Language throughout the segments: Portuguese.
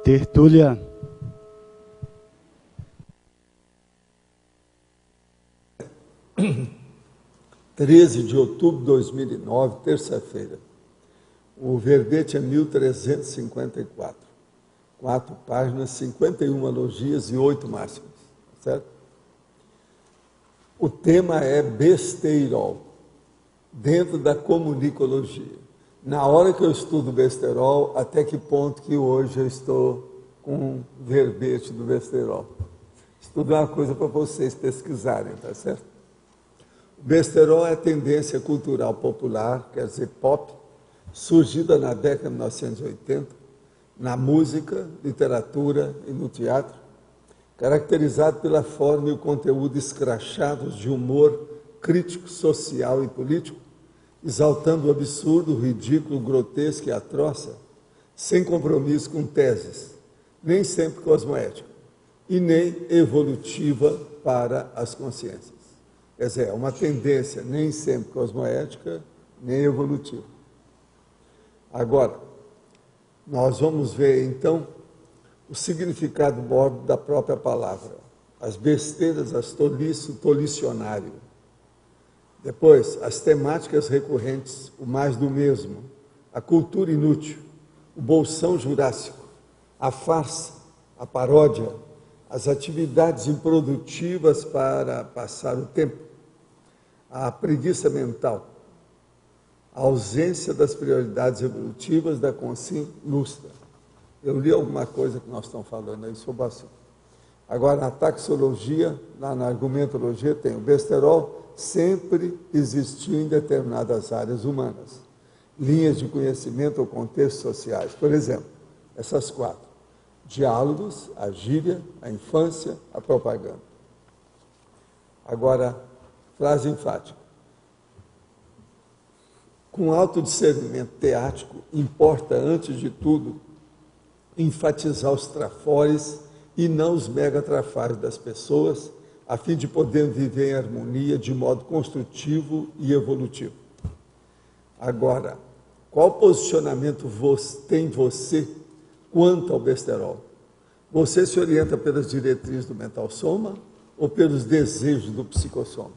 Tertúlia. Dia 13 de outubro de 2009, terça-feira. O verbete é 1354. 4 páginas, 51 elogias e 8 máximas. Certo? O tema é besterol, dentro da comunicologia. Na hora que eu estudo besterol, até que ponto que hoje eu estou com um verbete do besterol? Estudo uma coisa para vocês pesquisarem, tá certo? O besterol é a tendência cultural popular, quer dizer, pop, surgida na década de 1980, na música, literatura e no teatro, caracterizado pela forma e o conteúdo escrachados de humor crítico, social e político, exaltando o absurdo, o ridículo, o grotesco e a atroça, sem compromisso com teses, nem sempre cosmoética, e nem evolutiva para as consciências. Quer dizer, é uma tendência nem sempre cosmoética, nem evolutiva. Agora, nós vamos ver, então, o significado mórbido da própria palavra. As besteiras, as tolices, o tolicionário. Depois, as temáticas recorrentes, o mais do mesmo, a cultura inútil, o bolsão jurássico, a farsa, a paródia, as atividades improdutivas para passar o tempo, a preguiça mental, a ausência das prioridades evolutivas da consciência lustra. Eu li alguma coisa que nós estamos falando aí sobre o assunto. Agora, na taxologia, lá na argumentologia, tem o besterol, sempre existiu em determinadas áreas humanas, linhas de conhecimento ou contextos sociais. Por exemplo, essas 4. Diálogos, a gíria, a infância, a propaganda. Agora, frase enfática. Com alto discernimento teático, importa, antes de tudo, enfatizar os trafores e não os megatrafários das pessoas, a fim de poder viver em harmonia de modo construtivo e evolutivo. Agora, qual posicionamento tem você quanto ao besterol? Você se orienta pelas diretrizes do mental soma ou pelos desejos do psicossoma?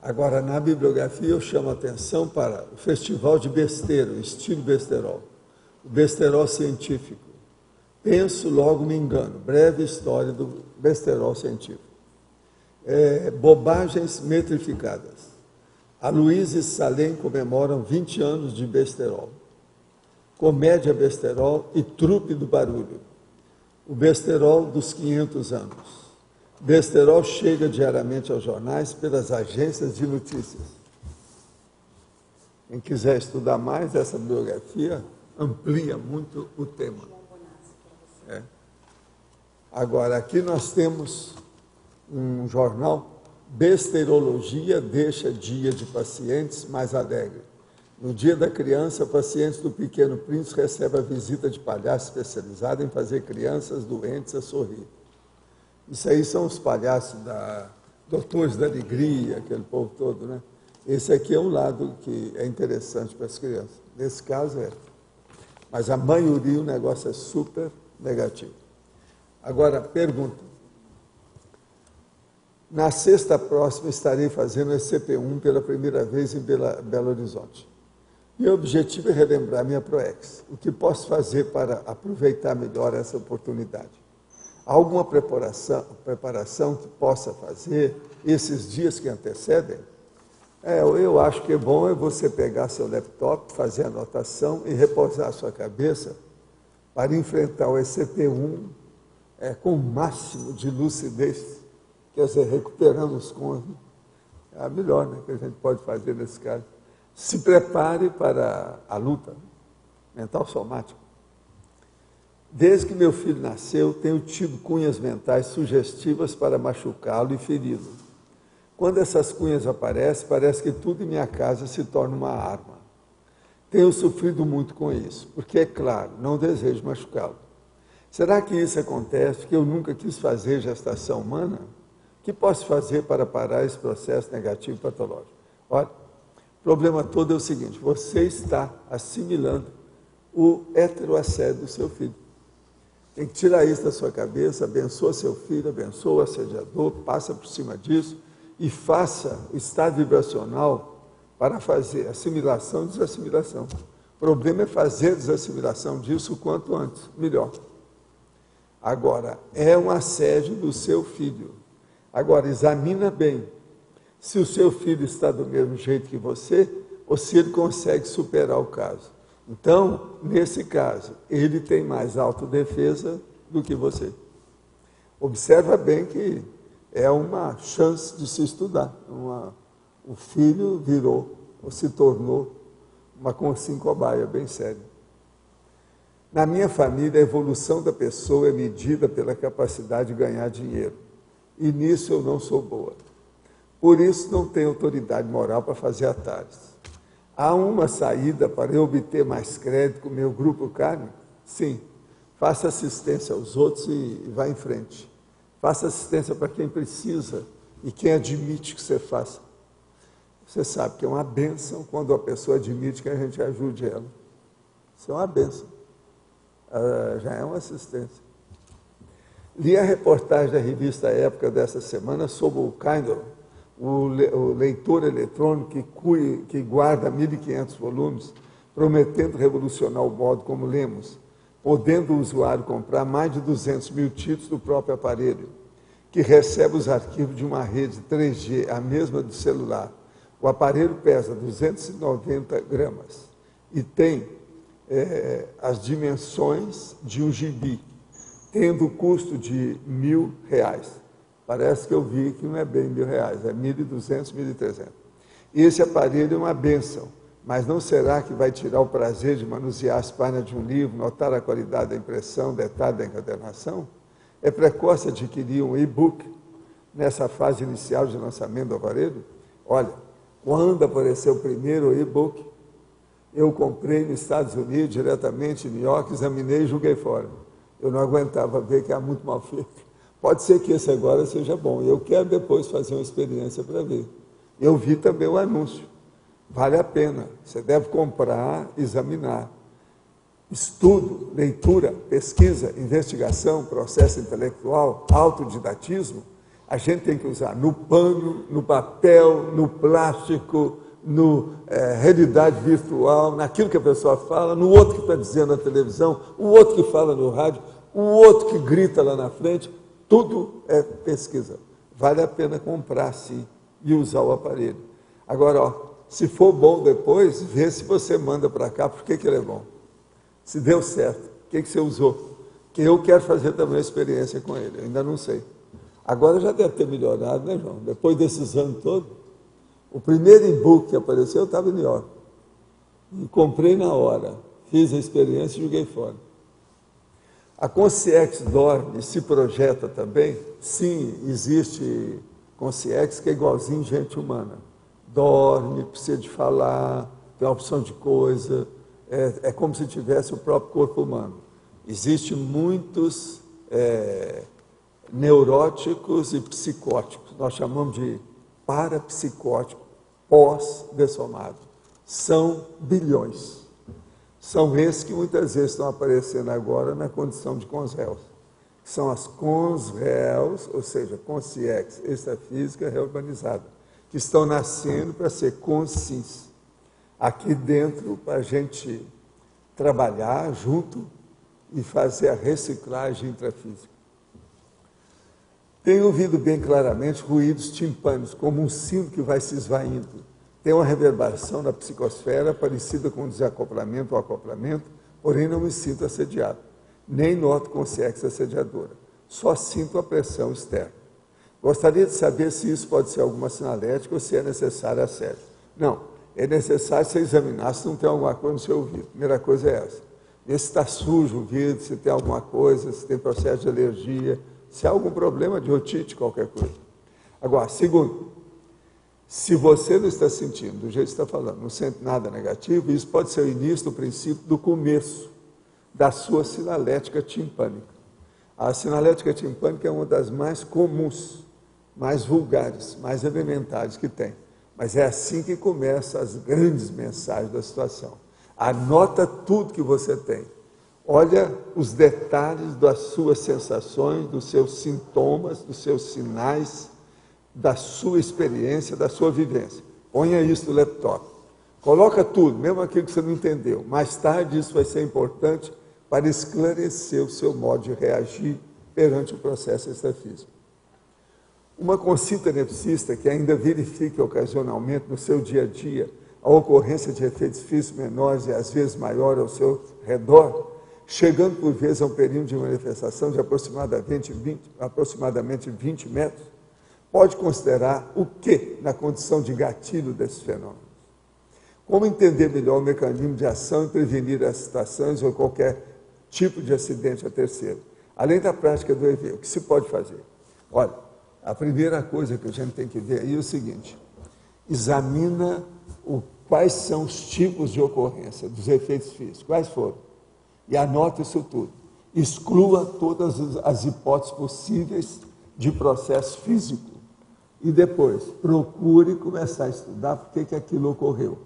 Agora, na bibliografia, eu chamo a atenção para o Festival de Besteira, o estilo besterol, o besterol científico. Penso, logo me engano. Breve história do besterol científico. Bobagens metrificadas. Aloysio e Salem comemoram 20 anos de besterol. Comédia besterol e trupe do barulho. O besterol dos 500 anos. Besterol chega diariamente aos jornais pelas agências de notícias. Quem quiser estudar mais essa bibliografia, amplia muito o tema. Agora, aqui nós temos um jornal, Besterologia deixa dia de pacientes mais alegre. No dia da criança, pacientes do Pequeno Príncipe recebem a visita de palhaço especializado em fazer crianças doentes a sorrir. Isso aí são os palhaços Doutores da Alegria, aquele povo todo, né? Esse aqui é um lado que é interessante para as crianças. Nesse caso é. Mas a maioria, o negócio é super negativo. Agora, pergunta. Na sexta próxima, estarei fazendo a SCP-1 pela primeira vez em Belo Horizonte. Meu objetivo é relembrar minha ProEx. O que posso fazer para aproveitar melhor essa oportunidade? Há alguma preparação que possa fazer esses dias que antecedem? Eu acho que é bom você pegar seu laptop, fazer a anotação e repousar a sua cabeça para enfrentar o SCP-1 com o máximo de lucidez, quer dizer, recuperando os cônjuges. É a melhor, né, que a gente pode fazer nesse caso. Se prepare para a luta mental somática. Desde que meu filho nasceu, tenho tido cunhas mentais sugestivas para machucá-lo e feri-lo. Quando essas cunhas aparecem, parece que tudo em minha casa se torna uma arma. Tenho sofrido muito com isso, porque, é claro, não desejo machucá-lo. Será que isso acontece porque eu nunca quis fazer gestação humana? O que posso fazer para parar esse processo negativo patológico? Olha, o problema todo é o seguinte: você está assimilando o heteroassédio do seu filho. Tem que tirar isso da sua cabeça, abençoa seu filho, abençoa o assediador, passa por cima disso e faça o estado vibracional para fazer assimilação e desassimilação. O problema é fazer a desassimilação disso o quanto antes, melhor. Agora, é um assédio do seu filho. Agora, examina bem se o seu filho está do mesmo jeito que você ou se ele consegue superar o caso. Então, nesse caso, ele tem mais autodefesa do que você. Observa bem que é uma chance de se estudar. O filho virou, ou se tornou, uma cobaia bem séria. Na minha família, a evolução da pessoa é medida pela capacidade de ganhar dinheiro. E nisso eu não sou boa. Por isso, não tenho autoridade moral para fazer atalhos. Há uma saída para eu obter mais crédito com o meu grupo kármico? Sim. Faça assistência aos outros e vá em frente. Faça assistência para quem precisa e quem admite que você faça. Você sabe que é uma bênção quando a pessoa admite que a gente ajude ela. Isso é uma bênção. Já é uma assistência. Li a reportagem da revista Época dessa semana sobre o Kindle, o leitor eletrônico que guarda 1.500 volumes, prometendo revolucionar o modo como lemos, podendo o usuário comprar mais de 200 mil títulos do próprio aparelho, que recebe os arquivos de uma rede 3G, a mesma do celular. O aparelho pesa 290 gramas e tem as dimensões de um GB, tendo o custo de R$1.000. Parece que eu vi que não é bem R$1.000, é 1.200, 1.300. E esse aparelho é uma bênção, mas não será que vai tirar o prazer de manusear as páginas de um livro, notar a qualidade da impressão, detalhe da encadernação? É precoce adquirir um e-book nessa fase inicial de lançamento do aparelho? Olha, quando apareceu o primeiro e-book, eu comprei nos Estados Unidos, diretamente em New York, examinei e joguei fora. Eu não aguentava ver que era muito mal feito. Pode ser que esse agora seja bom. Eu quero depois fazer uma experiência para ver. Eu vi também o anúncio. Vale a pena. Você deve comprar, examinar. Estudo, leitura, pesquisa, investigação, processo intelectual, autodidatismo, a gente tem que usar no pano, no papel, no plástico, realidade virtual, naquilo que a pessoa fala, no outro que está dizendo na televisão, o outro que fala no rádio, o outro que grita lá na frente. Tudo é pesquisa. Vale a pena comprar, sim, e usar o aparelho. Agora, se for bom depois, vê se você manda para cá, por que ele é bom. Se deu certo, o que você usou? Que eu quero fazer também uma experiência com ele, eu ainda não sei. Agora já deve ter melhorado, né, João? Depois desses anos todos. O primeiro e-book que apareceu, eu estava em New York. E comprei na hora, fiz a experiência e joguei fora. A Consciex dorme, se projeta também? Sim, existe Consciex que é igualzinho gente humana. Dorme, precisa de falar, tem uma opção de coisa, é como se tivesse o próprio corpo humano. Existem muitos neuróticos e psicóticos, nós chamamos de parapsicótico, pós-dessomado. São bilhões. São esses que muitas vezes estão aparecendo agora na condição de consréus. São as consréus, ou seja, consciex, extrafísica reurbanizada, que estão nascendo para ser consciência. Aqui dentro, para a gente trabalhar junto e fazer a reciclagem intrafísica. Tenho ouvido bem claramente ruídos timpânicos, como um sino que vai se esvaindo. Tem uma reverberação na psicosfera parecida com desacoplamento ou acoplamento, porém não me sinto assediado. Nem noto consciência assediadora. Só sinto a pressão externa. Gostaria de saber se isso pode ser alguma sinalética ou se é necessário assédio. Não, é necessário você examinar se não tem alguma coisa no seu ouvido. Primeira coisa é essa. Ver se está sujo o ouvido, se tem alguma coisa, se tem processo de alergia, se há algum problema de otite, qualquer coisa. Agora, segundo, se você não está sentindo do jeito que está falando, não sente nada negativo, isso pode ser o início do princípio do começo da sua sinalética timpânica. A sinalética timpânica é uma das mais comuns, mais vulgares, mais elementares que tem. Mas é assim que começam as grandes mensagens da situação. Anota tudo que você tem. Olha os detalhes das suas sensações, dos seus sintomas, dos seus sinais, da sua experiência, da sua vivência. Ponha isso no laptop. Coloca tudo, mesmo aquilo que você não entendeu. Mais tarde isso vai ser importante para esclarecer o seu modo de reagir perante o processo extrafísico. Uma consulta nepsista que ainda verifique ocasionalmente no seu dia a dia a ocorrência de efeitos físicos menores e às vezes maiores ao seu redor, chegando por vezes a um período de manifestação de aproximadamente 20 metros, pode considerar o que na condição de gatilho desses fenômenos. Como entender melhor o mecanismo de ação e prevenir as situações ou qualquer tipo de acidente a terceiro? Além da prática do EV, o que se pode fazer? Olha, a primeira coisa que a gente tem que ver aí é o seguinte: examina quais são os tipos de ocorrência dos efeitos físicos, quais foram, e anota isso tudo. Exclua todas as hipóteses possíveis de processo físico e depois procure começar a estudar por que aquilo ocorreu.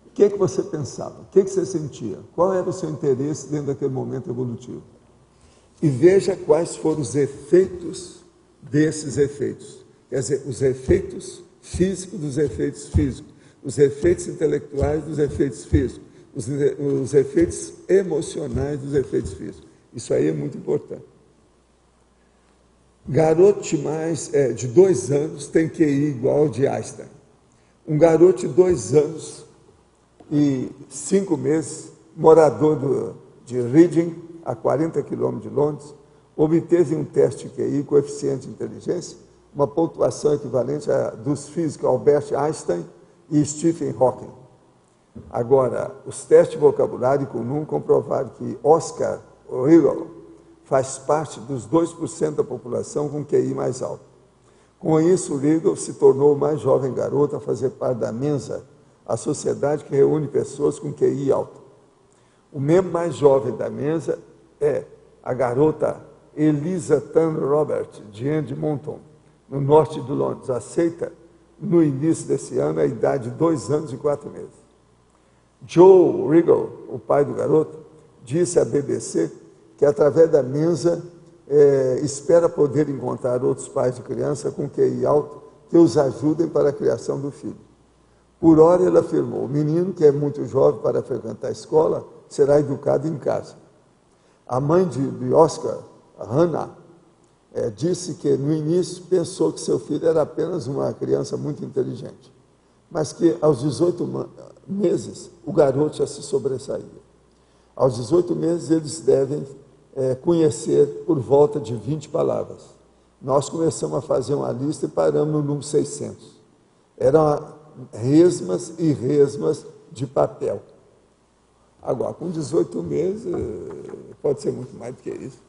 O que você pensava? O que você sentia? Qual era o seu interesse dentro daquele momento evolutivo? E veja quais foram os efeitos desses efeitos. Quer dizer, os efeitos físicos dos efeitos físicos, os efeitos intelectuais dos efeitos físicos, os efeitos emocionais dos efeitos físicos. Isso aí é muito importante. Garoto de 2 anos tem QI igual ao de Einstein. Um garoto de 2 anos e 5 meses, morador de Reading, a 40 quilômetros de Londres, obteve um teste de QI, coeficiente de inteligência, uma pontuação equivalente à dos físicos Albert Einstein e Stephen Hawking. Agora, os testes de vocabulário e comum comprovaram que Oscar Riegel faz parte dos 2% da população com QI mais alto. Com isso, Riegel se tornou o mais jovem garoto a fazer parte da Mensa, a sociedade que reúne pessoas com QI alto. O membro mais jovem da Mensa é a garota Eliza Tan Robert, de Edmonton, no norte de Londres, aceita no início desse ano a idade de 2 anos e 4 meses. Joe Riegel, o pai do garoto, disse à BBC que através da Mensa espera poder encontrar outros pais de criança com QI alto que os ajudem para a criação do filho. Por hora, ele afirmou, o menino, que é muito jovem para frequentar a escola, será educado em casa. A mãe de Oscar, Hannah, disse que no início pensou que seu filho era apenas uma criança muito inteligente, mas que aos 18 meses o garoto já se sobressaía. Aos 18 meses eles devem conhecer por volta de 20 palavras. Nós começamos a fazer uma lista e paramos no número 600. Eram resmas e resmas de papel. Agora, com 18 meses, pode ser muito mais do que isso.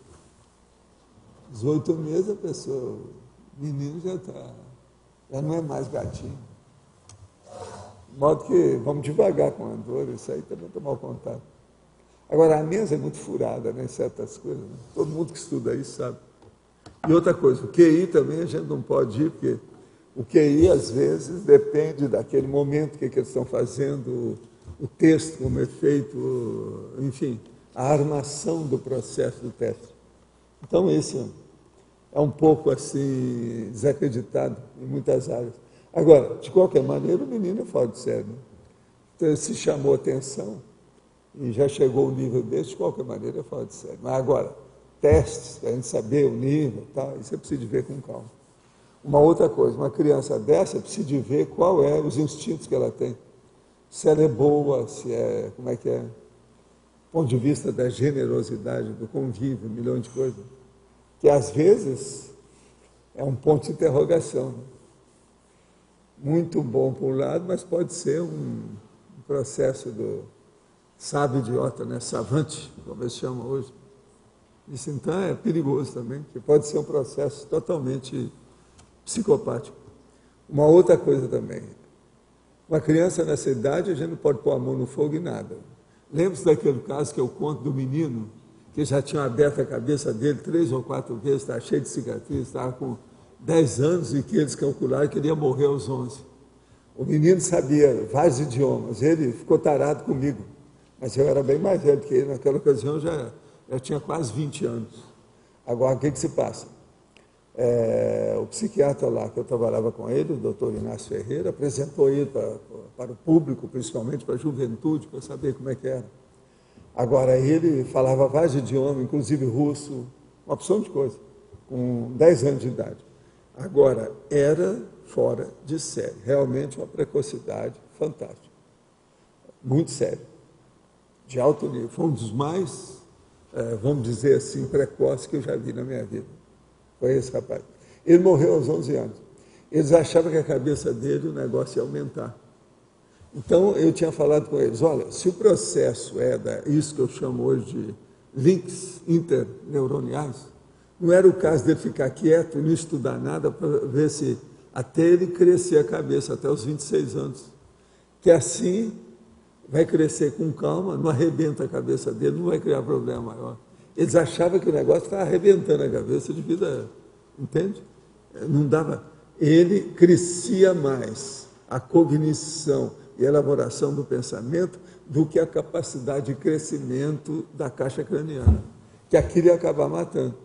18 meses a pessoa, o menino já não é mais gatinho. De modo que vamos devagar com a Andorra, isso aí também está mal contado. Agora, a mesa é muito furada, né, em certas coisas. Né? Todo mundo que estuda isso sabe. E outra coisa, o QI também a gente não pode ir, porque o QI, às vezes, depende daquele momento que eles estão fazendo, o texto como é feito, enfim, a armação do processo do teste. Então, esse é um pouco assim, desacreditado em muitas áreas. Agora, de qualquer maneira, o menino é fora de série. Né? Então, ele se chamou atenção e já chegou ao nível desse, de qualquer maneira, é fora de série. Mas agora, testes, para a gente saber o nível, tal, isso é preciso ver com calma. Uma outra coisa, uma criança dessa precisa de ver qual é os instintos que ela tem. Se ela é boa, se é, como é que é, do ponto de vista da generosidade, do convívio, milhões de coisas. Que às vezes é um ponto de interrogação. Né? Muito bom por um lado, mas pode ser um processo do sábio idiota, né? Savante, como eles chamam hoje. Isso então é perigoso também, que pode ser um processo totalmente psicopático. Uma outra coisa também, uma criança nessa idade, a gente não pode pôr a mão no fogo e nada. Lembra-se daquele caso que eu conto do menino, que já tinha aberto a cabeça dele 3 ou 4 vezes, estava cheio de cicatrizes, estava com 10 anos e que eles calcularam que ele ia morrer aos 11. O menino sabia vários idiomas, ele ficou tarado comigo. Mas eu era bem mais velho, porque naquela ocasião eu já tinha quase 20 anos. Agora, o que se passa? O psiquiatra lá que eu trabalhava com ele, o doutor Inácio Ferreira, apresentou ele para o público, principalmente para a juventude, para saber como é que era. Agora, ele falava vários idiomas, inclusive russo, uma opção de coisa, com 10 anos de idade. Agora, era fora de série, realmente uma precocidade fantástica, muito sério, de alto nível. Foi um dos mais, vamos dizer assim, precoces que eu já vi na minha vida. Foi esse rapaz. Ele morreu aos 11 anos. Eles achavam que a cabeça dele, o negócio ia aumentar. Então, eu tinha falado com eles, olha, se o processo isso que eu chamo hoje de links interneuroniais, não era o caso dele ficar quieto e não estudar nada para ver se até ele crescer a cabeça, até os 26 anos. Que assim vai crescer com calma, não arrebenta a cabeça dele, não vai criar problema maior. Eles achavam que o negócio estava arrebentando a cabeça de vida, entende? Não dava. Ele crescia mais a cognição e elaboração do pensamento do que a capacidade de crescimento da caixa craniana, que aquilo ia acabar matando.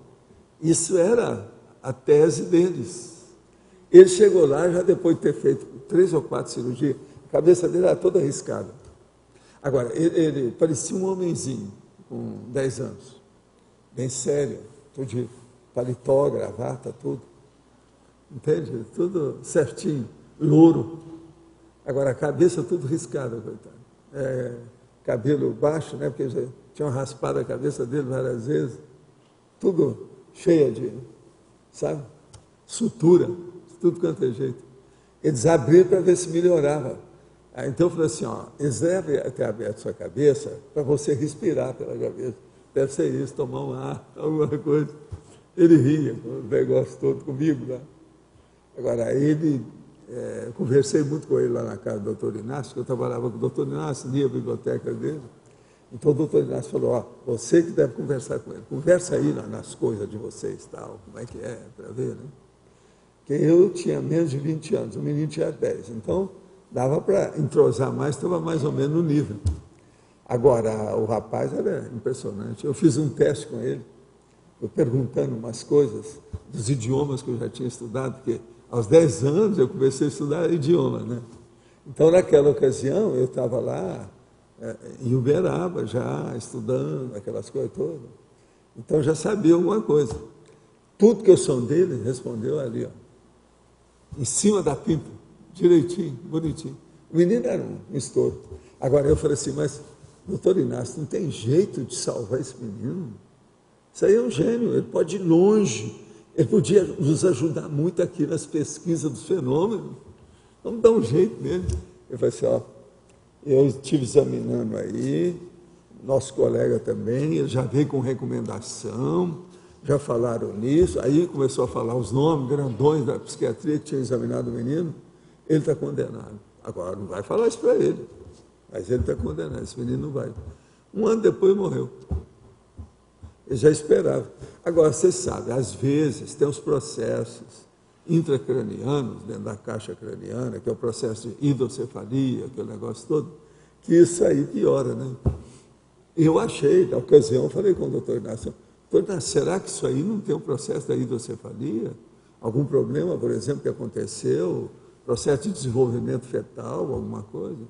Isso era a tese deles. Ele chegou lá, já depois de ter feito 3 ou 4 cirurgias, a cabeça dele era toda arriscada. Agora, ele parecia um homenzinho, com 10 anos, bem sério, tudo de paletó, gravata, tudo. Entende? Tudo certinho, louro. Agora, a cabeça tudo riscada, coitado. Cabelo baixo, né? Porque já tinham raspado a cabeça dele várias vezes. Tudo cheia de, sabe? Sutura, tudo quanto é jeito. Eles abriram para ver se melhorava. Então eu falei assim, eles devem ter aberto sua cabeça para você respirar pela cabeça. Deve ser isso, tomar um ar, alguma coisa. Ele ria, o negócio todo comigo lá. Agora, conversei muito com ele lá na casa do doutor Inácio, que eu trabalhava com o doutor Inácio, lia a biblioteca dele. Então o doutor Inácio falou, você que deve conversar com ele, conversa aí nas coisas de vocês, tal, como é que é, para ver, né? Porque eu tinha menos de 20 anos, o menino tinha 10, então dava para entrosar mais, estava mais ou menos no nível. Agora, o rapaz era impressionante, eu fiz um teste com ele, eu perguntando umas coisas dos idiomas que eu já tinha estudado, porque aos 10 anos eu comecei a estudar idioma, né? Então, naquela ocasião, eu estava lá em Uberaba já, estudando aquelas coisas todas. Então, já sabia alguma coisa. Tudo que eu sondei, ele respondeu ali, em cima da pimpa, direitinho, bonitinho. O menino era um estouro. Agora, eu falei assim, mas, doutor Inácio, não tem jeito de salvar esse menino? Isso aí é um gênio, ele pode ir longe. Ele podia nos ajudar muito aqui nas pesquisas dos fenômenos. Vamos dar um jeito nele. Eu falei assim, eu estive examinando aí, nosso colega também, ele já veio com recomendação, já falaram nisso, aí começou a falar os nomes grandões da psiquiatria que tinha examinado o menino, ele está condenado. Agora, não vai falar isso para ele, mas ele está condenado, esse menino não vai. 1 ano depois morreu. Ele já esperava. Agora, você sabe, às vezes tem os processos intracranianos, dentro da caixa craniana, que é o processo de hidrocefalia, aquele negócio todo, que isso aí piora, né? Eu achei, na ocasião, falei com o doutor Inácio, será que isso aí não tem um processo da hidrocefalia? Algum problema, por exemplo, que aconteceu? Processo de desenvolvimento fetal, alguma coisa?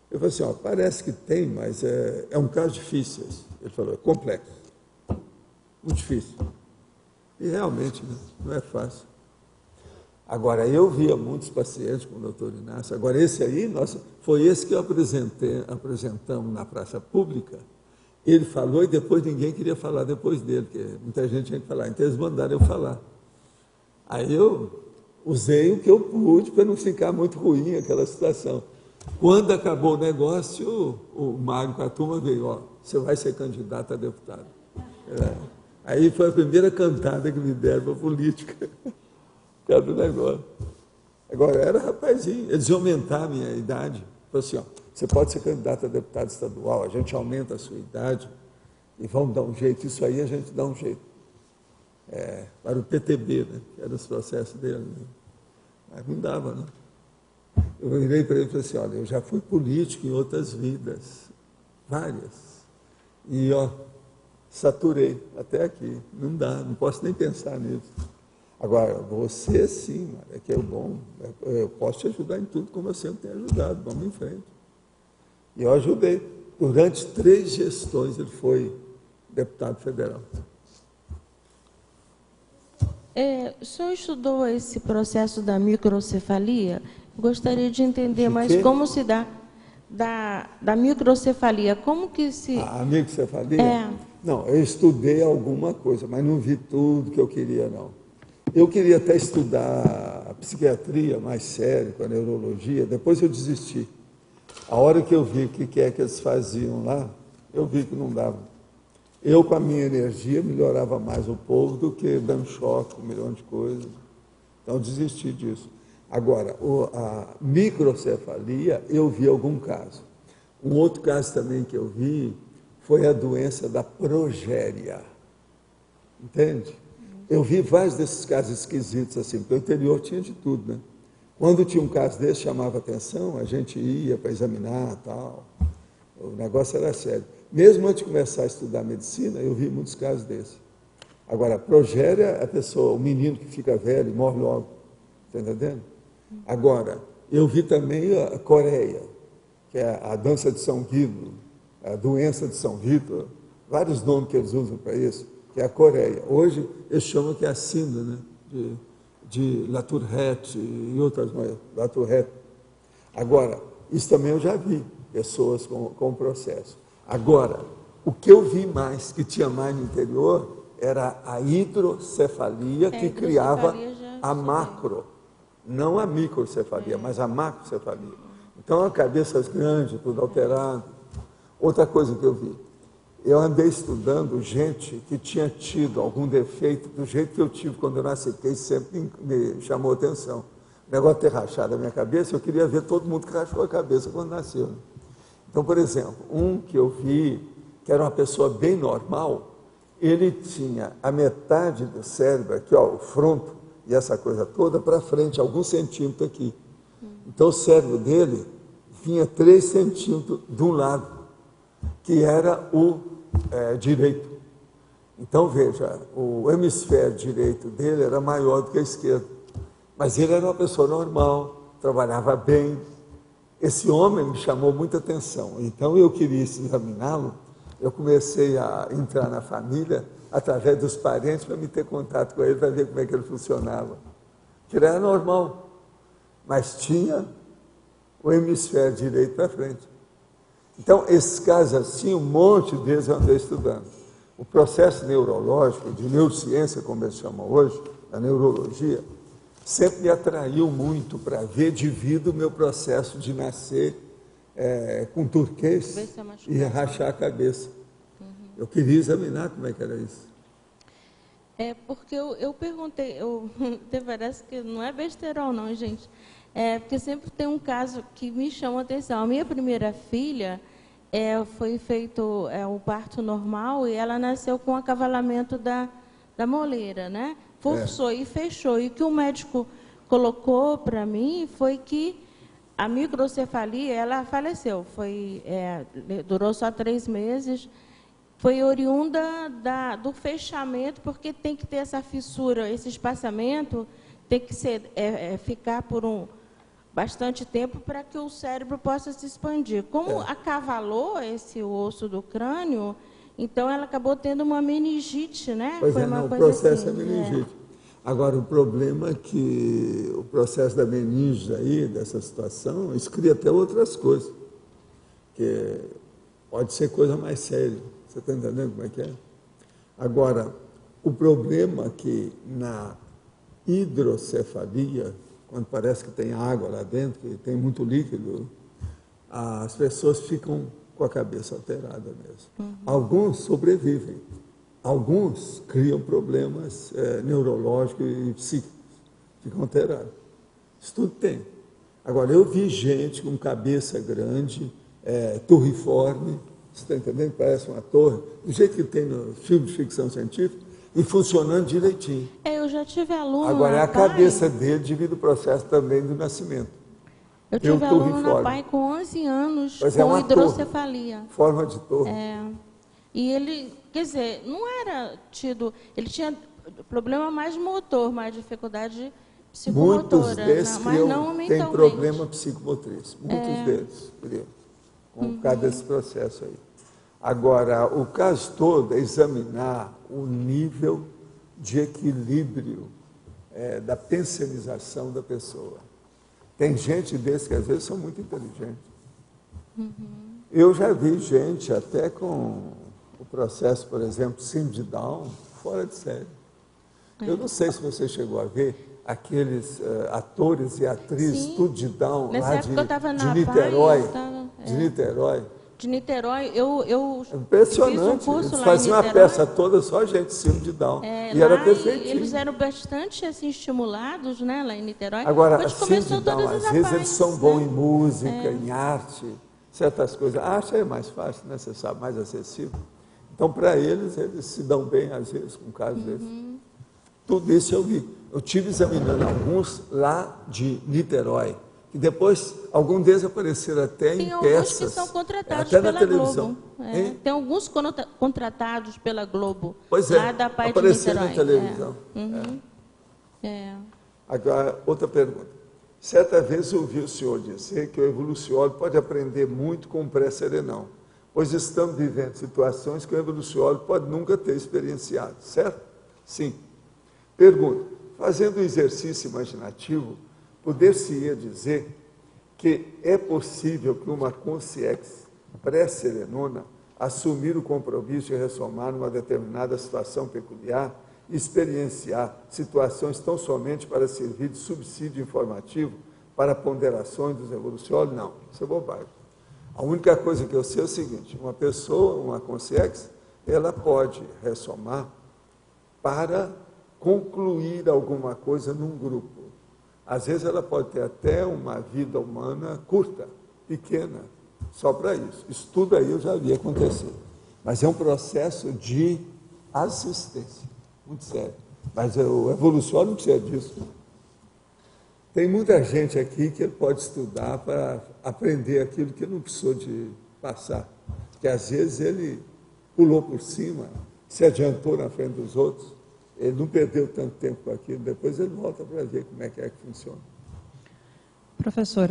Eu falei assim, parece que tem, mas é um caso difícil. Ele falou, é complexo, muito difícil. E realmente, né, não é fácil. Agora, eu via muitos pacientes com o doutor Inácio. Agora, esse aí, foi esse que apresentamos na praça pública. Ele falou e depois ninguém queria falar depois dele, porque muita gente tinha que falar. Então, eles mandaram eu falar. Aí eu usei o que eu pude para não ficar muito ruim aquela situação. Quando acabou o negócio, o Mário com a turma veio, você vai ser candidato a deputado. Aí foi a primeira cantada que me deram para a política. Do negócio. Agora, eu era rapazinho, eles iam aumentar a minha idade. Falei assim, você pode ser candidato a deputado estadual, a gente aumenta a sua idade e vamos dar um jeito, isso aí a gente dá um jeito. Para o PTB, né, que era os processos dele. Né? Mas não dava, não. Eu virei para ele e falei assim, eu já fui político em outras vidas. várias. E, ó, saturei até aqui. Não dá, não posso nem pensar nisso. Agora, você sim, é que é bom. Eu posso te ajudar em tudo, como eu sempre tenho ajudado. Vamos em frente. E eu ajudei. Durante 3 gestões ele foi deputado federal. O senhor estudou esse processo da microcefalia? Gostaria de entender mais como se dá da microcefalia. Como que se... A microcefalia? Não, eu estudei alguma coisa, mas não vi tudo que eu queria, não. Eu queria até estudar a psiquiatria mais sério, com a neurologia, depois eu desisti. A hora que eu vi o que é que eles faziam lá, eu vi que não dava. Eu, com a minha energia, melhorava mais o povo do que dando choque, um milhão de coisas. Então, desisti disso. Agora, a microcefalia, eu vi algum caso. Um outro caso também que eu vi foi a doença da progéria. Entende? Eu vi vários desses casos esquisitos, assim, porque o interior tinha de tudo, né? Quando tinha um caso desse, chamava atenção, a gente ia para examinar e tal. O negócio era sério. Mesmo antes de começar a estudar medicina, eu vi muitos casos desses. Agora, a progéria é a pessoa, o menino que fica velho e morre logo. Está entendendo? Agora, eu vi também a coreia, que é a dança de São Guido, a doença de São Vitor, vários nomes que eles usam para isso, que é a coreia. Hoje, eles chamam que é a síndrome, né? de Latourette e outras coisas, Latourette. Agora, isso também eu já vi, pessoas com processo. Agora, o que eu vi mais, que tinha mais no interior, era a hidrocefalia que criava a macro, não a microcefalia, mas a macrocefalia. Então, a cabeça grande, tudo alterado. Outra coisa que eu vi, eu andei estudando gente que tinha tido algum defeito do jeito que eu tive quando eu nasci, porque isso sempre me chamou a atenção. O negócio de ter rachado a minha cabeça, eu queria ver todo mundo que rachou a cabeça quando nasceu. Então, por exemplo, um que eu vi, que era uma pessoa bem normal, ele tinha a metade do cérebro, aqui, ó, o fronto, e essa coisa toda, para frente, alguns centímetros aqui. Então, o cérebro dele vinha 3 centímetros de um lado, que era o direito. Então, veja, o hemisfério direito dele era maior do que a esquerda. Mas ele era uma pessoa normal, trabalhava bem. Esse homem me chamou muita atenção. Então, eu queria examiná-lo. Eu comecei a entrar na família, através dos parentes, para me ter contato com ele, para ver como é que ele funcionava. Que ele era normal, mas tinha o hemisfério direito para frente. Então, esses casos assim, um monte deles eu andei estudando. O processo neurológico, de neurociência, como eles chamam hoje, a neurologia, sempre me atraiu muito para ver devido ao meu processo de nascer com turquês e rachar a cabeça. Eu queria examinar como é que era isso. Porque eu perguntei, parece que não é besterol não, gente. Porque sempre tem um caso que me chama a atenção. A minha primeira filha foi feito o parto normal e ela nasceu com acavalamento da moleira, né? Forçou e fechou. E o que o médico colocou para mim foi que a microcefalia, ela faleceu. Durou só 3 meses. Foi oriunda do fechamento, porque tem que ter essa fissura, esse espaçamento, tem que ficar por bastante tempo para que o cérebro possa se expandir. Como acavalou esse osso do crânio, então ela acabou tendo uma meningite, né? Pois foi uma o coisa processo assim, é meningite. Agora, o problema é que o processo da meningite aí, dessa situação, isso cria até outras coisas, que pode ser coisa mais séria. Você está entendendo como é que é? Agora, o problema é que na hidrocefalia, quando parece que tem água lá dentro, que tem muito líquido, as pessoas ficam com a cabeça alterada mesmo. Alguns sobrevivem, alguns criam problemas neurológicos e psíquicos, ficam alterados. Isso tudo tem. Agora, eu vi gente com cabeça grande, turriforme, você está entendendo? Parece uma torre, do jeito que tem no filme de ficção científica, e funcionando direitinho. Eu já tive aluno. Agora, é a cabeça dele devido ao processo também do nascimento. Eu tive aluno na PAI com 11 anos com hidrocefalia. Forma de torre. E ele, quer dizer, não era tido... Ele tinha problema mais motor, mais dificuldade psicomotora. Muitos desses têm problema psicomotriz. Muitos deles, por causa desse processo aí. Agora, o caso todo é examinar o nível de equilíbrio da pensionização da pessoa. Tem gente desse que às vezes são muito inteligentes. Eu já vi gente até com o processo, por exemplo, síndrome de Down, fora de série. Eu não sei se você chegou a ver aqueles atores e atrizes, tudo de Down, lá de Niterói. De Niterói. De Niterói, eu impressionante. Fiz um curso eles lá faziam em uma peça toda só gente síndrome de Down. E era perfeitinho. Eles eram bastante assim, estimulados, né, lá em Niterói. Agora, a síndrome de Down, às vezes eles são bons em música, em arte, certas coisas. A arte é mais fácil, né, você sabe, mais acessível. Então, para eles se dão bem, às vezes, com casos desses. Tudo isso eu vi. Eu estive examinando alguns lá de Niterói. E depois, alguns deles apareceram até em peças. Tem alguns que são contratados até pela na televisão. Globo. Tem alguns contratados pela Globo. Pois lá da PAI de apareceram Niterói. na televisão. Agora, outra pergunta. Certa vez ouvi o senhor dizer que o evoluciólogo pode aprender muito com o pré-serenão, pois estamos vivendo situações que o evoluciólogo pode nunca ter experienciado, certo? Sim. Pergunta. Fazendo um exercício imaginativo, poder-se-ia dizer que é possível que uma consciência pré-serenona assumir o compromisso de ressomar numa determinada situação peculiar e experienciar situações tão somente para servir de subsídio informativo para ponderações dos evoluciólogos? Não, isso é bobagem. A única coisa que eu sei é o seguinte, uma pessoa, uma consciência, ela pode ressomar para concluir alguma coisa num grupo. Às vezes ela pode ter até uma vida humana curta, pequena, só para isso. Isso tudo aí eu já vi acontecer. Mas é um processo de assistência, muito sério. Mas o evoluciólogo não precisa disso. Tem muita gente aqui que ele pode estudar para aprender aquilo que ele não precisou de passar. Porque às vezes ele pulou por cima, se adiantou na frente dos outros. Ele não perdeu tanto tempo com aquilo, depois ele volta para ver como é que funciona. Professor,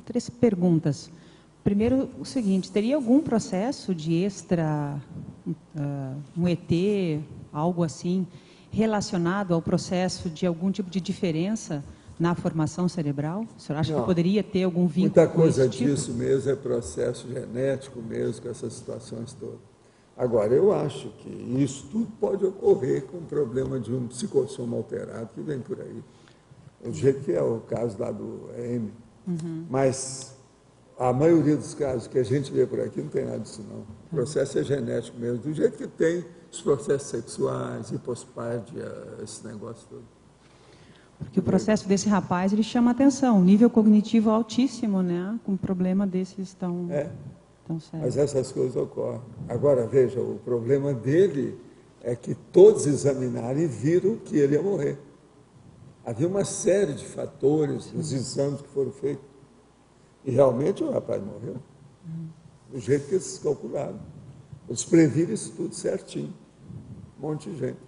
3 perguntas. Primeiro, o seguinte, teria algum processo de um ET, algo assim, relacionado ao processo de algum tipo de diferença na formação cerebral? O senhor acha que poderia ter algum vínculo muita coisa com esse disso tipo? Mesmo é processo genético mesmo, com essas situações todas. Agora, eu acho que isso tudo pode ocorrer com o problema de um psicossoma alterado que vem por aí. Do jeito que é o caso lá do M. Mas a maioria dos casos que a gente vê por aqui não tem nada disso, não. O processo é genético mesmo, do jeito que tem os processos sexuais, hipospardia, esse negócio todo. Porque o processo desse rapaz, ele chama atenção, nível cognitivo altíssimo, né? Com um problema desses tão sério. Mas essas coisas ocorrem. Agora, veja, o problema dele é que todos examinaram e viram que ele ia morrer. Havia uma série de fatores nos exames que foram feitos. E realmente o rapaz morreu. Do jeito que eles calcularam. Eles previram isso tudo certinho. Um monte de gente.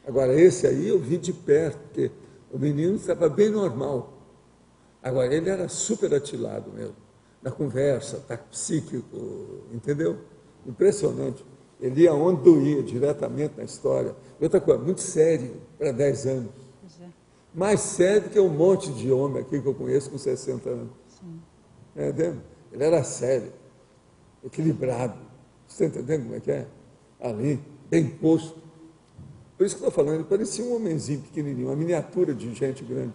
Agora, esse aí eu vi de perto, porque o menino estava bem normal. Agora, ele era super atilado mesmo. Na conversa, ataque psíquico, entendeu? Impressionante. Ele ia onde doía, diretamente na história. E outra coisa, muito sério, para 10 anos. Mais sério que um monte de homem aqui que eu conheço com 60 anos. Sim. Entendeu? Ele era sério, equilibrado. Você está entendendo como é que é? Ali, bem posto. Por isso que eu estou falando, ele parecia um homenzinho pequenininho, uma miniatura de gente grande.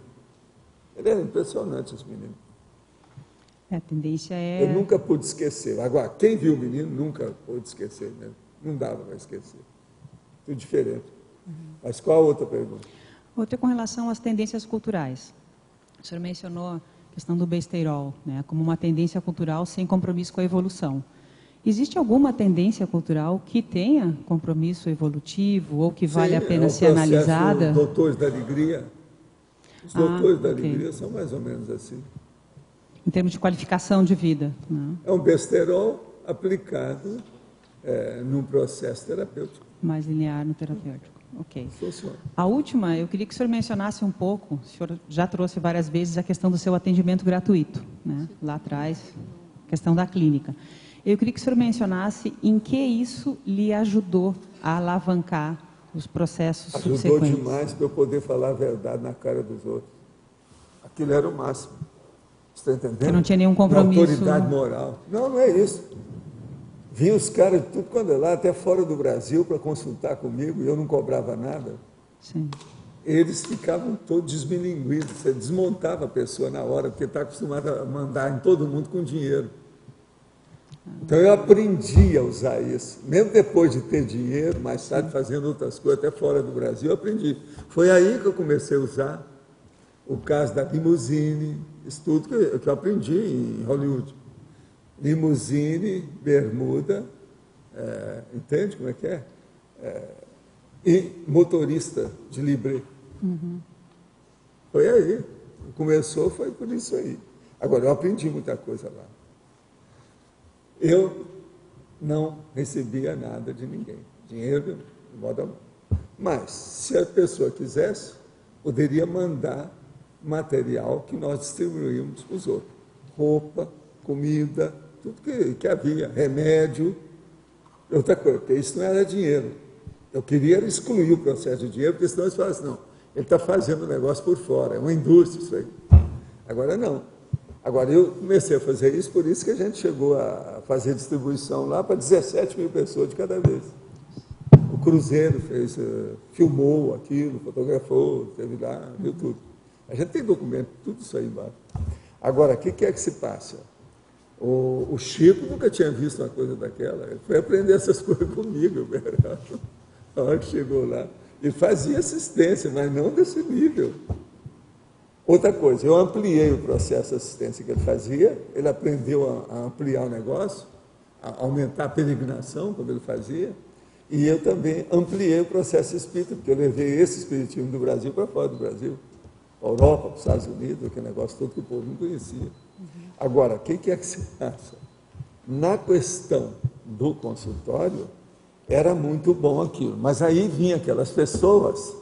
Ele era impressionante, esse menino. A tendência é... Eu nunca pude esquecer. Agora, quem viu o menino nunca pôde esquecer, né? Não dava para esquecer. Tudo diferente. Mas qual a outra pergunta? Outra com relação às tendências culturais. O senhor mencionou a questão do besteirol, né, como uma tendência cultural sem compromisso com a evolução. Existe alguma tendência cultural que tenha compromisso evolutivo ou que vale a pena ser analisada? Doutores da Alegria. Os doutores da Alegria são mais ou menos assim. Em termos de qualificação de vida. Né? É um besterol aplicado num processo terapêutico. Mais linear no terapêutico. Ok. Funciona. A última, eu queria que o senhor mencionasse um pouco, o senhor já trouxe várias vezes a questão do seu atendimento gratuito, né? Lá atrás, a questão da clínica. Eu queria que o senhor mencionasse em que isso lhe ajudou a alavancar os processos subsequentes. Ajudou demais para eu poder falar a verdade na cara dos outros. Aquilo era o máximo. Você está entendendo? Que não tinha nenhum compromisso. Autoridade moral. Não, não é isso. Vinham os caras de tudo quando é lá, até fora do Brasil, para consultar comigo, e eu não cobrava nada. Sim. Eles ficavam todos desmilinguidos. Você desmontava a pessoa na hora, porque está acostumado a mandar em todo mundo com dinheiro. Então eu aprendi a usar isso. Mesmo depois de ter dinheiro, mais tarde fazendo outras coisas, até fora do Brasil, eu aprendi. Foi aí que eu comecei a usar o caso da limusine, isso tudo que eu aprendi em Hollywood. Limusine, bermuda, entende como é que é? E motorista de libre. Uhum. Foi aí. Começou, foi por isso aí. Agora, eu aprendi muita coisa lá. Eu não recebia nada de ninguém. Dinheiro, de modo algum. Mas, se a pessoa quisesse, poderia mandar material que nós distribuímos para os outros. Roupa, comida, tudo que havia, remédio. Outra coisa, porque isso não era dinheiro. Eu queria excluir o processo de dinheiro, porque senão eles falavam assim, não, ele está fazendo o negócio por fora, é uma indústria isso aí. Agora não. Agora eu comecei a fazer isso, por isso que a gente chegou a fazer distribuição lá para 17 mil pessoas de cada vez. O Cruzeiro fez, filmou aquilo, fotografou, teve lá, viu tudo. A gente tem documento, tudo isso aí embaixo. Agora, o que é que se passa? O Chico nunca tinha visto uma coisa daquela. Ele foi aprender essas coisas comigo, na hora que chegou lá. Ele fazia assistência, mas não desse nível. Outra coisa, eu ampliei o processo de assistência que ele fazia, ele aprendeu a ampliar o negócio, a aumentar a peregrinação, como ele fazia, e eu também ampliei o processo espírita, porque eu levei esse espiritismo do Brasil para fora do Brasil, para a Europa, para os Estados Unidos, aquele negócio todo que o povo não conhecia. Agora, o que é que se acha? Na questão do consultório, era muito bom aquilo, mas aí vinha aquelas pessoas,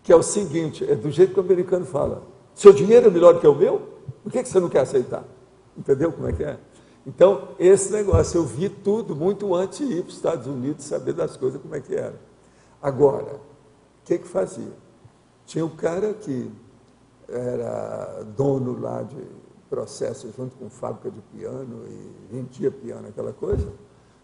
que é o seguinte, é do jeito que o americano fala, seu dinheiro é melhor do que o meu? Por que você não quer aceitar? Entendeu como é que é? Então, esse negócio, eu vi tudo muito antes de ir para os Estados Unidos, saber das coisas como é que era. Agora, o que fazia? Tinha um cara que era dono lá de processo junto com fábrica de piano e vendia piano, aquela coisa,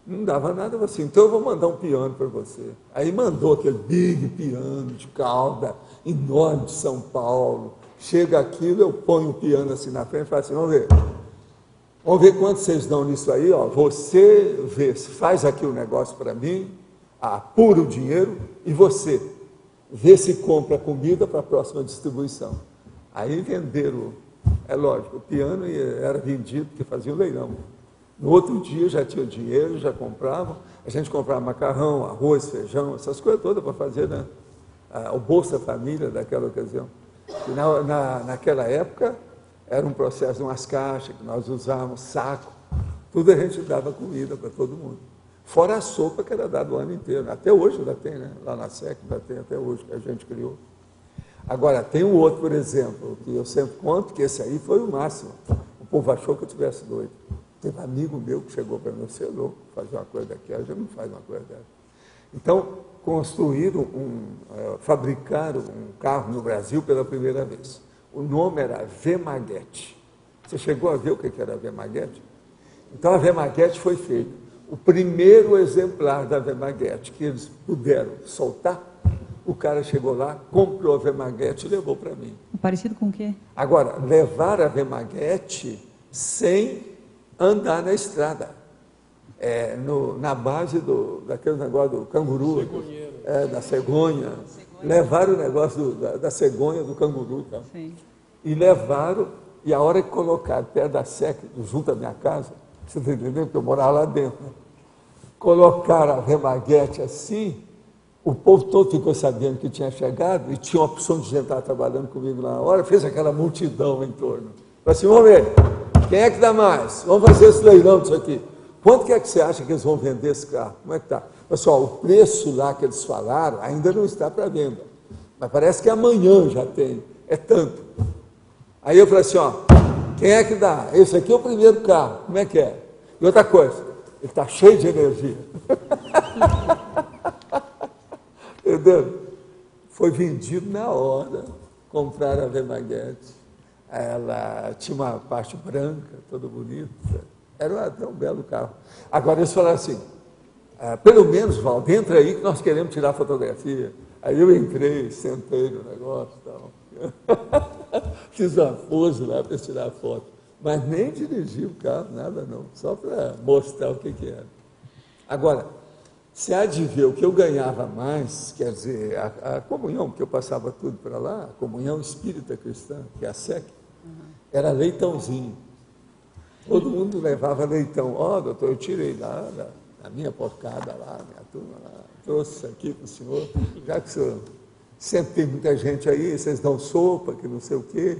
não dava nada assim, então eu vou mandar um piano para você. Aí mandou aquele big piano de cauda, enorme de São Paulo, chega aquilo, eu ponho o piano assim na frente e falo assim, vamos ver quanto vocês dão nisso aí, ó. Você vê, faz aqui o negócio para mim, apura o dinheiro, e você vê se compra comida para a próxima distribuição. Aí venderam, é lógico, o piano era vendido, porque fazia um leilão. No outro dia já tinha o dinheiro, já compravam, a gente comprava macarrão, arroz, feijão, essas coisas todas para fazer, né? O Bolsa Família daquela ocasião. E naquela época, era um processo de umas caixas que nós usávamos, saco, tudo a gente dava comida para todo mundo. Fora a sopa que era dada o ano inteiro. Até hoje ainda tem, né? Lá na SEC ainda tem até hoje, que a gente criou. Agora, tem um outro, por exemplo, que eu sempre conto, que esse aí foi o máximo. O povo achou que eu estivesse doido. Teve um amigo meu que chegou para mim, você é louco, fazer uma coisa daquela, já não faz uma coisa dessa. Então, fabricaram um carro no Brasil pela primeira vez. O nome era Vemaguete. Você chegou a ver o que era a Vemaguete? Então, a Vemaguete foi feita. O primeiro exemplar da Vemaguete que eles puderam soltar, o cara chegou lá, comprou a Vemaguete e levou para mim. Parecido com o quê? Agora, levar a Vemaguete sem andar na estrada. Na base daquele negócio do canguru, da cegonha. Levaram o negócio da cegonha, do canguru. Tá? Sim. E levaram, e a hora que colocaram perto da SEC, junto à minha casa, você está entendendo? Porque eu morava lá dentro. Né? Colocaram a Vemaguete assim, o povo todo ficou sabendo que tinha chegado, e tinha uma opção de gente estar trabalhando comigo lá na hora, fez aquela multidão em torno. Falei assim, vamos ver, quem é que dá mais? Vamos fazer esse leilão disso aqui. Quanto que é que você acha que eles vão vender esse carro? Como é que está? Pessoal, o preço lá que eles falaram ainda não está para venda. Mas parece que amanhã já tem. É tanto. Aí eu falei assim, ó, quem é que dá? Esse aqui é o primeiro carro. Como é que é? E outra coisa, ele está cheio de energia. Entendeu? Foi vendido na hora. Compraram a Vemaguete. Ela tinha uma parte branca, toda bonita. Era até um belo carro. Agora eles falaram assim, pelo menos, Valdo, entra aí que nós queremos tirar fotografia. Aí eu entrei, sentei no negócio e tal. Fiz uma pose lá para tirar foto. Mas nem dirigi o carro, nada não. Só para mostrar o que era. Agora, se há de ver o que eu ganhava mais, quer dizer, a comunhão, que eu passava tudo para lá, a comunhão espírita cristã, que é a SEC, era leitãozinho. Todo mundo levava leitão. Ó, doutor, eu tirei lá da minha porcada lá, minha turma lá, trouxe aqui para o senhor, já que o senhor sempre tem muita gente aí, vocês dão sopa, que não sei o quê.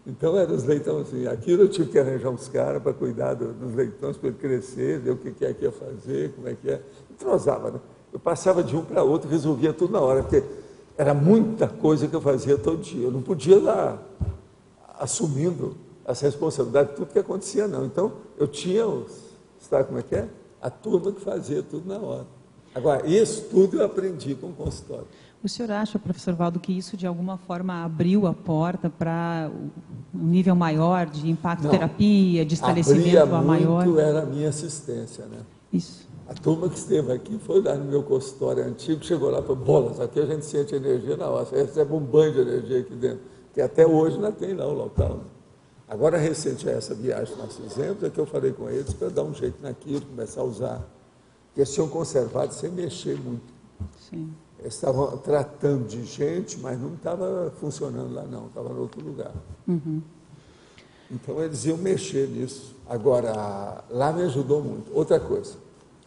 Então eram os leitãozinhos. Aquilo eu tive que arranjar uns caras para cuidar dos leitões, para ele crescer, ver o que é que ia fazer, como é que é. Entrosava, né? Eu passava de um para outro, resolvia tudo na hora, porque era muita coisa que eu fazia todo dia. Eu não podia lá assumindo as responsabilidades de tudo que acontecia, não. Então, eu tinha sabe como é que é? A turma que fazia tudo na hora. Agora, isso tudo eu aprendi com o consultório. O senhor acha, professor Valdo, que isso de alguma forma abriu a porta para um nível maior de impacto-terapia, de esclarecimento maior? Muito era a minha assistência, né? Isso. A turma que esteve aqui foi lá no meu consultório antigo, chegou lá e falou, bolas, aqui a gente sente energia na hora, você recebe um banho de energia aqui dentro, que até hoje ainda tem lá o local. Né? Agora, recente a essa viagem que nós fizemos, é que eu falei com eles para dar um jeito naquilo, começar a usar, porque eles tinham conservado sem mexer muito. Sim. Eles estavam tratando de gente, mas não estava funcionando lá não, estava em outro lugar. Uhum. Então, eles iam mexer nisso. Agora, lá me ajudou muito. Outra coisa,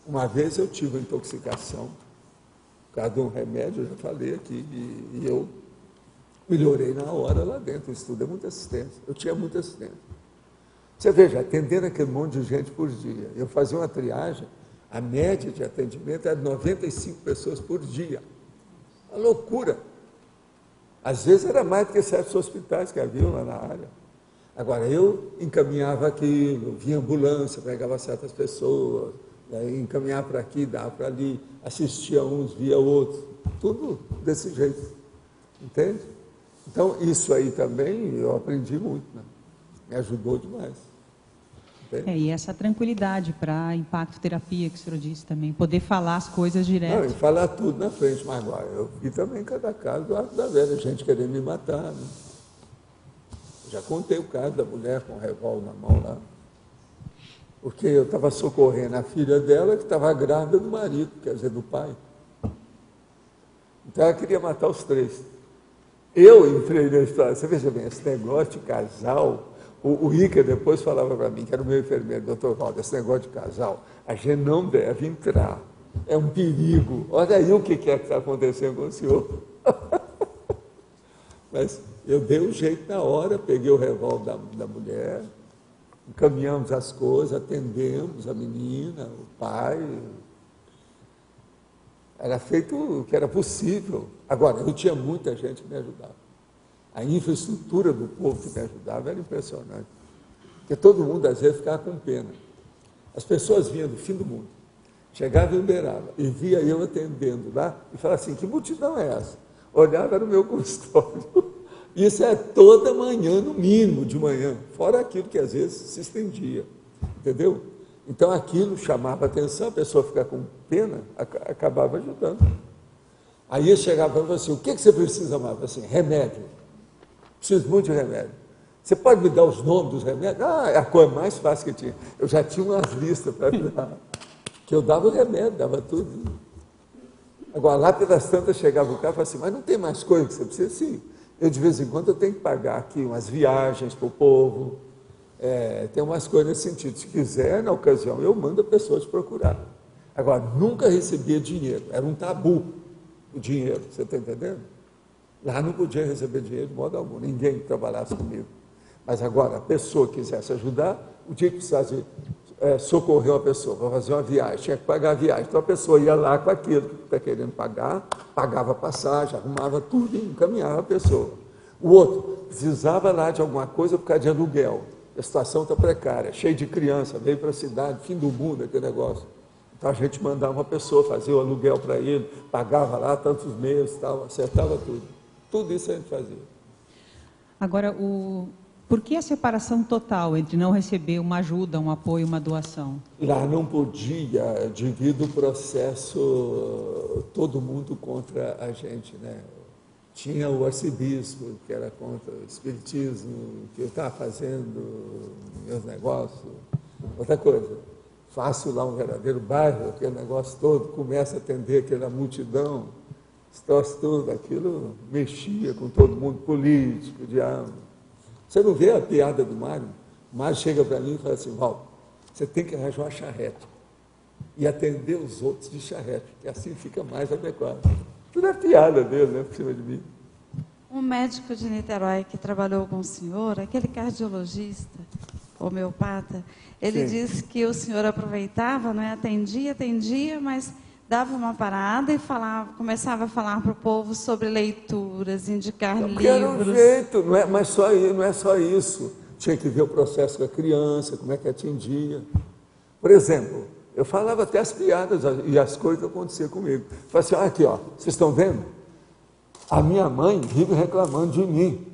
uma vez eu tive uma intoxicação, por causa de um remédio, eu já falei aqui, e eu melhorei na hora lá dentro. Eu estudei muita assistência, eu tinha muita assistência. Você veja, atendendo aquele monte de gente por dia, eu fazia uma triagem, a média de atendimento era 95 pessoas por dia. Uma loucura. Às vezes era mais do que certos hospitais que haviam lá na área. Agora, eu encaminhava aquilo, vinha ambulância, pegava certas pessoas, encaminhava para aqui, dava para ali, assistia uns, via outros, tudo desse jeito, entende? Então, isso aí também eu aprendi muito, né? Me ajudou demais. E essa tranquilidade para a impacto-terapia que o senhor disse também, poder falar as coisas direto. Não, e falar tudo na frente, mas agora, eu vi também cada caso do Arco da Velha, gente querendo me matar, né? Já contei o caso da mulher com o revólver na mão lá, porque eu estava socorrendo a filha dela, que estava grávida do marido, quer dizer, do pai. Então ela queria matar os três. Eu entrei na história, você veja bem, esse negócio de casal, o Iker depois falava para mim, que era o meu enfermeiro, doutor Valdo, esse negócio de casal, a gente não deve entrar, é um perigo, olha aí o que é que está acontecendo com o senhor. Mas eu dei um jeito na hora, peguei o revólver da mulher, encaminhamos as coisas, atendemos a menina, o pai. Era feito o que era possível. Agora, eu tinha muita gente que me ajudava. A infraestrutura do povo que me ajudava era impressionante. Porque todo mundo, às vezes, ficava com pena. As pessoas vinham do fim do mundo, chegavam em Uberaba e via eu atendendo lá e falava assim, que multidão é essa? Olhava no meu consultório. Isso é toda manhã, no mínimo, de manhã, fora aquilo que às vezes se estendia, entendeu? Então aquilo chamava atenção, a pessoa ficava com pena, acabava ajudando. Aí eu chegava e falava assim, o que você precisa mais? Assim, remédio, preciso muito de remédio. Você pode me dar os nomes dos remédios? Ah, é a coisa mais fácil que tinha. Eu já tinha umas listas para me dar, que eu dava o remédio, dava tudo. Agora, lá pelas tantas, chegava o cara e falava assim, mas não tem mais coisa que você precisa? Sim. Eu, de vez em quando, eu tenho que pagar aqui umas viagens para o povo, tem umas coisas nesse sentido. Se quiser, na ocasião, eu mando a pessoa te procurar. Agora, nunca recebia dinheiro, era um tabu o dinheiro, você está entendendo? Lá não podia receber dinheiro de modo algum, ninguém que trabalhasse comigo. Mas agora, a pessoa que quisesse ajudar, o dia que precisasse socorrer uma pessoa para fazer uma viagem, tinha que pagar a viagem. Então a pessoa ia lá com aquilo que está querendo pagar, pagava a passagem, arrumava tudo e encaminhava a pessoa. O outro precisava lá de alguma coisa por causa de aluguel. A situação está precária, cheio de criança, veio para a cidade, fim do mundo aquele negócio. Então a gente mandava uma pessoa fazer o aluguel para ele, pagava lá tantos meses, tal, acertava tudo. Tudo isso a gente fazia. Agora, por que a separação total entre não receber uma ajuda, um apoio, uma doação? Lá não podia, devido ao processo, todo mundo contra a gente, né? Tinha o arcebispo, que era contra o espiritismo, que eu estava fazendo meus negócios. Outra coisa, faço lá um verdadeiro bairro, aquele negócio todo, começa a atender aquela multidão, troço tudo, aquilo mexia com todo mundo, político, diabo. Você não vê a piada do Mário? O Mário chega para mim e fala assim, Valdo, você tem que arranjar uma charrete e atender os outros de charrete, que assim fica mais adequado. Tudo é piada dele, né, por cima de mim. Um médico de Niterói que trabalhou com o senhor, aquele cardiologista, homeopata, ele disse que o senhor aproveitava, não é? Atendia, mas dava uma parada e começava a falar para o povo sobre leituras, indicar livros. Era um jeito, não é só isso. Tinha que ver o processo com a criança, como é que atendia. Por exemplo, eu falava até as piadas e as coisas que aconteciam comigo. Falei assim, aqui, ó, vocês estão vendo? A minha mãe vive reclamando de mim,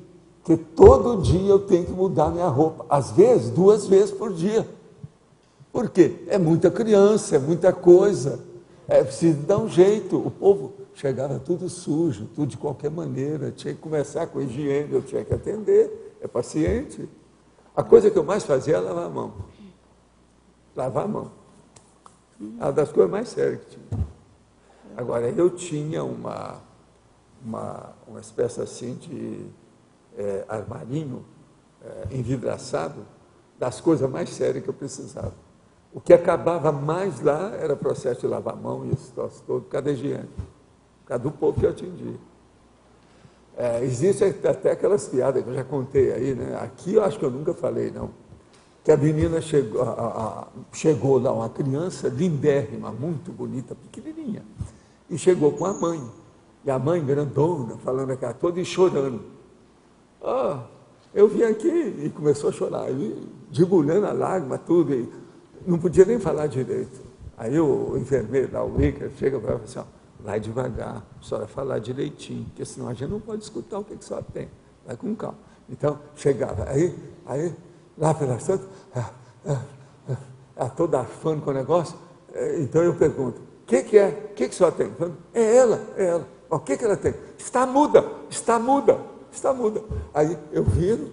que todo dia eu tenho que mudar minha roupa, às vezes 2 vezes por dia. Por quê? É muita criança, é muita coisa, precisa dar um jeito. O povo chegava tudo sujo, tudo de qualquer maneira, tinha que começar com higiene, eu tinha que atender, é paciente. A coisa que eu mais fazia era lavar a mão. Lavar a mão. É uma das coisas mais sérias que tinha. Agora, eu tinha uma espécie assim de armarinho envidraçado das coisas mais sérias que eu precisava. O que acabava mais lá era o processo de lavar a mão e esse troço todo, por causa da higiene, por causa do povo que eu atendia. Existem até aquelas piadas que eu já contei aí, né? Aqui eu acho que eu nunca falei, não. Que a menina chegou lá, uma criança lindérrima, muito bonita, pequenininha, e chegou com a mãe. E a mãe grandona, falando aquela toda e chorando. Eu vim aqui, e começou a chorar, e debulhando a lágrima, tudo, e não podia nem falar direito. Aí o enfermeiro lá, o Rica, chega para ela e fala assim, vai devagar, a senhora falar direitinho, porque senão a gente não pode escutar o que a senhora tem. Vai com calma. Então, chegava, aí lá pela Santa, toda arfando com o negócio. Então eu pergunto, o que é? O que a senhora tem? É ela. O que ela tem? Está muda. Aí eu viro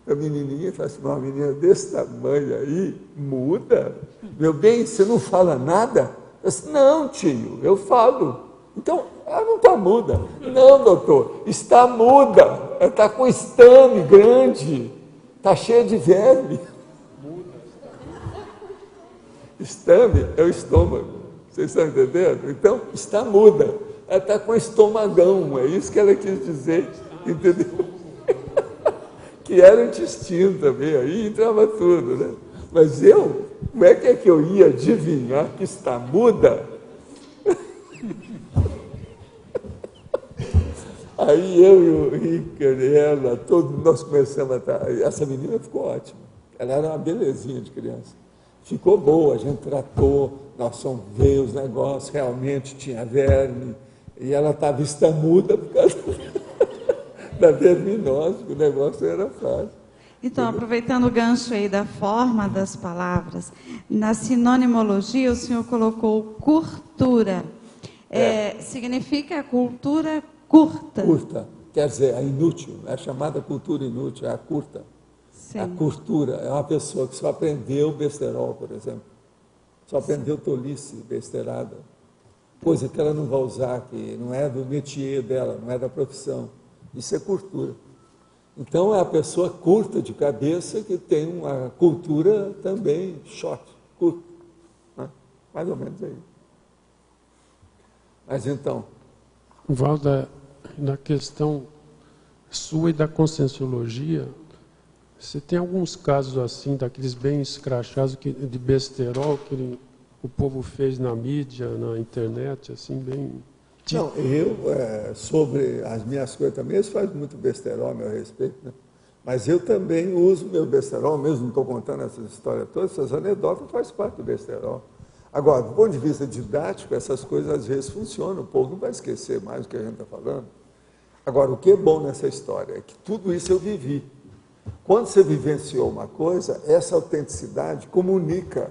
a menininha e falo assim, uma menina desse tamanho aí, muda? Meu bem, você não fala nada? Eu disse, não, tio, eu falo. Então, ela não está muda. Não, doutor, está muda. Ela está com estame grande. Está cheia de verme. Estame é o estômago. Vocês estão entendendo? Então, está muda. Ela está com estomagão. É isso que ela quis dizer. Entendeu? Que era o intestino também. Aí entrava tudo, né? Mas como é que eu ia adivinhar que está muda? Aí eu e o Ricardo, ela, todos nós começamos a estar. Essa menina ficou ótima. Ela era uma belezinha de criança. Ficou boa, a gente tratou, nós fomos ver os negócios, realmente tinha verme, e ela estava estamuda por causa da verminose, o negócio era fácil. Então, aproveitando o gancho aí da forma das palavras, na sinonimologia o senhor colocou curtura. Significa cultura curta. Curta, quer dizer, a inútil, é chamada cultura inútil, é a curta. Sim. A cultura é uma pessoa que só aprendeu besterol, por exemplo. Só aprendeu tolice, besteirada. Coisa que ela não vai usar, que não é do métier dela, não é da profissão. Isso é cultura. Então, é a pessoa curta de cabeça que tem uma cultura também curta. Né? Mais ou menos aí. Mas então... Valda, na questão sua e da conscienciologia, Você tem alguns casos assim, daqueles bem escrachados, de besterol, que o povo fez na mídia, na internet, assim, bem... Não, sobre as minhas coisas também, eles fazem muito besterol a meu respeito, né? Mas eu também uso meu besterol, mesmo não estou contando essas histórias todas, essas anedotas fazem parte do besterol. Agora, do ponto de vista didático, essas coisas às vezes funcionam, o povo não vai esquecer mais o que a gente está falando. Agora, o que é bom nessa história é que tudo isso eu vivi. Quando você vivenciou uma coisa, essa autenticidade comunica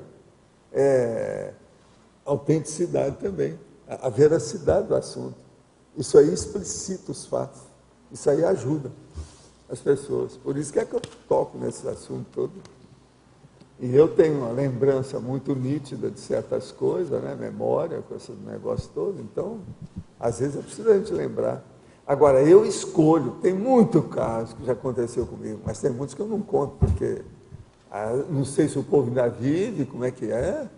autenticidade também, a veracidade do assunto. Isso aí explicita os fatos, isso aí ajuda as pessoas. Por isso que é que eu toco nesse assunto todo. E eu tenho uma lembrança muito nítida de certas coisas, né? Memória, com esse negócio todo. Então, às vezes é preciso a gente lembrar. Agora, eu escolho, tem muito caso que já aconteceu comigo, mas tem muitos que eu não conto, porque não sei se o povo ainda vive, como é que é.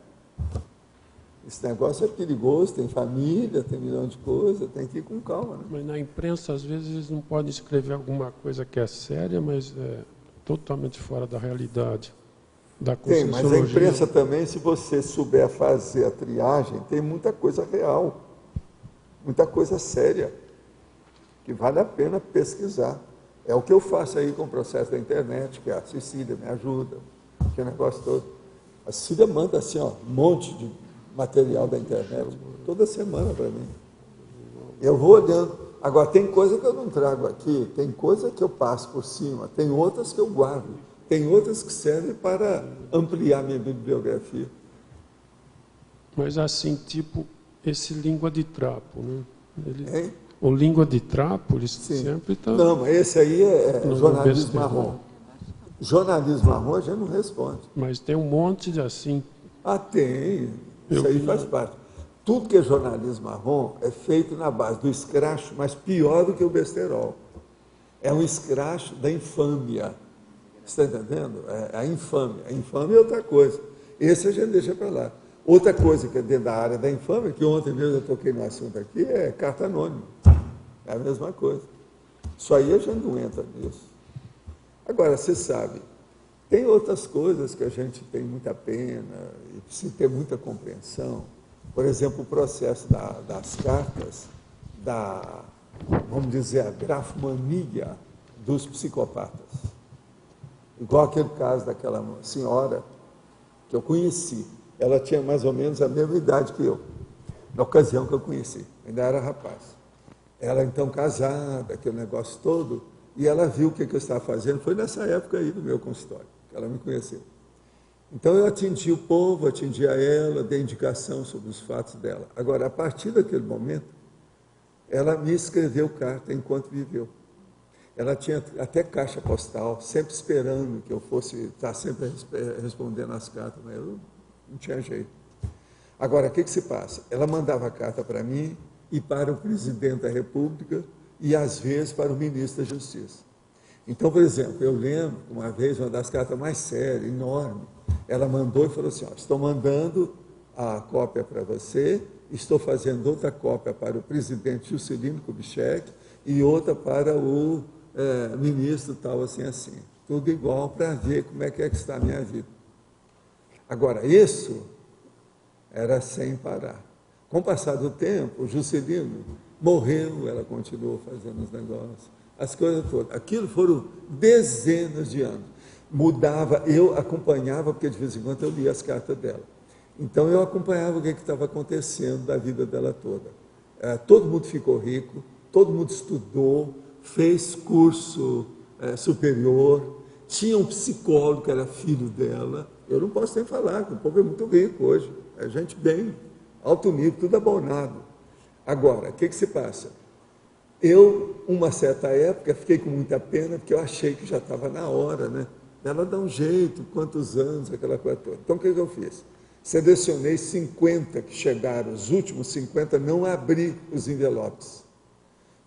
Esse negócio é perigoso, tem família, tem milhão de coisas, tem que ir com calma. Né? Mas na imprensa, às vezes, eles não podem escrever alguma coisa que é séria, mas é totalmente fora da realidade, da conscienciologia. Tem, mas a imprensa também, se você souber fazer a triagem, tem muita coisa real, muita coisa séria, que vale a pena pesquisar. É o que eu faço aí com o processo da internet, que a Cecília me ajuda, que é o negócio todo. A Cecília manda assim, ó, um monte de material da internet, toda semana para mim. Eu vou olhando. Agora, tem coisa que eu não trago aqui, tem coisa que eu passo por cima, tem outras que eu guardo, tem outras que servem para ampliar minha bibliografia. Mas assim, tipo, esse língua de trapo, né? O língua de trapo, ele sempre está... Não, mas esse aí é jornalismo marrom. Jornalismo marrom a gente não responde. Mas tem um monte de assim... Tem. Isso aí faz parte. Tudo que é jornalismo marrom é feito na base do escracho, mas pior do que o besterol. É um escracho da infâmia. Você está entendendo? É a infâmia. A infâmia é outra coisa. Esse a gente deixa para lá. Outra coisa que é dentro da área da infâmia, que ontem mesmo eu toquei no assunto aqui, é carta anônima. É a mesma coisa. Isso aí a gente não entra nisso. Agora, você sabe, tem outras coisas que a gente tem muita pena e precisa ter muita compreensão. Por exemplo, o processo das cartas, vamos dizer, a grafomania dos psicopatas. Igual aquele caso daquela senhora que eu conheci. Ela tinha mais ou menos a mesma idade que eu, na ocasião que eu conheci. Ainda era rapaz. Ela, então, casada, aquele negócio todo, e ela viu o que eu estava fazendo. Foi nessa época aí do meu consultório, que ela me conheceu. Então, eu atendi o povo, atendi a ela, dei indicação sobre os fatos dela. Agora, a partir daquele momento, ela me escreveu carta enquanto viveu. Ela tinha até caixa postal, sempre esperando que eu fosse estar sempre respondendo as cartas, mas eu não tinha jeito. Agora, o que se passa? Ela mandava a carta para mim e para o presidente da República e, às vezes, para o ministro da Justiça. Então, por exemplo, eu lembro, uma vez, uma das cartas mais sérias, enorme, ela mandou e falou assim, estou mandando a cópia para você, estou fazendo outra cópia para o presidente Juscelino Kubitschek e outra para o ministro tal, assim, assim. Tudo igual para ver como é que está a minha vida. Agora, isso era sem parar. Com o passar do tempo, o Juscelino morreu, ela continuou fazendo os negócios, as coisas todas. Aquilo foram dezenas de anos. Mudava, eu acompanhava, porque de vez em quando eu lia as cartas dela. Então eu acompanhava o que estava acontecendo da vida dela toda. Todo mundo ficou rico, todo mundo estudou, fez curso superior, tinha um psicólogo que era filho dela. Eu não posso nem falar, porque o povo é muito rico hoje, é gente bem, alto nível, tudo abonado. Agora, o que se passa? Eu, uma certa época, fiquei com muita pena, porque eu achei que já estava na hora, né? Ela dá um jeito, quantos anos, aquela coisa toda. Então, o que eu fiz? Selecionei 50 que chegaram, os últimos 50, não abri os envelopes.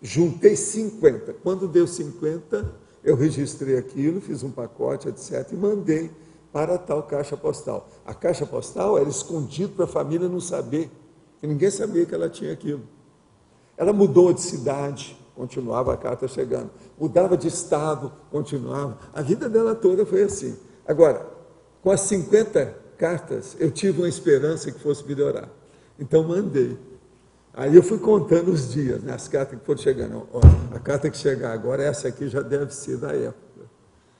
Juntei 50. Quando deu 50, eu registrei aquilo, fiz um pacote, etc., e mandei para a tal caixa postal. A caixa postal era escondida para a família não saber, que ninguém sabia que ela tinha aquilo. Ela mudou de cidade, continuava a carta chegando. Mudava de estado, continuava. A vida dela toda foi assim. Agora, com as 50 cartas, eu tive uma esperança que fosse melhorar. Então, mandei. Aí eu fui contando os dias, né, as cartas que foram chegando. Ó, a carta que chegar agora, essa aqui já deve ser da época.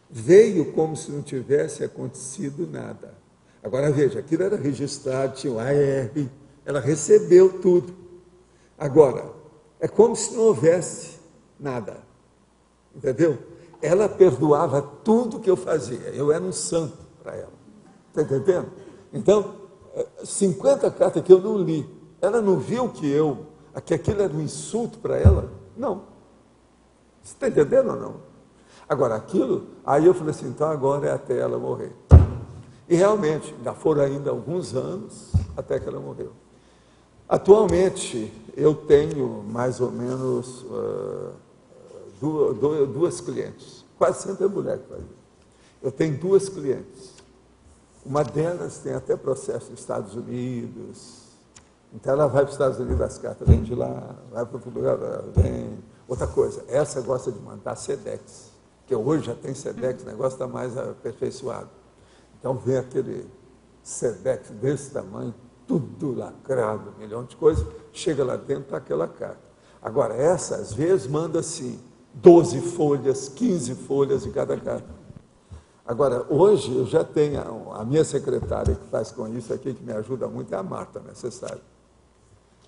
Veio como se não tivesse acontecido nada. Agora, veja, aquilo era registrado, tinha o AR, ela recebeu tudo. Agora, é como se não houvesse nada. Entendeu? Ela perdoava tudo que eu fazia. Eu era um santo para ela. Está entendendo? Então, 50 cartas que eu não li. Ela não viu que aquilo era um insulto para ela? Não. Você está entendendo ou não? Agora, aquilo, aí eu falei assim, então agora é até ela morrer. E realmente, já foram ainda alguns anos até que ela morreu. Atualmente, eu tenho mais ou menos duas clientes. Quase sempre é mulher que faz isso. Eu tenho 2 clientes. Uma delas tem até processo nos Estados Unidos. Então, ela vai para os Estados Unidos, as cartas vêm de lá, vai para o lugar, vem. Outra coisa, essa gosta de mandar SEDEX, que hoje já tem SEDEX, o negócio está mais aperfeiçoado. Então, vem aquele SEDEX desse tamanho, tudo lacrado, 1 milhão de coisas, chega lá dentro, está aquela carta. Agora, essa, às vezes, manda assim, 12 folhas, 15 folhas de cada carta. Agora, hoje, eu já tenho, a minha secretária que faz com isso aqui, que me ajuda muito, é a Marta, né, você sabe.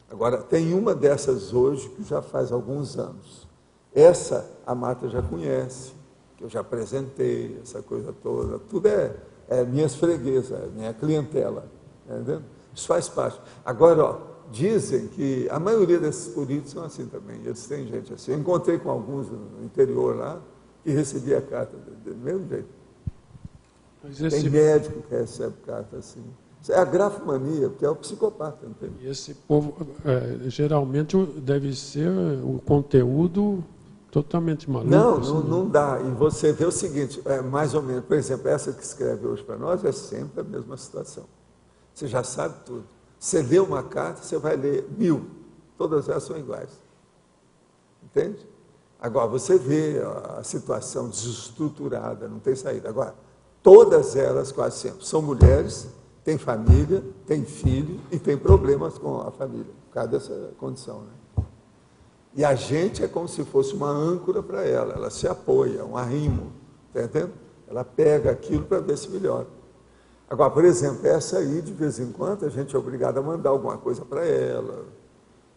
Agora, tem uma dessas hoje que já faz alguns anos. Essa, a Marta já conhece, que eu já apresentei, essa coisa toda, tudo é minhas freguesas, minha clientela, entendeu? Isso faz parte. Agora, ó, dizem que a maioria desses políticos são assim também, eles têm gente assim. Eu encontrei com alguns no interior lá, que recebia carta do mesmo jeito. Tem médico que recebe carta assim. Isso é a grafomania, que é o psicopata. Entende? E esse povo, geralmente, deve ser um conteúdo totalmente maluco. Não dá. E você vê o seguinte, mais ou menos, por exemplo, essa que escreve hoje para nós é sempre a mesma situação. Você já sabe tudo. Você lê uma carta, você vai ler 1000. Todas elas são iguais. Entende? Agora, você vê a situação desestruturada, não tem saída. Agora, todas elas, quase sempre, são mulheres, têm família, têm filho e têm problemas com a família, por causa dessa condição. Né? E a gente é como se fosse uma âncora para ela se apoia, um arrimo, está entendendo? Ela pega aquilo para ver se melhora. Agora, por exemplo, essa aí, de vez em quando, a gente é obrigado a mandar alguma coisa para ela,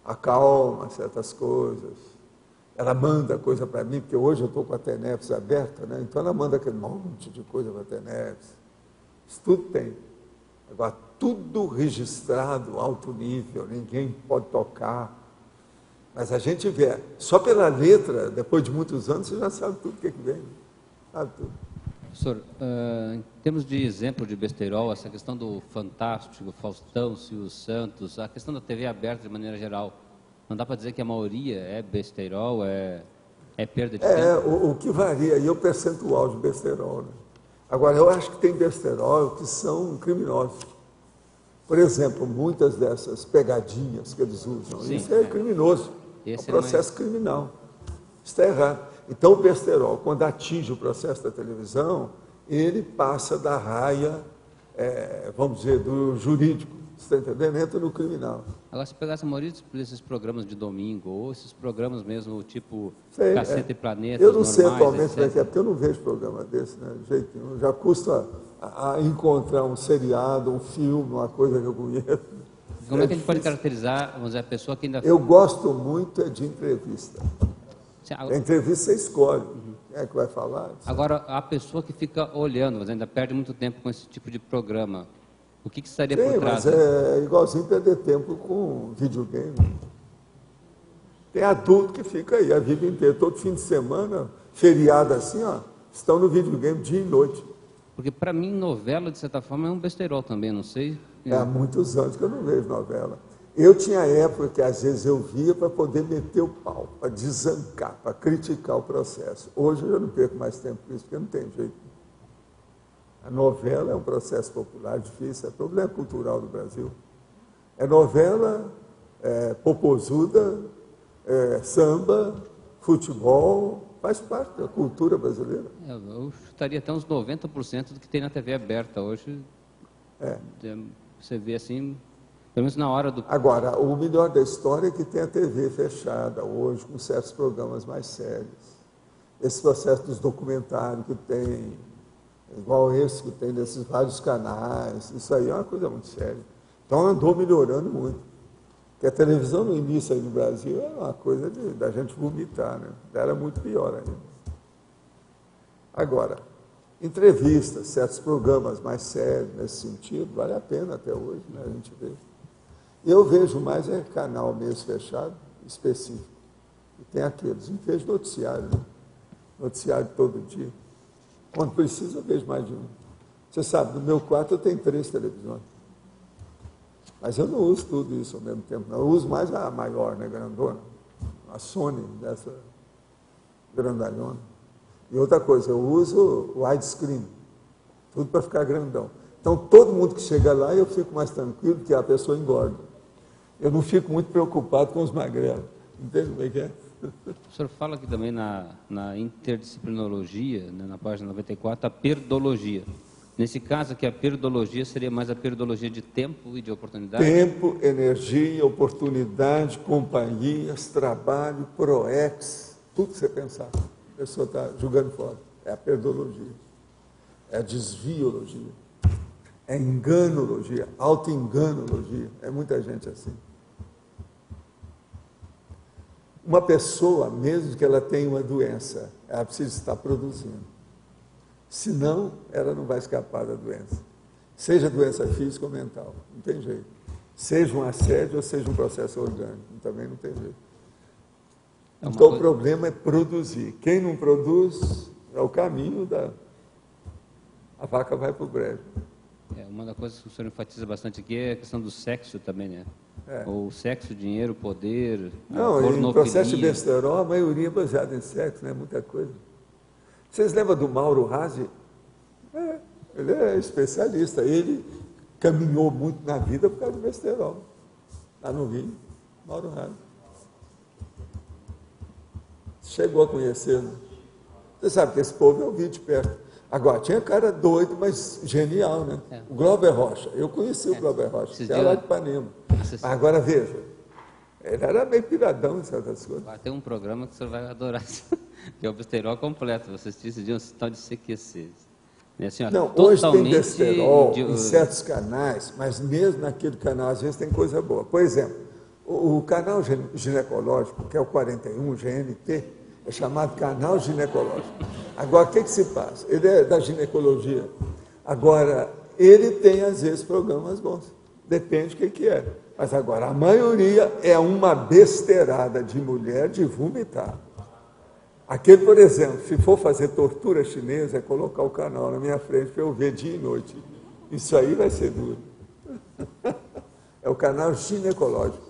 acalma certas coisas. Ela manda coisa para mim, porque hoje eu estou com a TENEPS aberta, né? Então ela manda aquele monte de coisa para a TENEPS. Isso tudo tem. Agora, tudo registrado, alto nível, ninguém pode tocar. Mas a gente vê, só pela letra, depois de muitos anos, você já sabe tudo o que vem. Sabe tudo. Professor, em termos de exemplo de besterol, essa questão do Fantástico, Faustão, Silvio Santos, a questão da TV aberta de maneira geral, não dá para dizer que a maioria é besterol, é perda de tempo? O que varia, e o percentual de besterol. Né? Agora, eu acho que tem besterol que são criminosos. Por exemplo, muitas dessas pegadinhas que eles usam, sim, isso é criminoso, é um processo criminal. Isso está errado. Então, o besterol, quando atinge o processo da televisão, ele passa da raia, vamos dizer, do jurídico, você está entendendo? Entra no criminal. Agora, se pegasse a maioria desses programas de domingo, ou esses programas mesmo, tipo sei, Caceta e Planeta, eu não sei atualmente como é que é, porque eu não vejo programa desse, né, de jeito nenhum. Já custa a encontrar um seriado, um filme, uma coisa que eu conheço. Como é que a gente pode caracterizar, vamos dizer, a pessoa que ainda... Eu gosto muito de entrevista. A entrevista você escolhe. Quem é que vai falar? Agora, a pessoa que fica olhando, mas ainda perde muito tempo com esse tipo de programa, o que estaria por trás? Mas é igualzinho perder tempo com videogame. Tem adulto que fica aí a vida inteira, todo fim de semana, feriado assim, ó, estão no videogame dia e noite. Porque para mim, novela, de certa forma, é um besterol também, não sei. Há muitos anos que eu não vejo novela. Eu tinha época que às vezes eu via para poder meter o pau, para desancar, para criticar o processo. Hoje eu não perco mais tempo com isso, porque não tem jeito. A novela é um processo popular difícil, é problema cultural do Brasil. É novela, popozuda, samba, futebol faz parte da cultura brasileira. Eu chutaria até uns 90% do que tem na TV aberta hoje. Você vê assim, pelo menos na hora do... Agora, o melhor da história é que tem a TV fechada hoje, com certos programas mais sérios. Esse processo dos documentários que tem, igual esse que tem nesses vários canais, isso aí é uma coisa muito séria. Então andou melhorando muito. Porque a televisão no início aí no Brasil era uma coisa da gente vomitar, né? Era muito pior ainda. Agora, entrevistas, certos programas mais sérios nesse sentido, vale a pena até hoje, né? A gente vê. Eu vejo mais canal mesmo fechado, específico. E tem aqueles, não vejo noticiário, né? Noticiário todo dia. Quando preciso, eu vejo mais de um. Você sabe, no meu quarto eu tenho 3 televisões. Mas eu não uso tudo isso ao mesmo tempo, não. Eu uso mais a maior, né, grandona, a Sony, dessa grandalhona. E outra coisa, eu uso o widescreen, tudo para ficar grandão. Então, todo mundo que chega lá, eu fico mais tranquilo, que a pessoa engorda. Eu não fico muito preocupado com os magrelos. Entende como é que é? O senhor fala aqui também na interdisciplinologia, né, na página 94, a perdologia. Nesse caso aqui, a perdologia seria mais a perdologia de tempo e de oportunidade? Tempo, energia, oportunidade, companhias, trabalho, proex, tudo que você pensar. A pessoa está jogando fora. É a perdologia. É a desviologia. É enganologia, auto-enganologia. É muita gente assim. Uma pessoa, mesmo que ela tenha uma doença, ela precisa estar produzindo. Senão, ela não vai escapar da doença. Seja doença física ou mental, não tem jeito. Seja um assédio ou seja um processo orgânico, também não tem jeito. Então, o problema é produzir. Quem não produz, é o caminho da... A vaca vai para o brejo. Uma das coisas que o senhor enfatiza bastante aqui é a questão do sexo também, né? É. O sexo, dinheiro, poder, não, no processo de besterol, a maioria é baseada em sexo, né? Muita coisa. Vocês lembram do Mauro Razzi? Ele é especialista. Ele caminhou muito na vida por causa do besterol. Lá no Rio, Mauro Razzi. Chegou a conhecê-lo. Você sabe que esse povo eu vi de perto. Agora, tinha cara doido, mas genial, né? O Glauber Rocha. Eu conheci o Glauber Rocha, que era lá de Ipanema. Mas agora, veja, ele era meio piradão em certas coisas. Tem um programa que o senhor vai adorar, que é o besterol completo. Você assistiu de um tal de CQC. Assim, ó, não, hoje tem besterol em certos canais, mas mesmo naquele canal, às vezes, tem coisa boa. Por exemplo, o canal ginecológico, que é o 41, GNT, é chamado canal ginecológico. Agora, o que se passa? Ele é da ginecologia. Agora, ele tem, às vezes, programas bons. Depende do que é. Mas agora, a maioria é uma besteirada de mulher de vomitar. Aquele, por exemplo, se for fazer tortura chinesa, é colocar o canal na minha frente para eu ver dia e noite. Isso aí vai ser duro. É o canal ginecológico.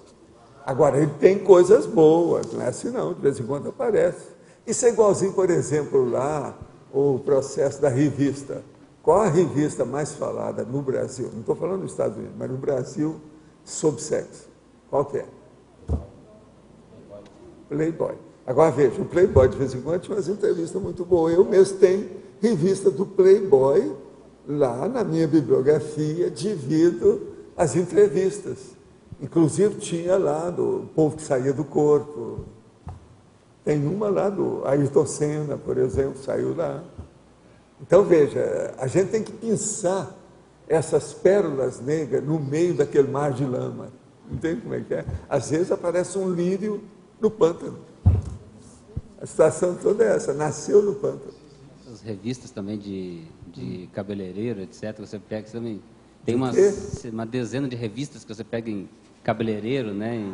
Agora, ele tem coisas boas, não é assim não, de vez em quando aparece. Isso é igualzinho, por exemplo, lá, o processo da revista. Qual a revista mais falada no Brasil? Não estou falando dos Estados Unidos, mas no Brasil, sobre sexo. Qual que é? Playboy. Agora veja, o Playboy de vez em quando tinha umas entrevistas muito boas. Eu mesmo tenho revista do Playboy lá na minha bibliografia, divido as entrevistas. Inclusive tinha lá do povo que saía do corpo. Tem uma lá do Ayrton Senna, por exemplo, saiu lá. Então veja, a gente tem que pensar essas pérolas negras no meio daquele mar de lama. Entende como é que é? Às vezes aparece um lírio no pântano. A situação toda é essa, nasceu no pântano. As revistas também de cabeleireiro, etc., você pega, você também tem uma dezena de revistas que você pega em cabeleireiro, né?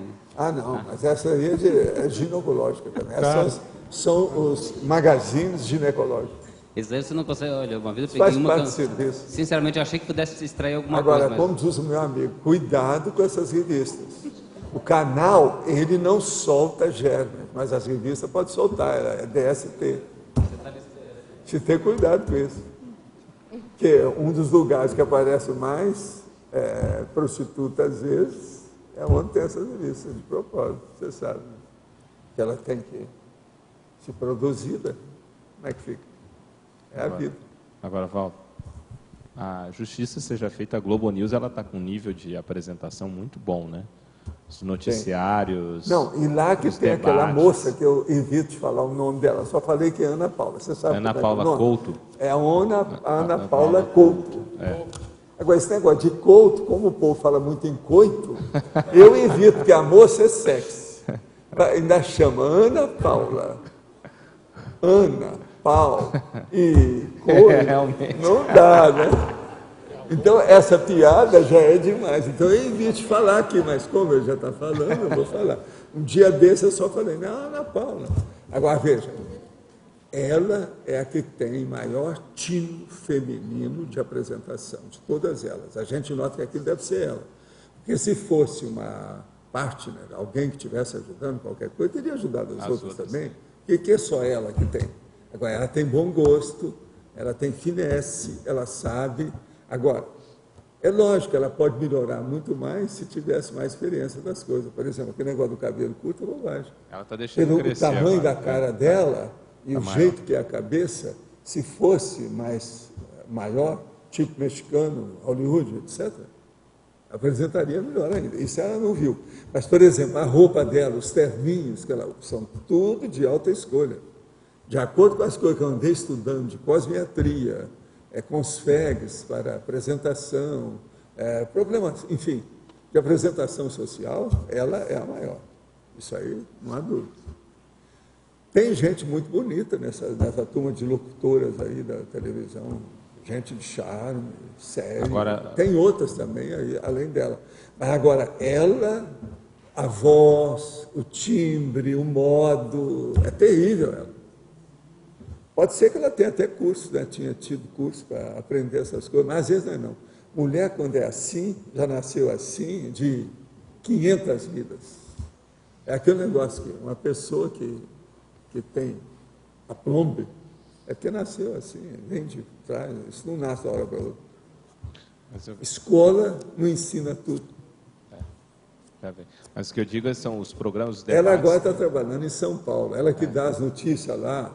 Mas essa aí é ginecológica também. Essas são os magazines ginecológicos. Isso aí você não consegue, olha, uma vez eu peguei uma... Sinceramente, eu achei que pudesse extrair alguma coisa. Agora, como diz o meu amigo, cuidado com essas revistas. O canal, ele não solta germe, mas as revistas podem soltar, é DST. Você tem cuidado com isso. Porque um dos lugares que aparece mais prostituta, às vezes, é onde tem essas revistas, de propósito, você sabe. Que ela tem que Se produzida, como é que fica? É a vida. Agora, Valdo, a justiça seja feita, a Globo News, ela está com um nível de apresentação muito bom, né? Os noticiários. Não, e lá que tem debates. aquela moça que eu evito falar o nome dela, só falei que é Ana Paula. Você sabe Ana como Paula é o nome? Couto. É a Ana Paula Couto. É. Agora, esse negócio de couto, como o povo fala muito em coito, eu evito, porque a moça é sexy. Ainda chama Ana Paula. Ana, Paula e coito. Realmente. Não dá, né? Então, essa piada já é demais. Então, eu evito falar aqui, mas como eu já está falando, eu vou falar. Um dia desse eu só falei, não, Ana Paula. Agora, veja, ela é a que tem maior tino feminino de apresentação, de todas elas. A gente nota que aquilo deve ser ela. Porque se fosse uma partner, alguém que estivesse ajudando, qualquer coisa, teria ajudado as outras também. Que é só ela que tem. Agora, ela tem bom gosto, ela tem finesse, ela sabe. Agora, é lógico, ela pode melhorar muito mais se tivesse mais experiência das coisas. Por exemplo, aquele negócio do cabelo curto é bobagem. Ela está deixando Pelo crescer tamanho agora, da cara dela e Tá o maior. jeito que é a cabeça, se fosse maior, tipo mexicano, Hollywood, etc., apresentaria melhor ainda. Isso ela não viu. Mas, por exemplo, a roupa dela, os terninhos que ela são tudo de alta escolha. De acordo com as coisas que eu andei estudando de cosmetria, com os FEGs para apresentação, problemas, enfim, de apresentação social, ela é a maior. Isso aí, não há dúvida. Tem gente muito bonita nessa turma de locutoras aí da televisão, gente de charme, sério. Agora, tem outras também aí, além dela. Mas agora, ela, a voz, o timbre, o modo, é terrível ela. Pode ser que ela tenha até curso, né? Tinha tido curso para aprender essas coisas, mas às vezes não é não. Mulher, quando é assim, já nasceu assim, de 500 vidas. É aquele negócio que uma pessoa que tem aplombe, é porque nasceu assim, vem de trás, isso não nasce de uma hora para outra. Escola não ensina tudo. Mas o que eu digo são os programas, os Ela debates. agora está trabalhando em São Paulo, ela que dá as notícias lá,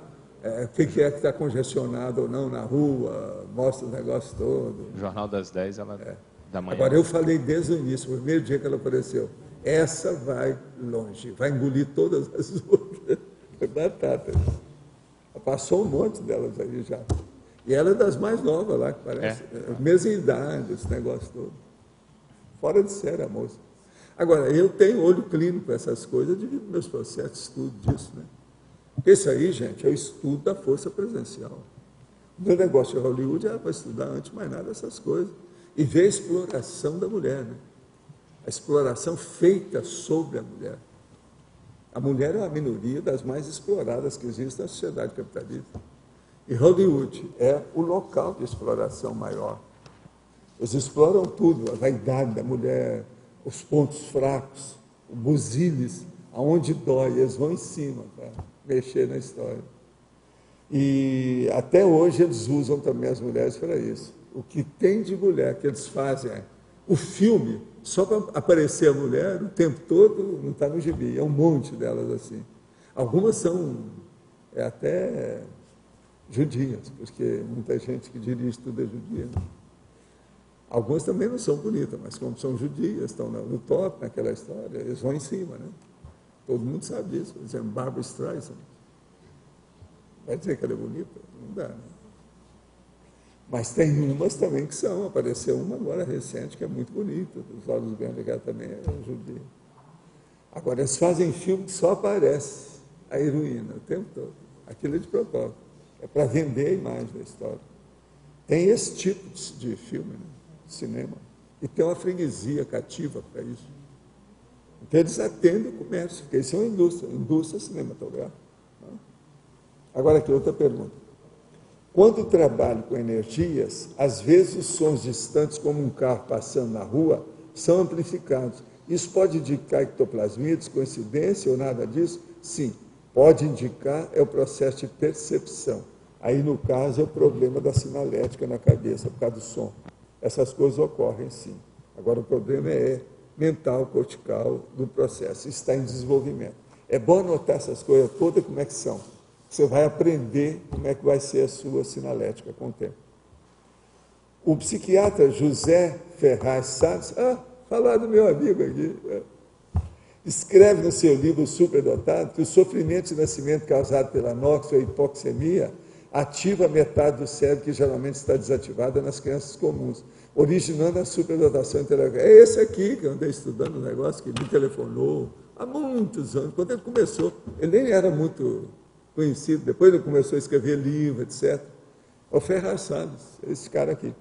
o que é que está congestionado ou não na rua, mostra os negócios todos. O Jornal das 10, da manhã. Agora, eu falei desde o início, o primeiro dia que ela apareceu, essa vai longe, vai engolir todas as outras. Foi batata. Passou um monte delas aí já. E ela é das mais novas lá, que parece. Mesma idade, esse negócio todo. Fora de série a moça. Agora, eu tenho olho clínico para essas coisas, eu divido meus processos de estudo disso, né? Porque isso aí, gente, é o estudo da força presencial. O meu negócio de Hollywood era para estudar antes de mais nada essas coisas. E ver a exploração da mulher, né? A exploração feita sobre a mulher. A mulher é uma minoria das mais exploradas que existe na sociedade capitalista. E Hollywood é o local de exploração maior. Eles exploram tudo, a vaidade da mulher, os pontos fracos, o buziles, aonde dói, eles vão em cima para mexer na história. E até hoje eles usam também as mulheres para isso. O que tem de mulher que eles fazem o filme, só para aparecer a mulher o tempo todo, não está no gibi, é um monte delas assim. Algumas são até judias, porque muita gente que dirige tudo é judia. Né? Algumas também não são bonitas, mas como são judias, estão no top naquela história, eles vão em cima, né? Todo mundo sabe disso. Por exemplo, Barbra Streisand. Vai dizer que ela é bonita? Não dá, né? Mas tem umas também que são. Apareceu uma agora recente que é muito bonita. Os olhos verdes, que ela também é judia. Agora, eles fazem filme que só aparece a heroína o tempo todo. Aquilo é de propósito. É para vender a imagem da história. Tem esse tipo de filme, né? Cinema. E tem uma freguesia cativa para isso. Então, eles atendem o comércio, porque isso é uma indústria cinematográfica. Né? Agora, aqui, outra pergunta. Quando trabalho com energias, às vezes os sons distantes, como um carro passando na rua, são amplificados. Isso pode indicar ectoplasmides, coincidência ou nada disso? Sim, pode indicar, é o processo de percepção. Aí, no caso, é o problema da sinalética na cabeça, por causa do som. Essas coisas ocorrem, sim. Agora, o problema é mental, cortical, do processo. Está em desenvolvimento. É bom anotar essas coisas todas, como é que são. Você vai aprender como é que vai ser a sua sinalética com o tempo. O psiquiatra José Ferraz Salles, falar do meu amigo aqui, escreve no seu livro Superdotado que o sofrimento de nascimento causado pela anóxia ou hipoxemia ativa metade do cérebro que geralmente está desativada nas crianças comuns, originando a superdotação intelectual. É esse aqui que eu andei estudando um negócio, que me telefonou há muitos anos, quando ele começou. Ele nem era muito conhecido, depois ele começou a escrever livro, etc. É o Ferraz Salles, esse cara aqui.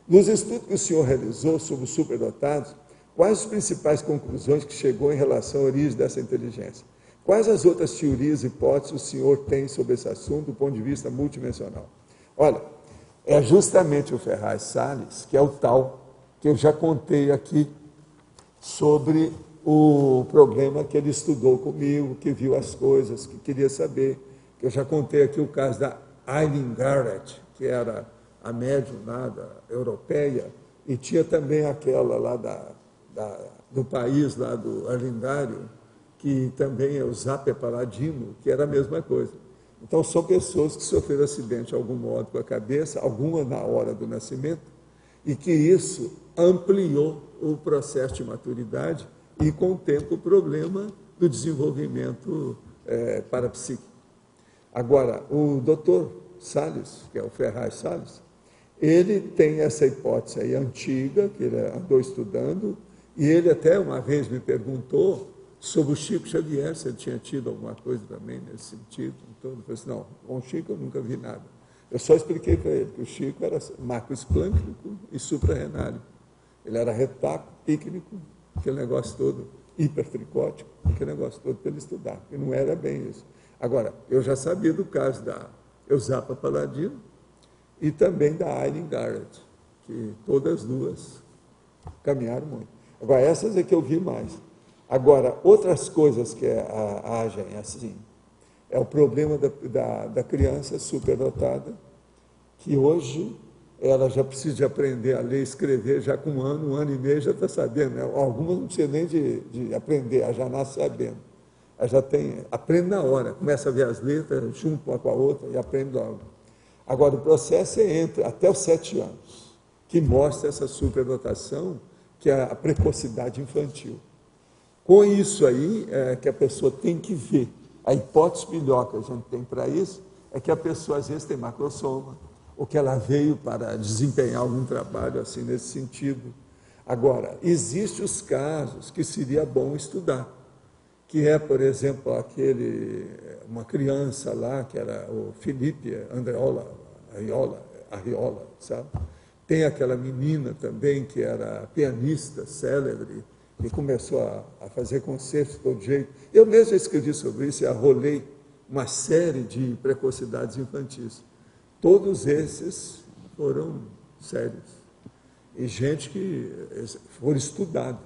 Nos estudos que o senhor realizou sobre os superdotados, quais as principais conclusões que chegou em relação à origem dessa inteligência? Quais as outras teorias e hipóteses o senhor tem sobre esse assunto do ponto de vista multidimensional? Olha, é justamente o Ferraz Salles, que é o tal que eu já contei aqui sobre o problema que ele estudou comigo, que viu as coisas, que queria saber. Eu já contei aqui o caso da Eileen Garrett, que era a médium lá europeia, e tinha também aquela lá do país, lá do Arlindário, que também é o Zapia Paladino, que era a mesma coisa. Então, são pessoas que sofreram acidente de algum modo com a cabeça, alguma na hora do nascimento, e que isso ampliou o processo de maturidade e, com o tempo, o problema do desenvolvimento parapsíquico. Agora, o doutor Salles, que é o Ferraz Salles, ele tem essa hipótese aí antiga, que ele andou estudando, e ele até uma vez me perguntou sobre o Chico Xavier, se ele tinha tido alguma coisa também nesse sentido. Então, eu falei assim, não, com o Chico eu nunca vi nada. Eu só expliquei para ele que o Chico era macroesplâncnico e suprarrenário. Ele era retaco, pícnico, aquele negócio todo, hipertricótico, aquele negócio todo para ele estudar, que não era bem isso. Agora, eu já sabia do caso da Eusapia Paladino e também da Eileen Garrett, que todas duas caminharam muito. Agora, essas é que eu vi mais. Agora, outras coisas que agem assim, é o problema da criança superdotada, que hoje ela já precisa de aprender a ler e escrever, já com um ano e meio já está sabendo. Né? Algumas não precisa nem de aprender, ela já nasce sabendo. Ela já aprende na hora, começa a ver as letras, junto uma com a outra e aprende logo. Agora, o processo é até os 7 anos, que mostra essa superdotação, que é a precocidade infantil. Com isso aí, que a pessoa tem que ver. A hipótese melhor que a gente tem para isso é que a pessoa, às vezes, tem macrosoma, ou que ela veio para desempenhar algum trabalho assim nesse sentido. Agora, existem os casos que seria bom estudar, que é, por exemplo, uma criança lá, que era o Felipe Arriola, sabe? Tem aquela menina também, que era pianista célebre, e começou a fazer concertos de todo jeito. Eu mesmo escrevi sobre isso e arrolei uma série de precocidades infantis. Todos esses foram sérios. E gente que foram estudados.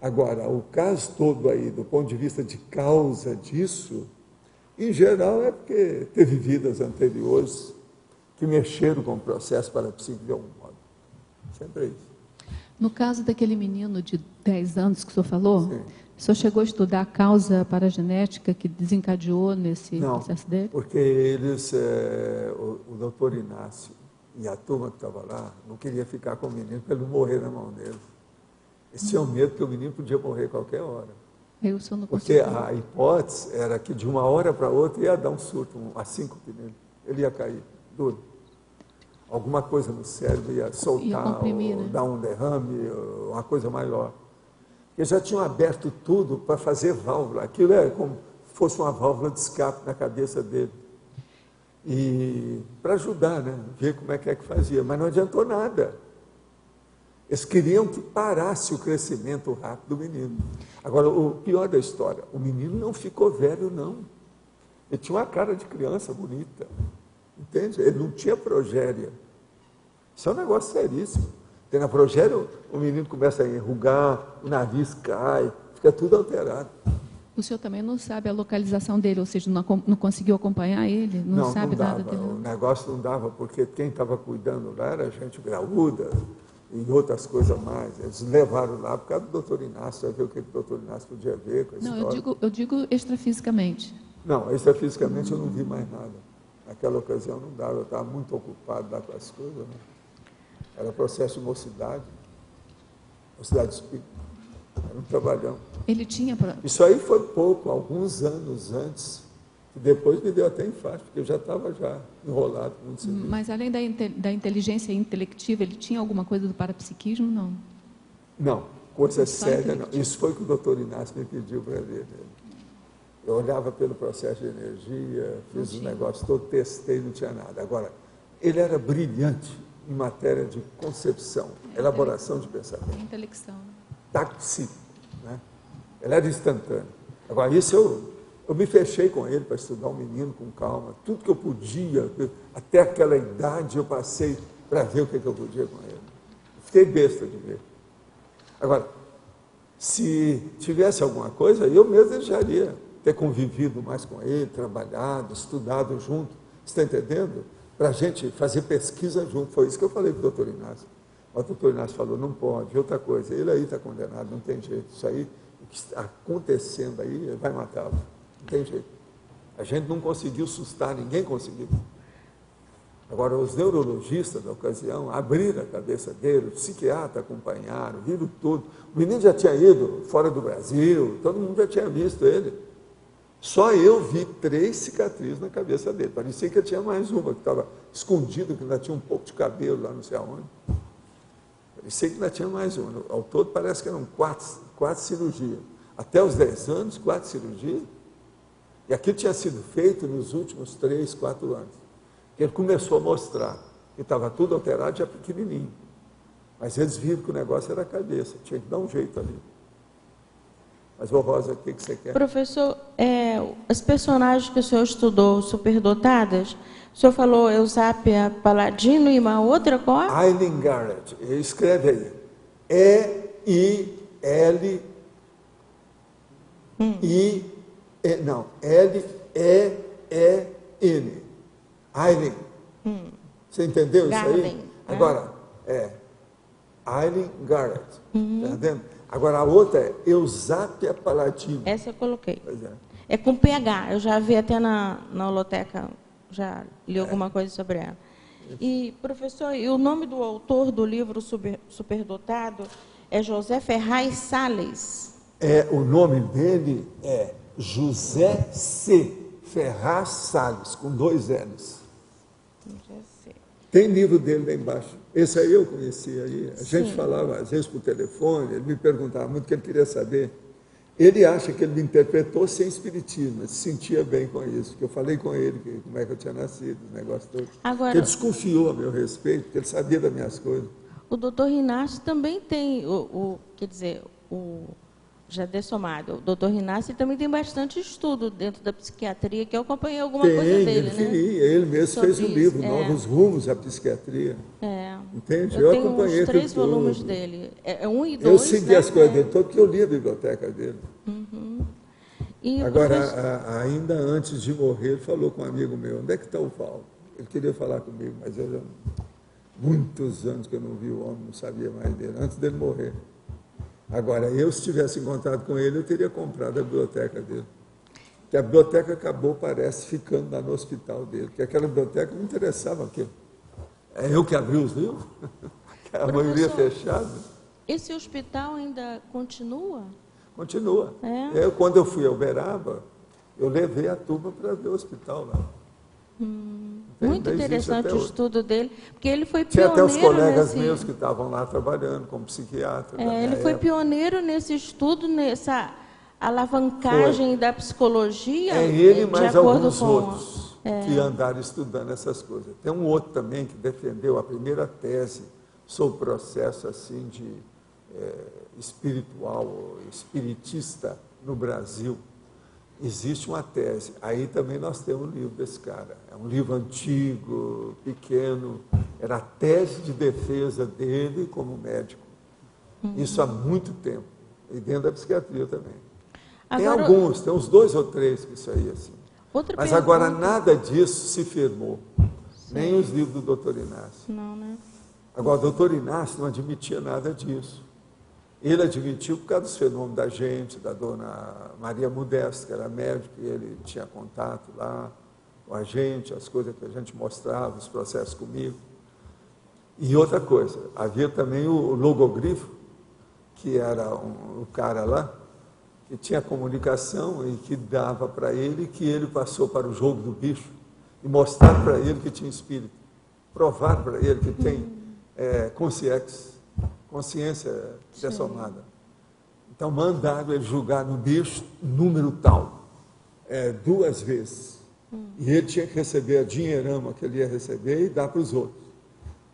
Agora, o caso todo aí, do ponto de vista de causa disso, em geral é porque teve vidas anteriores que mexeram com o processo parapsíquico de algum modo. Sempre é isso. No caso daquele menino de 10 anos que o senhor falou, Sim. o senhor chegou a estudar a causa paragenética que desencadeou nesse processo dele? Porque eles, o doutor Inácio e a turma que estava lá, não queria ficar com o menino para ele não morrer na mão dele. Eles tinham medo que o menino podia morrer a qualquer hora. Aí o senhor não Porque conseguiu. a hipótese era que de uma hora para outra ia dar um surto, a síncope nele. Ele ia cair, duro. Alguma coisa no cérebro ia soltar, ia comprimir, ou né? dar um derrame, ou uma coisa maior. Eles já tinham aberto tudo para fazer válvula. Aquilo é como se fosse uma válvula de escape na cabeça dele. E para ajudar, né? Ver como é que fazia. Mas não adiantou nada. Eles queriam que parasse o crescimento rápido do menino. Agora, o pior da história, o menino não ficou velho, não. Ele tinha uma cara de criança bonita. Entende? Ele não tinha progéria. Isso é um negócio seríssimo. Tem na progéria, o menino começa a enrugar, o nariz cai, fica tudo alterado. O senhor também não sabe a localização dele, ou seja, não conseguiu acompanhar ele? Não sabe não nada dava. dele? O negócio não dava, porque quem estava cuidando lá era gente graúda e outras coisas mais. Eles levaram lá por causa do doutor Inácio, para ver o que o doutor Inácio podia ver com a Não, história. eu digo extrafisicamente. Não, extrafisicamente eu não vi mais nada. Naquela ocasião não dava, eu estava muito ocupado lá com as coisas. Né? Era processo de mocidade espírita. Era um trabalhão. Ele tinha... Isso aí foi pouco, alguns anos antes, que depois me deu até infarto, porque eu já estava enrolado com muito serviço. Mas além da inteligência intelectiva, ele tinha alguma coisa do parapsiquismo, não? Não, coisa séria não. intelectiva. Isso foi o que o doutor Inácio me pediu para ver. Eu olhava pelo processo de energia, fiz o negócio todo, testei, não tinha nada. Agora, ele era brilhante em matéria de concepção, elaboração de pensamento. Intelecção. Táxi, né? Ele era instantâneo. Agora, isso eu me fechei com ele para estudar o menino com calma. Tudo que eu podia, até aquela idade, eu passei para ver o que eu podia com ele. Fiquei besta de ver. Agora, se tivesse alguma coisa, eu mesmo desejaria ter convivido mais com ele, trabalhado, estudado junto. Você está entendendo? Para a gente fazer pesquisa junto. Foi isso que eu falei para o doutor Inácio. O doutor Inácio falou, não pode. Outra coisa, ele aí está condenado, não tem jeito. Isso aí, o que está acontecendo aí, vai matá-lo. Não tem jeito. A gente não conseguiu sustar, ninguém conseguiu. Agora, os neurologistas da ocasião abriram a cabeça dele, os psiquiatras acompanharam, viram tudo. O menino já tinha ido fora do Brasil, todo mundo já tinha visto ele. Só eu vi 3 cicatrizes na cabeça dele. Parecia que tinha mais uma, que estava escondida, que ainda tinha um pouco de cabelo lá, não sei aonde. Parecia que ainda tinha mais uma. Ao todo, parece que eram 4 cirurgias. Até os 10 anos, 4 cirurgias. E aquilo tinha sido feito nos últimos 3, 4 anos. Ele começou a mostrar que estava tudo alterado, já pequenininho. Mas eles viram que o negócio era a cabeça, tinha que dar um jeito ali. Mas, ô Rosa, o que você quer? Professor, as personagens que o senhor estudou, superdotadas, o senhor falou Eusápia Paladino e uma outra qual é? Eileen Garrett, escreve aí. L-E-N. Eileen. Você entendeu Garland, isso aí? Agora, Eileen Garrett. Está entendendo? Agora, a outra é Eusápia Paladino. Essa eu coloquei. Pois é. É com PH, eu já vi até na holoteca, já li alguma coisa sobre ela. E, professor, e o nome do autor do livro Superdotado é José Ferraz Salles? O nome dele é José C. Ferraz Salles, com 2 L's. Tem livro dele lá embaixo. Esse aí eu conhecia aí. A gente falava, às vezes, por telefone, ele me perguntava muito o que ele queria saber. Ele acha que ele me interpretou sem espiritismo, ele se sentia bem com isso, porque eu falei com ele como é que eu tinha nascido, o negócio todo. Agora, ele desconfiou a meu respeito, porque ele sabia das minhas coisas. O doutor Rinasci também tem, já dessomado, o doutor Rinasci também tem bastante estudo dentro da psiquiatria, que eu acompanhei alguma coisa dele, né? Ele mesmo fez um livro, Novos Rumos à Psiquiatria. Entende? Eu acompanhei tenho uns 3 volumes dele. 1 e 2, eu segui as coisas dele, todo que eu li a biblioteca dele. E agora, ainda antes de morrer, ele falou com um amigo meu, onde é que está o Val? Ele queria falar comigo, mas eu já, muitos anos que eu não vi o homem, não sabia mais dele, antes dele morrer. Agora, se tivesse encontrado com ele, eu teria comprado a biblioteca dele. Porque a biblioteca acabou, parece, ficando lá no hospital dele, porque aquela biblioteca não interessava aquilo. É eu que abri os livros, a maioria fechada. Esse hospital ainda continua? Continua. Quando eu fui a Uberaba, eu levei a turma para ver o hospital lá. Muito interessante o estudo dele, porque ele foi pioneiro. Tinha até os colegas meus que estavam lá trabalhando como psiquiatra. Ele foi pioneiro nesse estudo, nessa alavancagem da psicologia. Ele mais alguns outros que andaram estudando essas coisas. Tem um outro também que defendeu a primeira tese sobre o processo assim de espiritual, espiritista no Brasil. Existe uma tese, aí também nós temos um livro desse cara, é um livro antigo, pequeno, era a tese de defesa dele como médico, isso há muito tempo, e dentro da psiquiatria também. Agora, tem uns 2 ou 3 que isso aí assim, mas agora nada disso se firmou, nem os livros do doutor Inácio. Não, né? Agora o doutor Inácio não admitia nada disso, Ele admitiu por causa dos fenômenos da gente, da dona Maria Modesto, que era médica, e ele tinha contato lá com a gente, as coisas que a gente mostrava, os processos comigo. E outra coisa, havia também o logogrifo, que era o cara lá, que tinha comunicação e que dava para ele, que ele passou para o jogo do bicho e mostrar para ele que tinha espírito, provar para ele que tem consciência dessomada. Então mandaram ele julgar no bicho número tal, 2 vezes. E ele tinha que receber a dinheirama que ele ia receber e dar para os outros.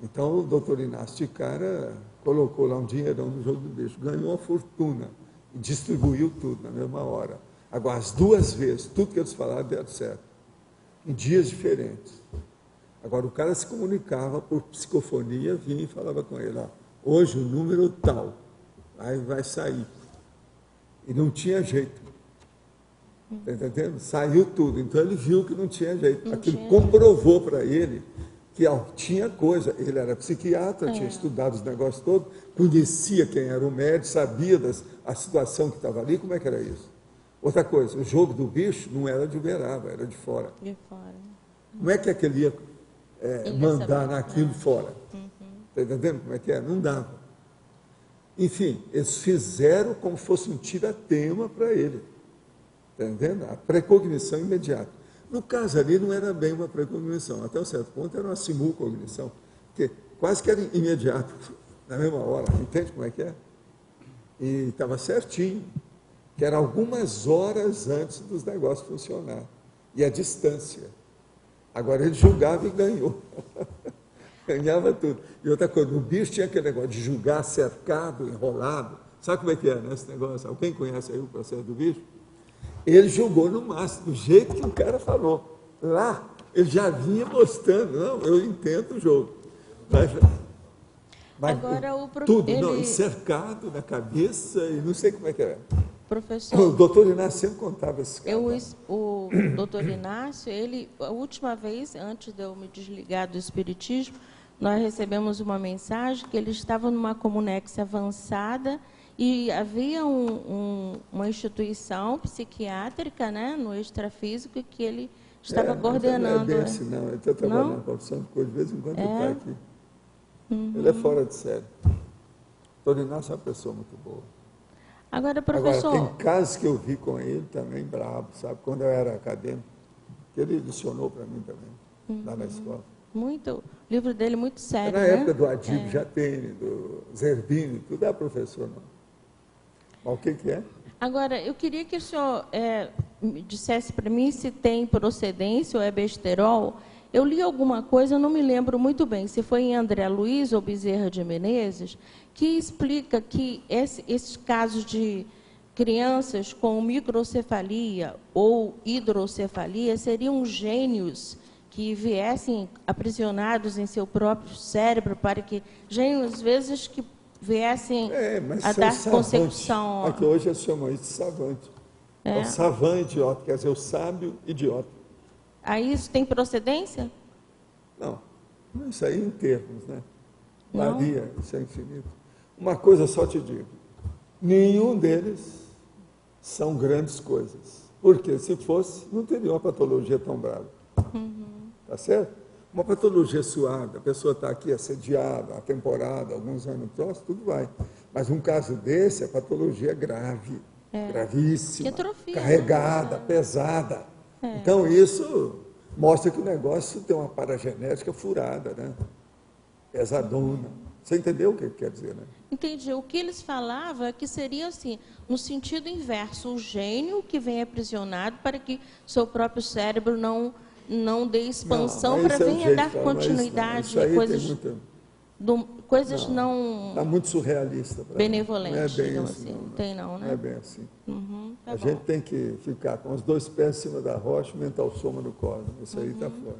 Então o doutor Inácio de cara colocou lá um dinheirão no jogo do bicho, ganhou uma fortuna e distribuiu tudo na mesma hora. Agora, as 2 vezes, tudo que eles falaram deu certo, em dias diferentes. Agora, o cara se comunicava por psicofonia, vinha e falava com ele, ó, hoje o número tal, aí vai sair. E não tinha jeito. Está entendendo? Saiu tudo. Então ele viu que não tinha jeito. Aquilo comprovou para ele que tinha coisa. Ele era psiquiatra, tinha estudado os negócios todos, conhecia quem era o médico, sabia a situação que estava ali, como é que era isso. Outra coisa, o jogo do bicho não era de Uberaba, era de fora. De fora. Como é que ele ia mandar naquilo fora? Está entendendo como é que é? Não dava. Enfim, eles fizeram como fosse um tira-tema para ele. Está entendendo? A precognição imediata. No caso ali, não era bem uma precognição. Até um certo ponto, era uma simulcognição. Porque quase que era imediato, na mesma hora. Entende como é que é? E estava certinho. Que era algumas horas antes dos negócios funcionar. E a distância. Agora ele julgava e ganhou. Ganhava tudo. E outra coisa, o bicho tinha aquele negócio de julgar cercado, enrolado. Sabe como é que é, né, esse negócio? Alguém conhece aí o processo do bicho? Ele julgou no máximo, do jeito que o cara falou. Lá, ele já vinha mostrando, não, eu entendo o jogo. Mas agora, tudo, não, cercado na cabeça, e não sei como é que era. Professor, o doutor Inácio sempre contava esse caso. O doutor Inácio, a última vez, antes de eu me desligar do espiritismo, nós recebemos uma mensagem que ele estava numa comunex avançada e havia uma instituição psiquiátrica, né, no extrafísico, que ele estava coordenando. Não é bem assim, não. Ele está trabalhando com opção de coisa, de vez em quando ele está aqui. Ele é fora de série. O doutor Inácio é uma pessoa muito boa. Agora, professor... Agora, tem casos que eu vi com ele também bravo, sabe? Quando eu era acadêmico, que ele licionou para mim também, lá na escola. Muito, o livro dele é muito sério, na época do Adib Jatene, do Zerbini, tudo é professor, não. Mas o que é? Agora, eu queria que o senhor dissesse para mim se tem procedência ou é besterol. Eu li alguma coisa, eu não me lembro muito bem, se foi em André Luiz ou Bezerra de Menezes, que explica que esses casos de crianças com microcefalia ou hidrocefalia seriam gênios que viessem aprisionados em seu próprio cérebro, para que gênios, às vezes, que viessem a dar concepção. Aqui hoje eles chamam isso de savante. É o savant idiota, quer dizer, o sábio idiota. Aí isso tem procedência? Não, isso aí em termos, né? Varia, isso é infinito. Uma coisa só te digo, nenhum deles são grandes coisas. Porque se fosse, não teria uma patologia tão brava. Tá certo? Uma patologia suave, a pessoa está aqui assediada, uma temporada, alguns anos próximos, tudo vai. Mas um caso desse, a patologia é grave, gravíssima, atrofia, carregada, pesada. Então, isso mostra que o negócio tem uma paragenética furada, né? Pesadona. Você entendeu o que quer dizer, né? Entendi. O que eles falavam é que seria assim, no sentido inverso, o gênio que vem aprisionado para que seu próprio cérebro não dê expansão para venha dar continuidade a coisas... Coisas não... Está muito surrealista. Benevolentes, não é bem digamos assim, assim. não Tem não, né? Não é bem assim. Tá a gente tem que ficar com os 2 pés em cima da rocha, mental soma no cosmos. Isso aí está fora.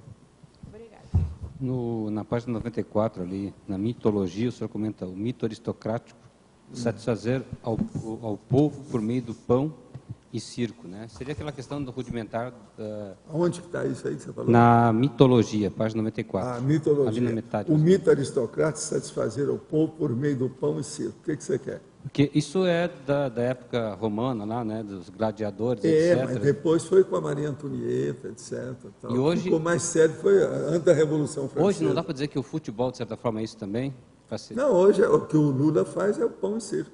Obrigada. Na página 94, ali, na mitologia, o senhor comenta o mito aristocrático, satisfazer ao povo por meio do pão e circo, né? Seria aquela questão do rudimentar... Onde que está isso aí que você falou? Na mitologia, página 94. A mitologia. Ali na metade. O mito aristocrático satisfazer ao povo por meio do pão e circo. O que você quer? Porque isso é da época romana, lá, né, dos gladiadores, etc. Mas depois foi com a Maria Antonieta, etc. Tal. E hoje, ficou mais sério, foi antes da Revolução Francesa. Hoje não dá para dizer que o futebol, de certa forma, é isso também? Não, hoje o que o Lula faz é o pão e circo.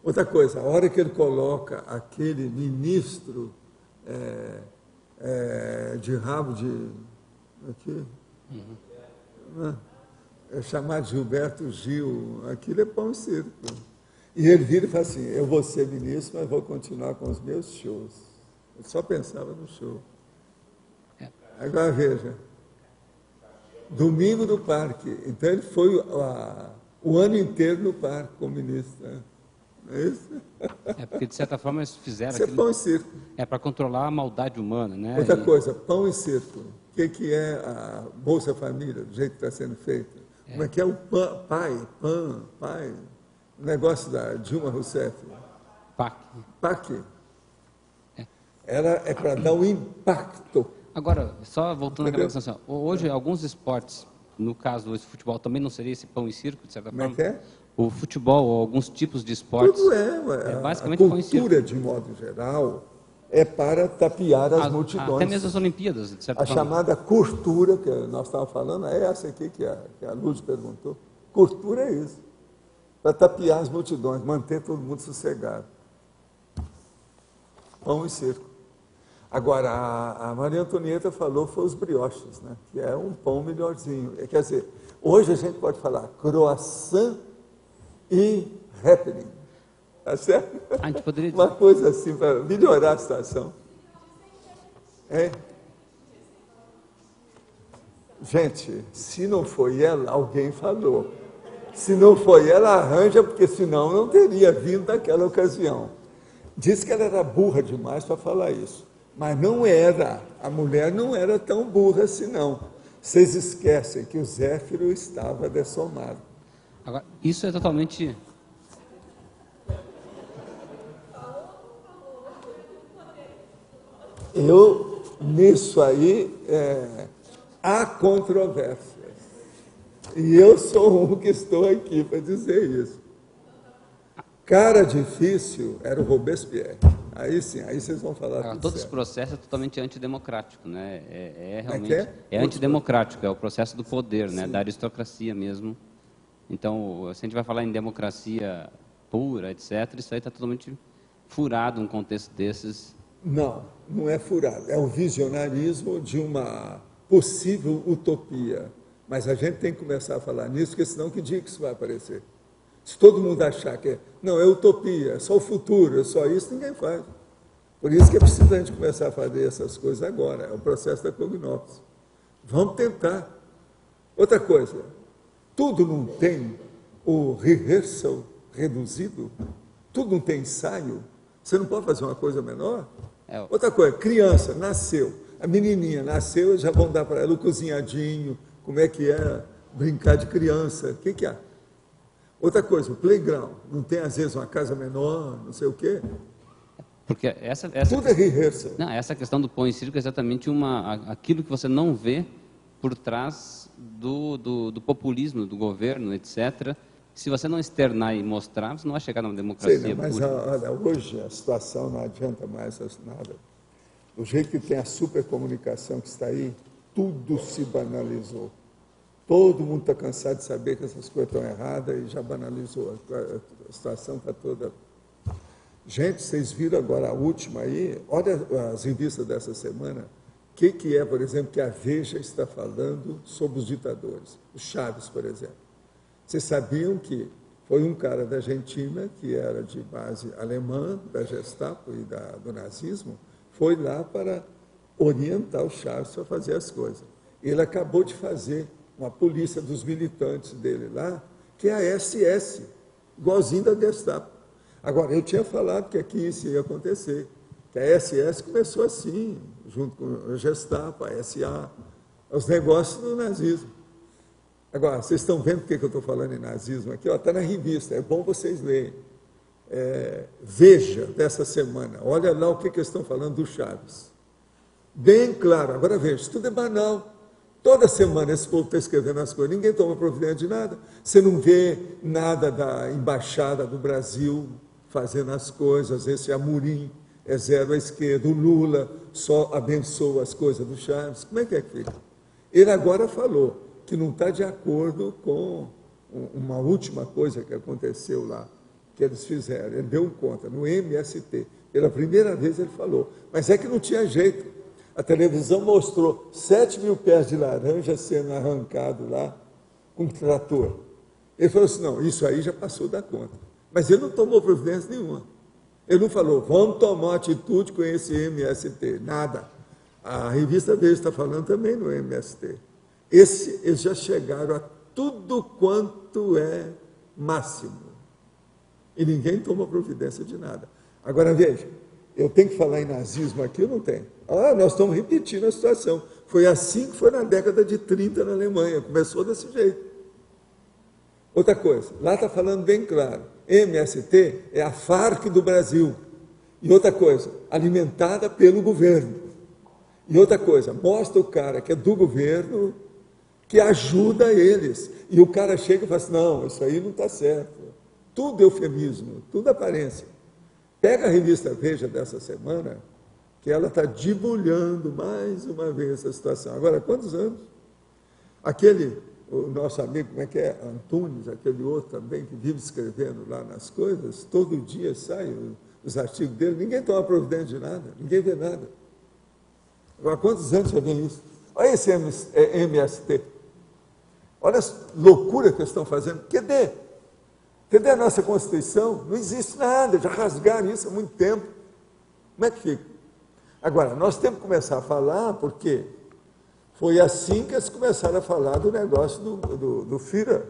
Outra coisa, a hora que ele coloca aquele ministro de rabo de... Aqui, é chamado Gilberto Gil, aquilo é pão e circo. E ele vira e fala assim, eu vou ser ministro, mas vou continuar com os meus shows. Ele só pensava no show. Agora veja, domingo do parque, então ele foi o ano inteiro no parque como ministro. Né? Não é isso? Porque de certa forma eles fizeram isso aquilo. É pão e circo. É para controlar a maldade humana, né? Outra coisa, pão e circo. O que é a Bolsa Família, do jeito que está sendo feito? Como é que é o pai, o negócio da Dilma Rousseff? PAC. Ela é para dar um impacto. Agora, só voltando àquela questão, hoje alguns esportes, no caso do futebol, também não seria esse pão e circo, de certa forma? Como é que é? O futebol, ou alguns tipos de esportes. Tudo é basicamente a cultura, de modo geral, é para tapear as multidões. Até mesmo as Olimpíadas, de certa forma. A chamada cultura, que nós estávamos falando, é essa aqui que a Luz perguntou. Cultura é isso. Para tapear as multidões, manter todo mundo sossegado. Pão e circo. Agora, a Maria Antonieta falou, foi os brioches, né? Que é um pão melhorzinho. Quer dizer, hoje a gente pode falar croissant e happening. Tá certo? A gente poderia dizer... Uma coisa assim, para melhorar a situação. Gente, se não foi ela, alguém falou. Se não foi ela, arranja, porque senão não teria vindo naquela ocasião. Diz que ela era burra demais para falar isso. Mas não era. A mulher não era tão burra assim, não. Vocês esquecem que o Zéfiro estava dessomado. Agora, isso é totalmente... Nisso aí, há controvérsias. E eu sou um que estou aqui para dizer isso. Cara difícil era o Robespierre. Aí sim, aí vocês vão falar todo esse processo é totalmente antidemocrático, né? Realmente antidemocrático, é o processo do poder, né? Da aristocracia mesmo. Então, se a gente vai falar em democracia pura, etc., isso aí está totalmente furado num contexto desses. Não é furado. É um visionarismo de uma possível utopia. Mas a gente tem que começar a falar nisso, porque senão que dia que isso vai aparecer? Se todo mundo achar que é utopia, é só o futuro, é só isso, ninguém faz. Por isso que é preciso a gente começar a fazer essas coisas agora. É o processo da cognópolis. Vamos tentar. Outra coisa, tudo não tem o rehearsal reduzido? Tudo não tem ensaio? Você não pode fazer uma coisa menor? Outra coisa, criança, nasceu. A menininha nasceu, já vão dar para ela o cozinhadinho, como é que é brincar de criança, o que há? Outra coisa, o playground, não tem às vezes uma casa menor, não sei o quê? Porque tudo é rehearsal. Não, essa questão do pão e circo é exatamente aquilo que você não vê por trás do populismo do governo, etc. Se você não externar e mostrar, você não vai chegar numa democracia. Sei, mas olha, hoje a situação não adianta mais nada. Do jeito que tem a supercomunicação que está aí, tudo se banalizou. Todo mundo está cansado de saber que essas coisas estão erradas e já banalizou. A situação está toda... Gente, vocês viram agora a última aí? Olha as revistas dessa semana. O que é, por exemplo, que a Veja está falando sobre os ditadores? O Chaves, por exemplo. Vocês sabiam que foi um cara da Argentina, que era de base alemã, da Gestapo e do nazismo, foi lá para orientar o Chaves para fazer as coisas. Ele acabou de fazer uma polícia dos militantes dele lá, que é a SS, igualzinho da Gestapo. Agora, eu tinha falado que aqui isso ia acontecer, que a SS começou assim, junto com a Gestapo, a SA, os negócios do nazismo. Agora, vocês estão vendo por que eu estou falando em nazismo aqui? Está na revista, é bom vocês lerem. Veja, dessa semana, olha lá o que eles estão falando do Chaves. Bem claro, agora veja, tudo é banal. Toda semana esse povo está escrevendo as coisas, ninguém toma providência de nada. Você não vê nada da embaixada do Brasil fazendo as coisas. Esse Amorim é zero à esquerda, o Lula só abençoa as coisas do Chaves. Como é que fica? Ele agora falou que não está de acordo com uma última coisa que aconteceu lá, que eles fizeram. Ele deu conta, no MST. Pela primeira vez ele falou, mas é que não tinha jeito. A televisão mostrou 7 mil pés de laranja sendo arrancado lá com um trator. Ele falou assim, não, isso aí já passou da conta. Mas ele não tomou providência nenhuma. Ele não falou, vamos tomar uma atitude com esse MST. Nada. A revista Veja está falando também no MST. Eles já chegaram a tudo quanto é máximo. E ninguém toma providência de nada. Agora, veja, eu tenho que falar em nazismo aqui ou não tenho? Nós estamos repetindo a situação. Foi assim que foi na década de 30 na Alemanha. Começou desse jeito. Outra coisa, lá está falando bem claro. MST é a Farc do Brasil. E outra coisa, alimentada pelo governo. E outra coisa, mostra o cara que é do governo, que ajuda eles. E o cara chega e fala assim, não, isso aí não está certo. Tudo eufemismo, tudo aparência. Pega a revista Veja dessa semana, que ela está debulhando mais uma vez essa situação. Agora, quantos anos? O nosso amigo, como é que é? Antunes, aquele outro também, que vive escrevendo lá nas coisas, todo dia saem os artigos dele, ninguém toma providência de nada, ninguém vê nada. Agora, quantos anos já vem isso? Olha esse MST. Olha a loucura que eles estão fazendo. Cadê a nossa Constituição? Não existe nada, já rasgaram isso há muito tempo. Como é que fica? Agora, nós temos que começar a falar, porque foi assim que eles começaram a falar do negócio do Führer,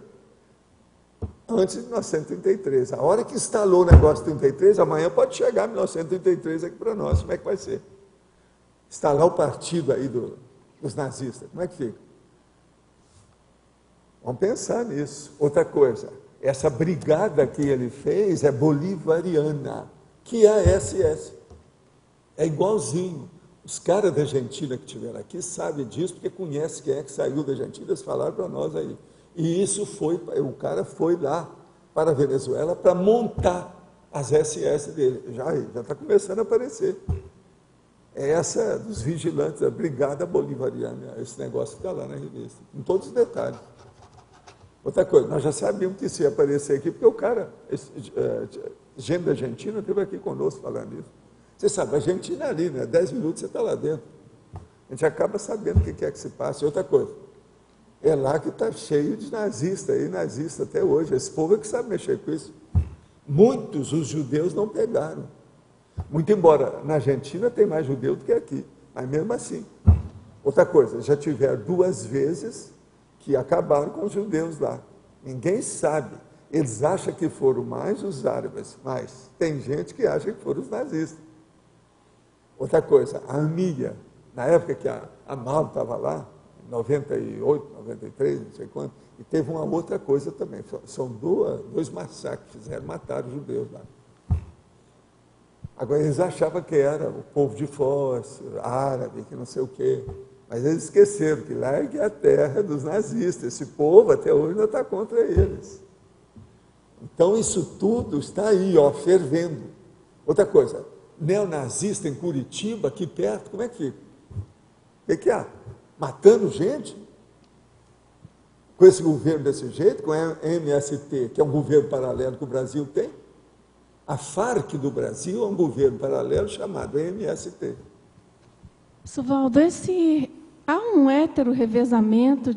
antes de 1933. A hora que instalou o negócio de 33, amanhã pode chegar 1933 aqui para nós. Como é que vai ser? Instalar o partido aí dos nazistas. Como é que fica? Vamos pensar nisso. Outra coisa, essa brigada que ele fez é bolivariana, que é a SS. É igualzinho. Os caras da Argentina que estiveram aqui sabem disso, porque conhecem quem é que saiu da Argentina, eles falaram para nós aí. E isso o cara foi lá para a Venezuela para montar as SS dele. Já está começando a aparecer. É essa dos vigilantes, a Brigada Bolivariana, esse negócio que está lá na revista, com todos os detalhes. Outra coisa, nós já sabíamos que isso ia aparecer aqui, porque o cara, gente da Argentina, esteve aqui conosco falando isso. Você sabe, a Argentina é ali, né? 10 minutos você está lá dentro. A gente acaba sabendo o que é que se passa. E outra coisa, é lá que está cheio de nazistas, e nazista até hoje. Esse povo é que sabe mexer com isso. Muitos, os judeus, não pegaram. Muito embora na Argentina tem mais judeu do que aqui, mas mesmo assim. Outra coisa, já tiveram 2 vezes que acabaram com os judeus lá. Ninguém sabe. Eles acham que foram mais os árabes, mas tem gente que acha que foram os nazistas. Outra coisa, a AMIA, na época que a Mao estava lá, em 98, 93, não sei quanto, e teve uma outra coisa também. São 2 massacres que fizeram, mataram os judeus lá. Agora, eles achavam que era o povo de Foz, árabe, que não sei o quê. Mas eles esqueceram que lá é a terra dos nazistas. Esse povo até hoje ainda está contra eles. Então, isso tudo está aí, fervendo. Outra coisa, neonazista em Curitiba, aqui perto, como é que fica? O que há? Matando gente? Com esse governo desse jeito, com a MST, que é um governo paralelo que o Brasil tem? A Farc do Brasil é um governo paralelo chamado MST. Suvaldo, há um hétero revezamento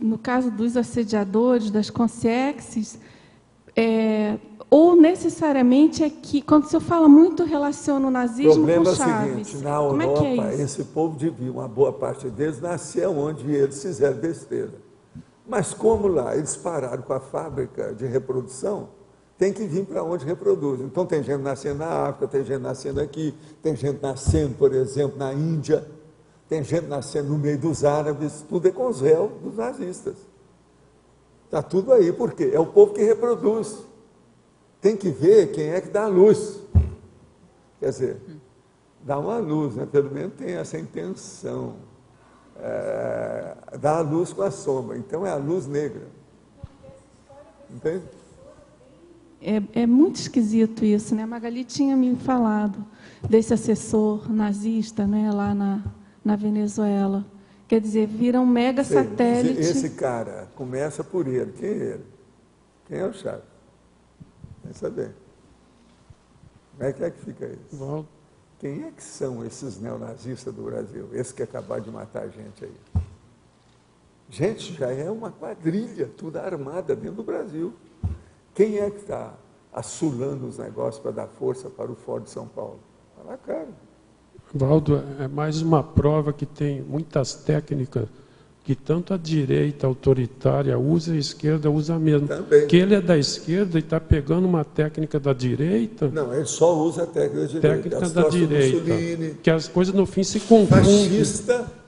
no caso dos assediadores, das consciexes, ou necessariamente é que, quando o senhor fala muito, relaciona o nazismo com Chaves. O problema é o seguinte, na Europa, esse povo devia, uma boa parte deles, nascer onde eles fizeram besteira. Mas como lá eles pararam com a fábrica de reprodução, tem que vir para onde reproduz. Então, tem gente nascendo na África, tem gente nascendo aqui, tem gente nascendo, por exemplo, na Índia, tem gente nascendo no meio dos árabes, tudo é com os réus dos nazistas. Está tudo aí, por quê? É o povo que reproduz. Tem que ver quem é que dá a luz. Quer dizer, dá uma luz, né? Pelo menos tem essa intenção. dá a luz com a sombra. Então é a luz negra. Entende? É muito esquisito isso, né? A Magali tinha me falado desse assessor nazista, né, lá na Venezuela. Quer dizer, vira um mega satélite. Esse cara, começa por ele. Quem é ele? Quem é o Chaves? Quer saber? Como é que fica isso? Quem é que são esses neonazistas do Brasil? Esse que acabaram de matar a gente aí. Gente, já é uma quadrilha, tudo armada dentro do Brasil. Quem é que está assulando os negócios para dar força para o Fórum de São Paulo? Está na cara. Valdo, é mais uma prova que tem muitas técnicas que tanto a direita autoritária usa e a esquerda usa mesmo. Também. Que ele é da esquerda e está pegando uma técnica da direita. Não, ele só usa a técnica da direita. Técnica da direita. Mussolini, que as coisas no fim se confundem. Fascista,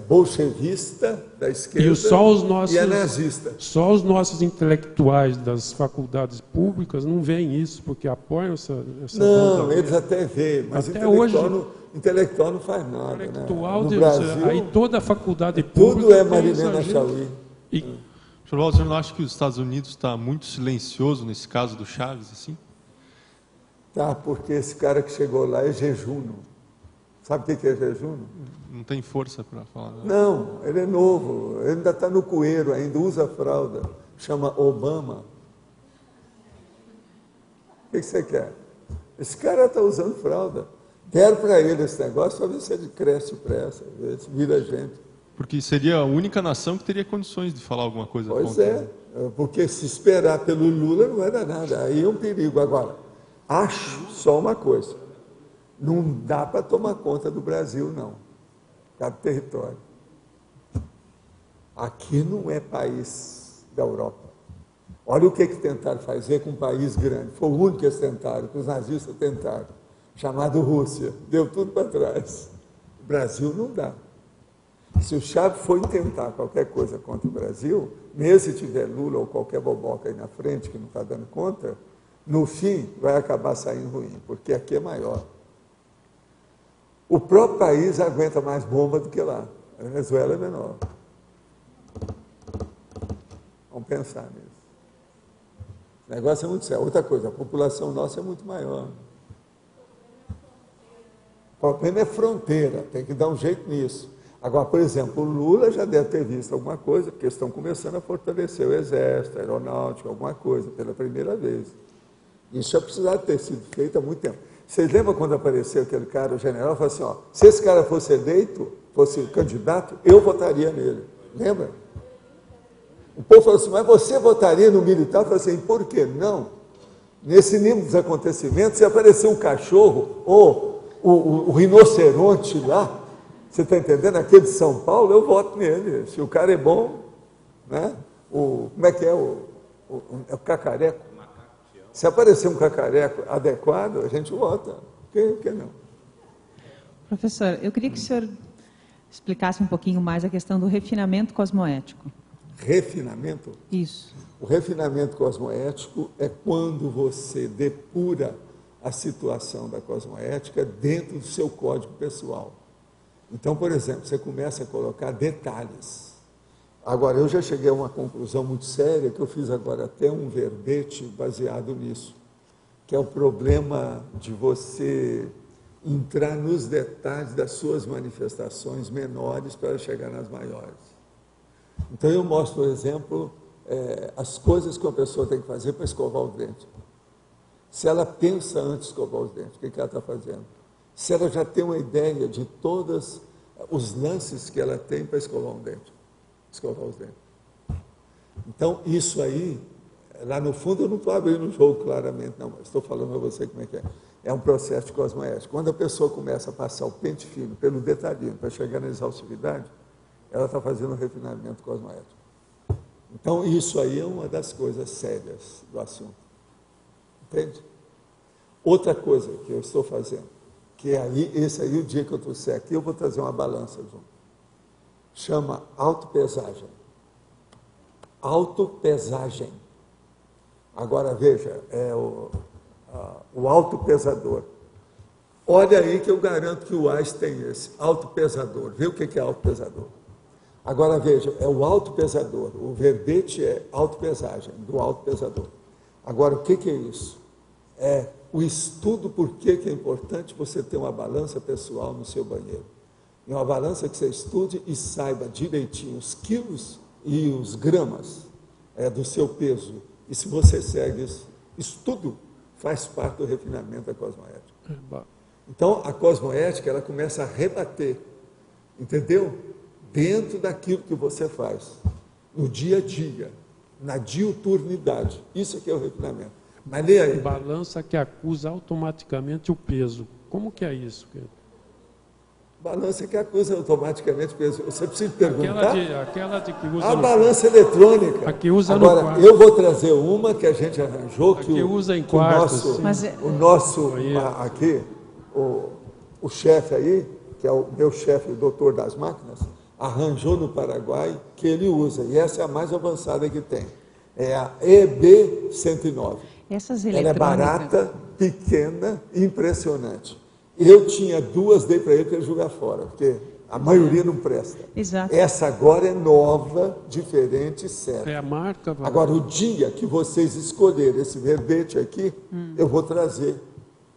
bolchevista da esquerda e é nazista. Só os nossos intelectuais das faculdades públicas não veem isso, porque apoiam essa não, eles até veem, mas até hoje, intelectual não faz nada. Intelectual, né? No Brasil, aí toda a faculdade pública... Tudo é Marilena Chauí. Sr. Waldo, você não acha que os Estados Unidos está muito silencioso nesse caso do Chaves, assim? Tá, porque esse cara que chegou lá é jejuno. Sabe o que é jejuno? Não tem força para falar. Não, ele é novo, ele ainda está no coeiro, ainda usa fralda, chama Obama. O que você quer? Esse cara está usando fralda. Deram para ele esse negócio para ver se ele cresce depressa, ver se vira gente. Porque seria a única nação que teria condições de falar alguma coisa contra. Pois é, porque se esperar pelo Lula não vai dar nada, aí é um perigo. Agora, acho só uma coisa, não dá para tomar conta do Brasil, não. Cada território. Aqui não é país da Europa. Olha o que tentaram fazer com um país grande. Foi o único que eles tentaram, que os nazistas tentaram, chamado Rússia. Deu tudo para trás. O Brasil não dá. Se o Chaves for tentar qualquer coisa contra o Brasil, mesmo se tiver Lula ou qualquer boboca aí na frente que não está dando conta, no fim vai acabar saindo ruim, porque aqui é maior. O próprio país aguenta mais bomba do que lá. A Venezuela é menor. Vamos pensar nisso. O negócio é muito sério. Outra coisa, a população nossa é muito maior. O problema é fronteira, tem que dar um jeito nisso. Agora, por exemplo, o Lula já deve ter visto alguma coisa, porque estão começando a fortalecer o exército, a aeronáutica, alguma coisa, pela primeira vez. Isso já precisava ter sido feito há muito tempo. Vocês lembram quando apareceu aquele cara, o general, falou assim, se esse cara fosse eleito, fosse candidato, eu votaria nele. Lembra? O povo falou assim, mas você votaria no militar? Eu falei assim, por quê? Não. Nesse nível dos acontecimentos, se aparecer um cachorro ou o rinoceronte lá, você está entendendo? Aquele de São Paulo, eu voto nele. Se o cara é bom, né? Como é que é? O cacareco. Se aparecer um cacareco adequado, a gente vota. Por que não? Professor, eu queria que o senhor explicasse um pouquinho mais a questão do refinamento cosmoético. Refinamento? Isso. O refinamento cosmoético é quando você depura a situação da cosmoética dentro do seu código pessoal. Então, por exemplo, você começa a colocar detalhes. Agora, eu já cheguei a uma conclusão muito séria, que eu fiz agora até um verbete baseado nisso, que é o problema de você entrar nos detalhes das suas manifestações menores para chegar nas maiores. Então, eu mostro, por exemplo, as coisas que uma pessoa tem que fazer para escovar o dente. Se ela pensa antes de escovar os dentes, o que ela está fazendo? Se ela já tem uma ideia de todos os lances que ela tem para escovar um dente. Escovar os dentes. Então, isso aí, lá no fundo, eu não estou abrindo o jogo claramente, não, mas estou falando a você como é que é. É um processo de cosmoética. Quando a pessoa começa a passar o pente fino pelo detalhinho para chegar na exaustividade, ela está fazendo um refinamento cosmoético. Então, isso aí é uma das coisas sérias do assunto. Entende? Outra coisa que eu estou fazendo, que é aí, esse aí, o dia que eu trouxer aqui, eu vou trazer uma balança junto. Chama autopesagem. Autopesagem. Agora, veja, é o autopesador. Olha aí que eu garanto que o Einstein tem esse, autopesador. Vê o que é autopesador. Agora veja, é o autopesador. O verbete é autopesagem, do autopesador. Agora, o que é isso? É o estudo por que é importante você ter uma balança pessoal no seu banheiro. E uma balança que você estude e saiba direitinho os quilos e os gramas do seu peso. E se você segue isso tudo faz parte do refinamento da cosmoética. Então, a cosmoética, ela começa a rebater, entendeu? Dentro daquilo que você faz, no dia a dia, na diuturnidade. Isso aqui é o refinamento. Mas nem aí. Balança que acusa automaticamente o peso. Como que é isso? Balança que acusa automaticamente o peso. Você precisa perguntar? Aquela de que usa a balança eletrônica. A que usa agora, no quarto. Eu vou trazer uma que a gente arranjou, que usa em quarto. O nosso aqui, o chefe aí, que é o meu chefe, o doutor das máquinas, arranjou no Paraguai, que ele usa. E essa é a mais avançada que tem. É a EB109. Ela é barata, pequena e impressionante. Eu tinha duas, dei para ele para ele jogar fora, porque a maioria não presta. Exato. Essa agora é nova, diferente, séria. É a marca. Agora, o dia que vocês escolherem esse verbete aqui, eu vou trazer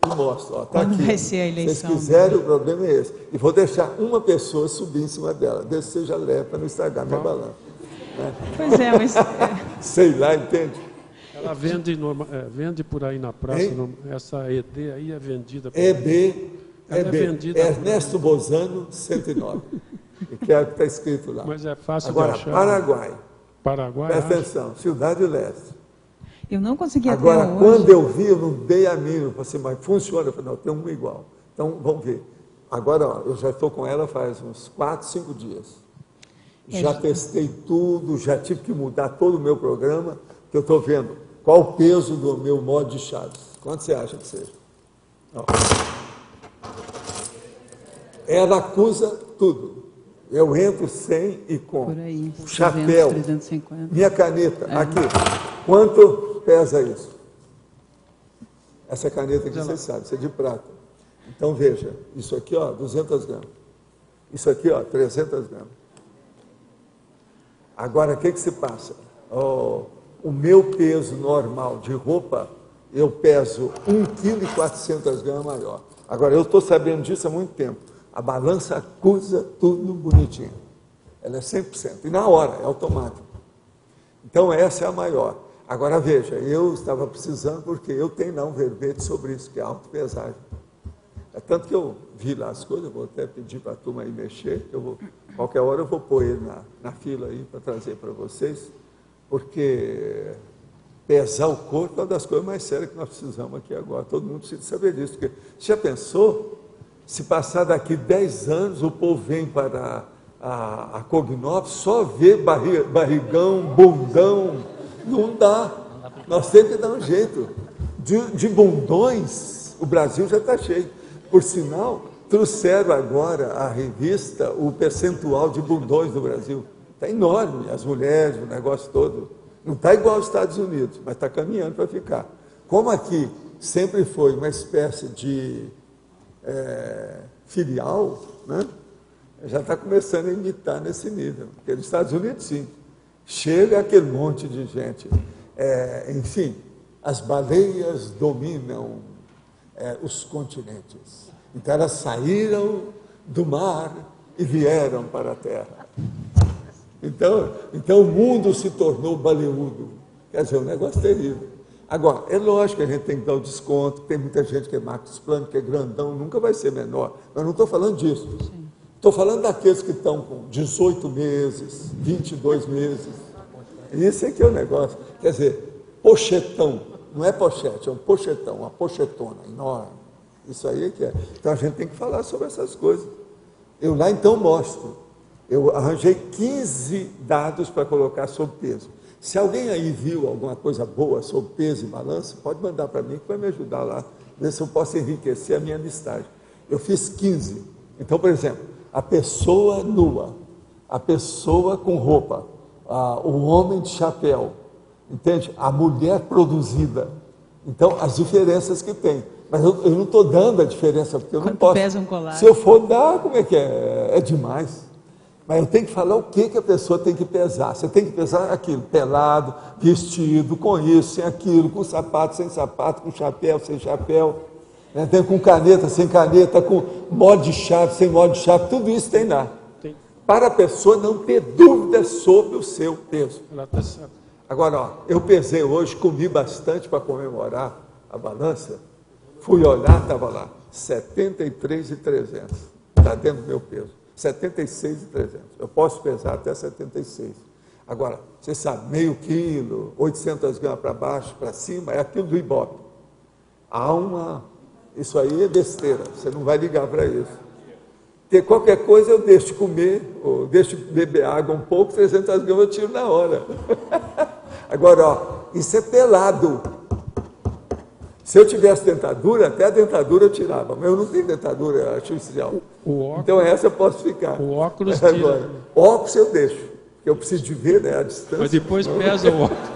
e mostro. Ó, tá quando aqui. Vai ser a eleição? Se vocês quiserem, o problema é esse. E vou deixar uma pessoa subir em cima dela. Desse seja leve para não estragar minha balança. Né? Pois é, mas... Sei lá, entende? Ela vende por aí na praça. Essa ED aí é vendida. EB, é vendida Ernesto Bozano, 109. Que é o que está escrito lá. Mas é fácil agora, de achar. Paraguai. Presta atenção, Cidade Leste. Eu não consegui agora, até hoje. Quando eu vi, eu não dei a mínima. Eu falei assim, mas funciona? Eu falei, não, tem uma igual. Então, vamos ver. Agora, ó, eu já estou com ela faz uns 4, 5 dias. Já testei tudo, já tive que mudar todo o meu programa, que eu estou vendo qual o peso do meu modo de chaves. Quanto você acha que seja? Ó. Ela acusa tudo. Eu entro sem e com. Por aí, chapéu, 350. minha caneta, aqui. Quanto pesa isso? Essa caneta aqui, vocês sabem, isso é de prata. Então, veja, isso aqui, ó, 200 gramas. Isso aqui, ó, 300 gramas. Agora, o que se passa? O meu peso normal de roupa, eu peso 1,4 kg maior. Agora, eu estou sabendo disso há muito tempo. A balança acusa tudo bonitinho. Ela é 100%. E na hora, é automático. Então, essa é a maior. Agora, veja, eu estava precisando, porque eu tenho lá um verbete sobre isso, que é autopesagem. É tanto que eu vi lá as coisas, eu vou até pedir para a turma aí mexer, qualquer hora eu vou pôr ele na fila aí para trazer para vocês, porque pesar o corpo é uma das coisas mais sérias que nós precisamos aqui agora. Todo mundo precisa saber disso. Porque já pensou? Se passar daqui 10 anos, o povo vem para a Cognópolis, só vê barrigão, bundão, não dá. Nós temos que dar um jeito. De bundões, o Brasil já está cheio. Por sinal, trouxeram agora a revista, o percentual de bundões do Brasil. Está enorme, as mulheres, o negócio todo. Não está igual aos Estados Unidos, mas está caminhando para ficar. Como aqui sempre foi uma espécie de filial, né? Já está começando a imitar nesse nível. Porque nos Estados Unidos, sim, chega aquele monte de gente. Enfim, as baleias dominam os continentes. Então, elas saíram do mar e vieram para a terra. Então o mundo se tornou baleudo. Quer dizer, um negócio terrível. Agora, é lógico que a gente tem que dar o desconto, tem muita gente que é Marcos Plano, que é grandão, nunca vai ser menor. Mas não estou falando disso. Estou falando daqueles que estão com 18 meses, 22 meses. Isso é que é o negócio. Quer dizer, pochetão, não é pochete, é um pochetão, uma pochetona enorme. Isso aí é que é. Então a gente tem que falar sobre essas coisas. Eu lá então mostro. Eu arranjei 15 dados para colocar sobre peso. Se alguém aí viu alguma coisa boa sobre peso e balança, pode mandar para mim que vai me ajudar lá, ver se eu posso enriquecer a minha listagem. Eu fiz 15. Então, por exemplo, a pessoa nua, a pessoa com roupa, o homem de chapéu, entende? A mulher produzida. Então, as diferenças que tem. Mas eu não estou dando a diferença, porque eu não posso. Pesa um colar? Se eu for dar, como é que é? É demais. Mas eu tenho que falar o que a pessoa tem que pesar. Você tem que pesar aquilo, pelado, vestido, com isso, sem aquilo, com sapato, sem sapato, com chapéu, sem chapéu, né? Tem com caneta, sem caneta, com modo de chave, sem modo de chave, tudo isso tem lá. Para a pessoa não ter dúvida sobre o seu peso. Agora, ó, eu pesei hoje, comi bastante para comemorar a balança, fui olhar, estava lá, 73,300, está dentro do meu peso. 76,300. Eu posso pesar até 76. Agora, você sabe, meio quilo, 800 gramas para baixo, para cima, é aquilo do Ibope. Isso aí é besteira, você não vai ligar para isso. Porque qualquer coisa eu deixo de comer, ou deixo de beber água um pouco, 300 gramas eu tiro na hora. Agora, ó, isso é pelado. Se eu tivesse dentadura, até a dentadura eu tirava, mas eu não tenho dentadura artificial. Então essa eu posso ficar. O óculos tira. Agora, óculos eu deixo, porque eu preciso de ver, né, a distância. Mas depois pesa o óculos.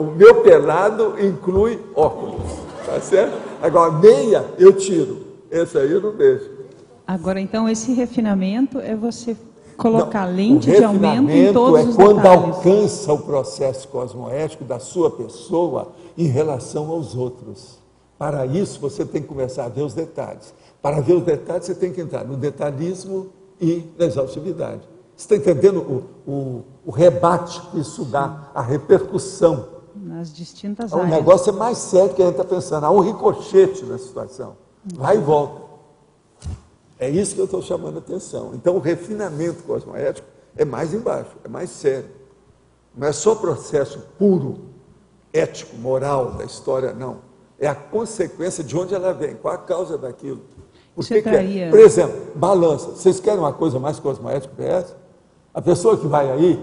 O meu pelado inclui óculos, tá certo? Agora, meia eu tiro, esse aí eu não deixo. Agora, então, esse refinamento é você colocar lente de aumento em todos os detalhes. O refinamento é quando alcança o processo cosmoético da sua pessoa em relação aos outros. Para isso, você tem que começar a ver os detalhes. Para ver os detalhes, você tem que entrar no detalhismo e na exaustividade. Você está entendendo o rebate que isso dá, a repercussão? Nas distintas áreas. O negócio é mais sério que a gente está pensando. Há um ricochete na situação. Vai e volta. É isso que eu estou chamando a atenção. Então, o refinamento cosmoético é mais embaixo, é mais sério. Não é só processo puro, ético, moral da história, não. É a consequência de onde ela vem, qual a causa daquilo. Por que é? Por exemplo, balança. Vocês querem uma coisa mais cosmoética que essa? A pessoa que vai aí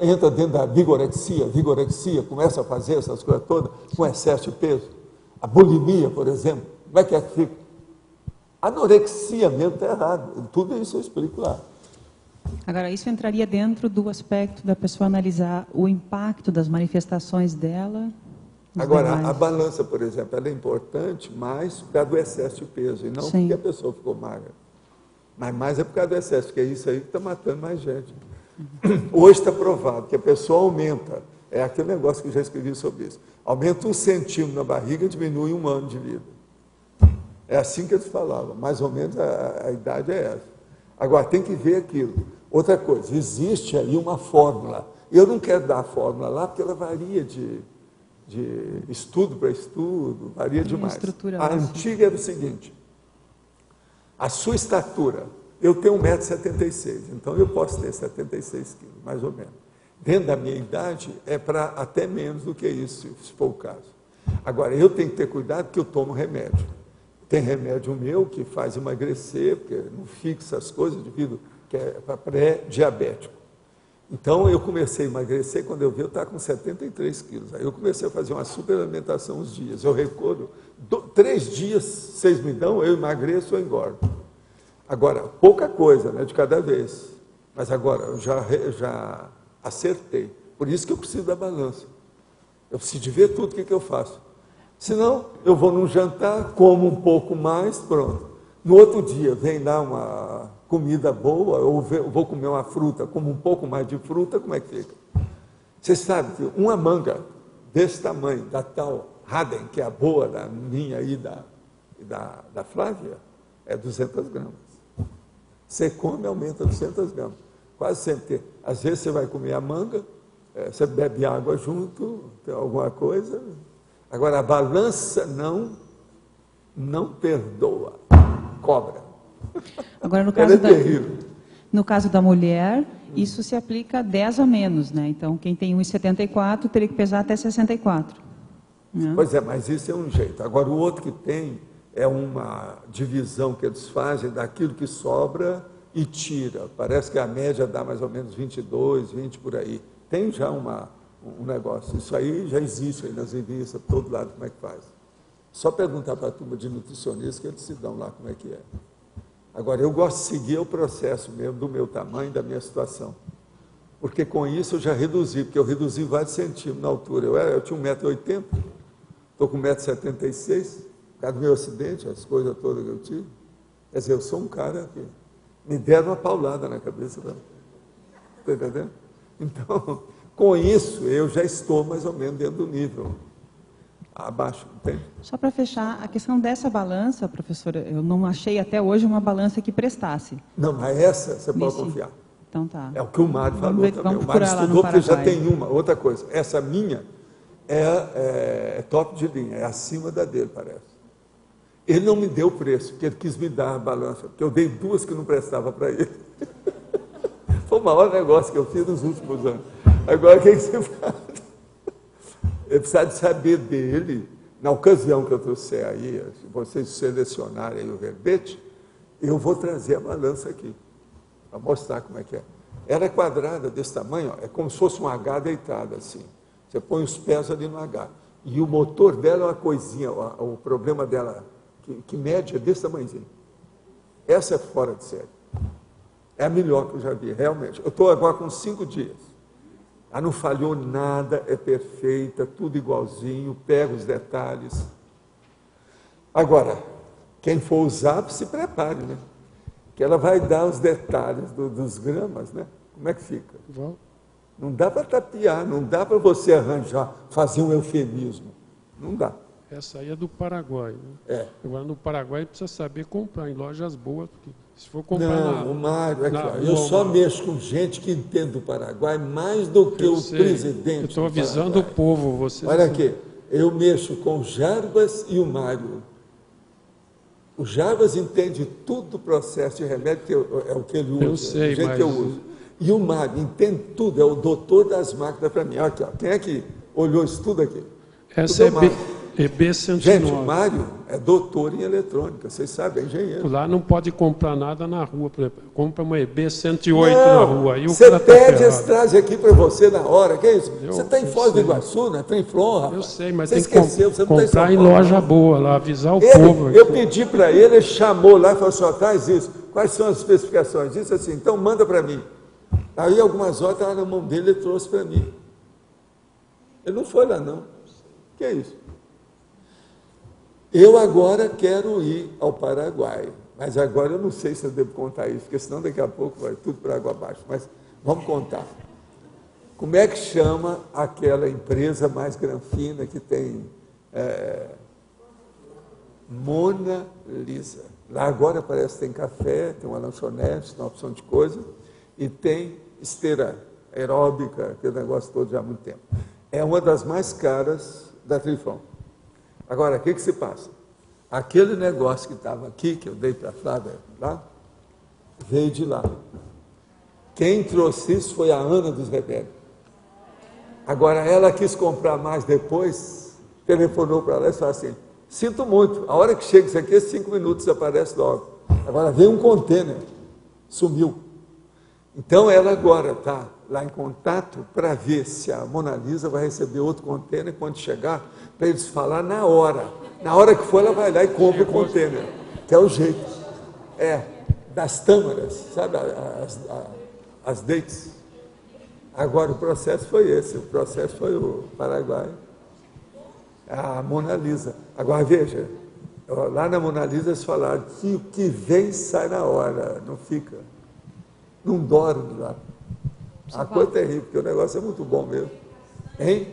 entra dentro da vigorexia, começa a fazer essas coisas todas com excesso de peso. A bulimia, por exemplo, como é que fica? Anorexia mesmo está errado. Tudo isso eu explico lá. Agora, isso entraria dentro do aspecto da pessoa analisar o impacto das manifestações dela. Agora, a balança, por exemplo, ela é importante mais por causa do excesso de peso, e não porque a pessoa ficou magra. Mas mais é por causa do excesso, porque é isso aí que está matando mais gente. Hoje está provado que a pessoa aumenta, é aquele negócio que eu já escrevi sobre isso, aumenta 1 centímetro na barriga, diminui 1 ano de vida. É assim que eles falavam, mais ou menos a idade é essa. Agora, tem que ver aquilo. Outra coisa, existe aí uma fórmula. Eu não quero dar a fórmula lá, porque ela varia de estudo para estudo, varia demais. A antiga era o seguinte, a sua estatura, eu tenho 1,76 m, então eu posso ter 76 quilos, mais ou menos. Dentro da minha idade, é para até menos do que isso, se for o caso. Agora, eu tenho que ter cuidado porque eu tomo remédio. Tem remédio meu que faz emagrecer, porque não fixa as coisas, devido que é para pré-diabético. Então, eu comecei a emagrecer, quando eu vi, eu estava com 73 quilos. Aí eu comecei a fazer uma superalimentação uns dias. Eu recordo, 3 dias, vocês me dão, eu emagreço ou engordo. Agora, pouca coisa, né, de cada vez. Mas agora, eu já acertei. Por isso que eu preciso da balança. Eu preciso de ver tudo o que eu faço. Senão, eu vou num jantar, como um pouco mais, pronto. No outro dia, vem lá uma comida boa, ou vou comer uma fruta, como um pouco mais de fruta, como é que fica? Vocês sabem que uma manga desse tamanho, da tal Haden, que é a boa da minha aí, da Flávia, é 200 gramas. Você come, aumenta 200 gramas. Quase sempre. Às vezes você vai comer a manga, você bebe água junto, tem alguma coisa. Agora, a balança não perdoa, cobra. Agora, no caso da mulher, isso se aplica a 10 a menos, né? Então, quem tem 1,74 teria que pesar até 64. Né? Pois é, mas isso é um jeito. Agora, o outro que tem é uma divisão que eles fazem daquilo que sobra e tira. Parece que a média dá mais ou menos 22, 20 por aí. Tem já um negócio. Isso aí já existe aí nas revistas, por todo lado, como é que faz. Só perguntar para a turma de nutricionistas que eles se dão lá como é que é. Agora, eu gosto de seguir o processo mesmo do meu tamanho, da minha situação. Porque com isso eu já reduzi, porque eu reduzi vários centímetros na altura. Eu tinha 1,80 m, estou com 1,76 m, por causa do meu acidente, as coisas todas que eu tive. Quer dizer, eu sou um cara que me deram uma paulada na cabeça. Está entendendo? Então, com isso, eu já estou mais ou menos dentro do nível abaixo, entende? Só para fechar, a questão dessa balança, professora, eu não achei até hoje uma balança que prestasse. Não, mas essa você pode confiar. Então tá. É o que o Mário falou também. O Mário estudou porque já tem uma. Outra coisa, essa minha é top de linha, é acima da dele, parece. Ele não me deu o preço, porque ele quis me dar a balança, porque eu dei duas que não prestava para ele. Foi o maior negócio que eu fiz nos últimos anos. Agora, o que você faz? Eu preciso de saber dele, na ocasião que eu trouxer aí, se vocês selecionarem aí o verbete, eu vou trazer a balança aqui, para mostrar como é que é. Ela é quadrada desse tamanho, ó, é como se fosse um H deitado assim. Você põe os pés ali no H. E o motor dela é uma coisinha, o problema dela, que mede, é desse tamanhozinho. Essa é fora de série. É a melhor que eu já vi, realmente. Eu estou agora com 5 dias. Ela não falhou nada, é perfeita, tudo igualzinho, pega os detalhes. Agora, quem for usar, se prepare, né? Que ela vai dar os detalhes dos gramas, né? Como é que fica? Não dá para tapear, não dá para você arranjar, fazer um eufemismo. Não dá. Essa aí é do Paraguai, né? Agora, no Paraguai, precisa saber comprar em lojas boas, porque se for comprar o Mário, eu só mexo com gente que entende do Paraguai mais do que o presidente. Eu estou avisando o povo. Vocês olha aqui, eu mexo com o Jarbas e o Mário. O Jarbas entende tudo do processo de remédio, que é o que ele usa, eu sei, que eu uso. E o Mário entende tudo, é o doutor das máquinas para mim. Olha aqui, ó. Quem é que olhou isso tudo aqui? Essa é EB109. Gente, o Mário é doutor em eletrônica, vocês sabem, é engenheiro. Lá não pode comprar nada na rua, por exemplo, compra uma EB108 na rua. Aí você pede, eles trazem aqui para você na hora, que é isso? Você está em Foz do Iguaçu, né? Está em Flon, rapaz. Eu sei, mas você tem que comprar em loja boa lá, avisar o povo. Eu pedi para ele, ele chamou lá e falou assim, traz isso. Quais são as especificações? Disse assim, então manda para mim. Aí algumas horas estava na mão dele, ele trouxe para mim. Ele não foi lá não. O que é isso? Eu agora quero ir ao Paraguai, mas agora eu não sei se eu devo contar isso, porque senão daqui a pouco vai tudo para água abaixo, mas vamos contar. Como é que chama aquela empresa mais granfina que tem Mona Lisa? Lá agora parece que tem café, tem uma lanchonete, tem uma opção de coisa, e tem esteira aeróbica, aquele negócio todo já há muito tempo. É uma das mais caras da Trifon. Agora, o que se passa? Aquele negócio que estava aqui, que eu dei para a Flávia lá, veio de lá. Quem trouxe isso foi a Ana dos Rebeldes. Agora, ela quis comprar mais depois, telefonou para ela e falou assim, sinto muito, a hora que chega isso aqui, 5 minutos aparece logo. Agora, veio um contêiner, sumiu. Então, ela agora está lá em contato para ver se a Mona Lisa vai receber outro contêiner quando chegar, para eles falar na hora. Na hora que for, ela vai lá e compra o contêiner, que é o jeito. Das tâmaras, sabe, as dates. Agora, o processo foi esse, o processo foi o Paraguai, a Mona Lisa. Agora, veja, lá na Mona Lisa eles falaram que o que vem sai na hora, não fica, não dorme lá. A coisa é terrível, porque o negócio é muito bom mesmo. Hein?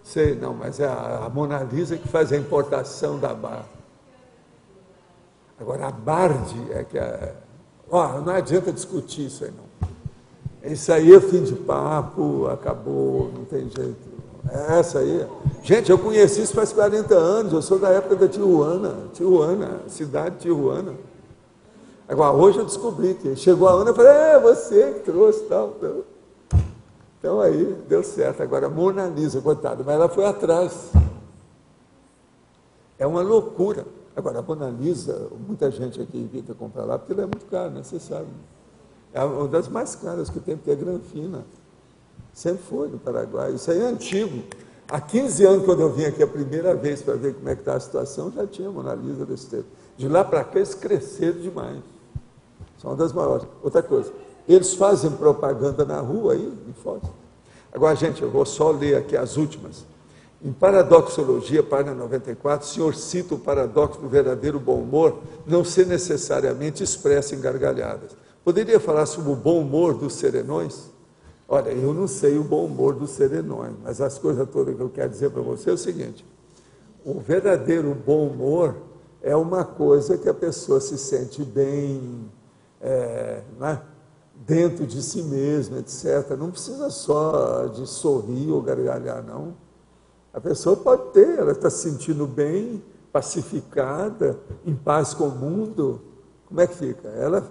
Sei, não, mas é a Mona Lisa que faz a importação da Bard. Agora, a Bard é que não adianta discutir isso aí, não. Isso aí é fim de papo, acabou, não tem jeito. Essa aí. Gente, eu conheci isso faz 40 anos, eu sou da época da Tijuana, cidade de Tijuana. Agora, hoje eu descobri que chegou a Ana e falei, você que trouxe tal. Então aí, deu certo. Agora, Mona Lisa, coitada, mas ela foi atrás. É uma loucura. Agora, a Mona Lisa, muita gente aqui evita comprar lá, porque ela é muito cara, né? Você sabe. É uma das mais caras que tem, porque é granfina. Sempre foi no Paraguai. Isso aí é antigo. Há 15 anos, quando eu vim aqui a primeira vez para ver como é que está a situação, já tinha Mona Lisa desse tempo. De lá para cá, eles cresceram demais. São uma das maiores. Outra coisa, eles fazem propaganda na rua aí, em Foz. Agora, gente, eu vou só ler aqui as últimas. Em Paradoxologia, página 94, o senhor cita o paradoxo do verdadeiro bom humor não ser necessariamente expresso em gargalhadas. Poderia falar sobre o bom humor dos serenões? Olha, eu não sei o bom humor dos serenões, mas as coisas todas que eu quero dizer para você é o seguinte: o verdadeiro bom humor é uma coisa que a pessoa se sente bem, né, dentro de si mesma, etc. Não precisa só de sorrir ou gargalhar, não. A pessoa pode ter, ela está se sentindo bem, pacificada, em paz com o mundo. Como é que fica? Ela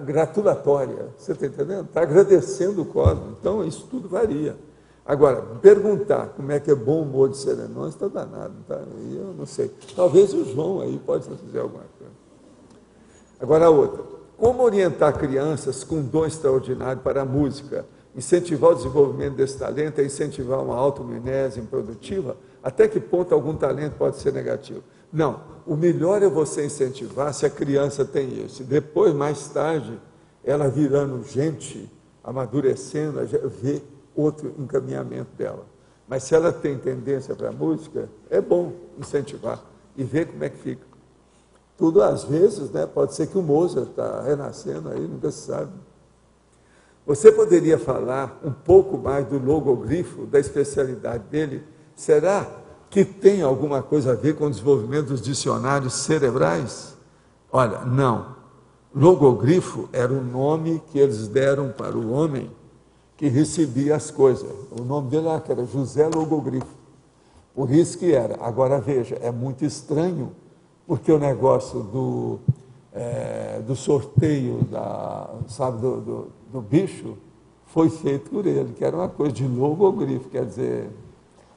gratulatória, você está entendendo? Está agradecendo o cosmos. Então, isso tudo varia. Agora, perguntar como é que é bom humor de serenões, está danado, tá? Eu não sei. Talvez o João aí pode fazer alguma coisa. Agora, a outra. Como orientar crianças com dom extraordinário para a música? Incentivar o desenvolvimento desse talento é incentivar uma auto-amnese improdutiva? Até que ponto algum talento pode ser negativo? Não, o melhor é você incentivar se a criança tem isso. Depois, mais tarde, ela virando gente, amadurecendo, vê outro encaminhamento dela. Mas se ela tem tendência para a música, é bom incentivar e ver como é que fica. Tudo, às vezes, né, pode ser que o Mozart está renascendo aí, nunca se sabe. Você poderia falar um pouco mais do logogrifo, da especialidade dele? Será que tem alguma coisa a ver com o desenvolvimento dos dicionários cerebrais? Olha, não. Logogrifo era o nome que eles deram para o homem que recebia as coisas. O nome dele era José Logogrifo. Por isso que era. Agora, veja, é muito estranho, porque o negócio do sorteio do bicho foi feito por ele, que era uma coisa de logogrifo, quer dizer,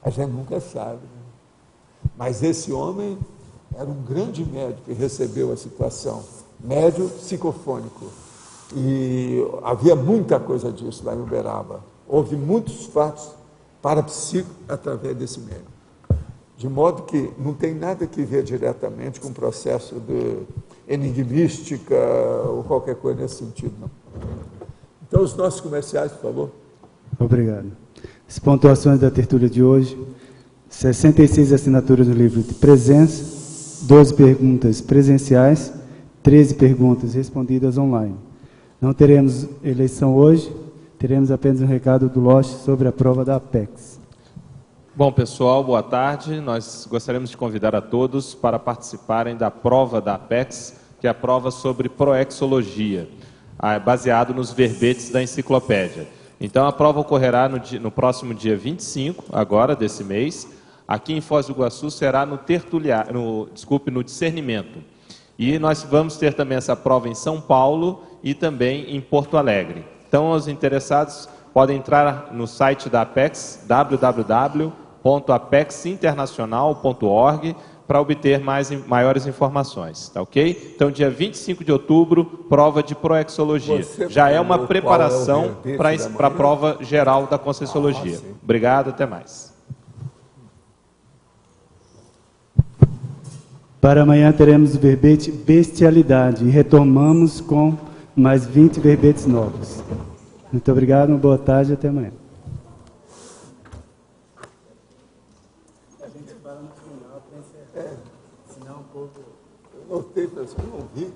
a gente nunca sabe. Mas esse homem era um grande médico que recebeu a situação, médio psicofônico, e havia muita coisa disso lá em Uberaba. Houve muitos fatos parapsíquicos através desse médico. De modo que não tem nada que ver diretamente com o processo de enigmística ou qualquer coisa nesse sentido, não. Então, os nossos comerciais, por favor. Obrigado. As pontuações da tertúlia de hoje: 66 assinaturas no livro de presença, 12 perguntas presenciais, 13 perguntas respondidas online. Não teremos eleição hoje, teremos apenas um recado do Loche sobre a prova da Apex. Bom, pessoal, boa tarde. Nós gostaríamos de convidar a todos para participarem da prova da Apex, que é a prova sobre proexologia, baseado nos verbetes da enciclopédia. Então, a prova ocorrerá no próximo dia 25, agora, desse mês. Aqui em Foz do Iguaçu será no discernimento. E nós vamos ter também essa prova em São Paulo e também em Porto Alegre. Então, os interessados podem entrar no site da Apex, www.apexinternacional.org, para obter maiores informações, tá ok? Então, dia 25 de outubro, prova de proexologia. Já é uma preparação para a prova geral da Conscienciologia. Obrigado, até mais. Para amanhã teremos o verbete bestialidade e retomamos com mais 20 verbetes novos. Muito obrigado, uma boa tarde e até amanhã. Senão o povo... Eu notei, pessoal, não ouvi.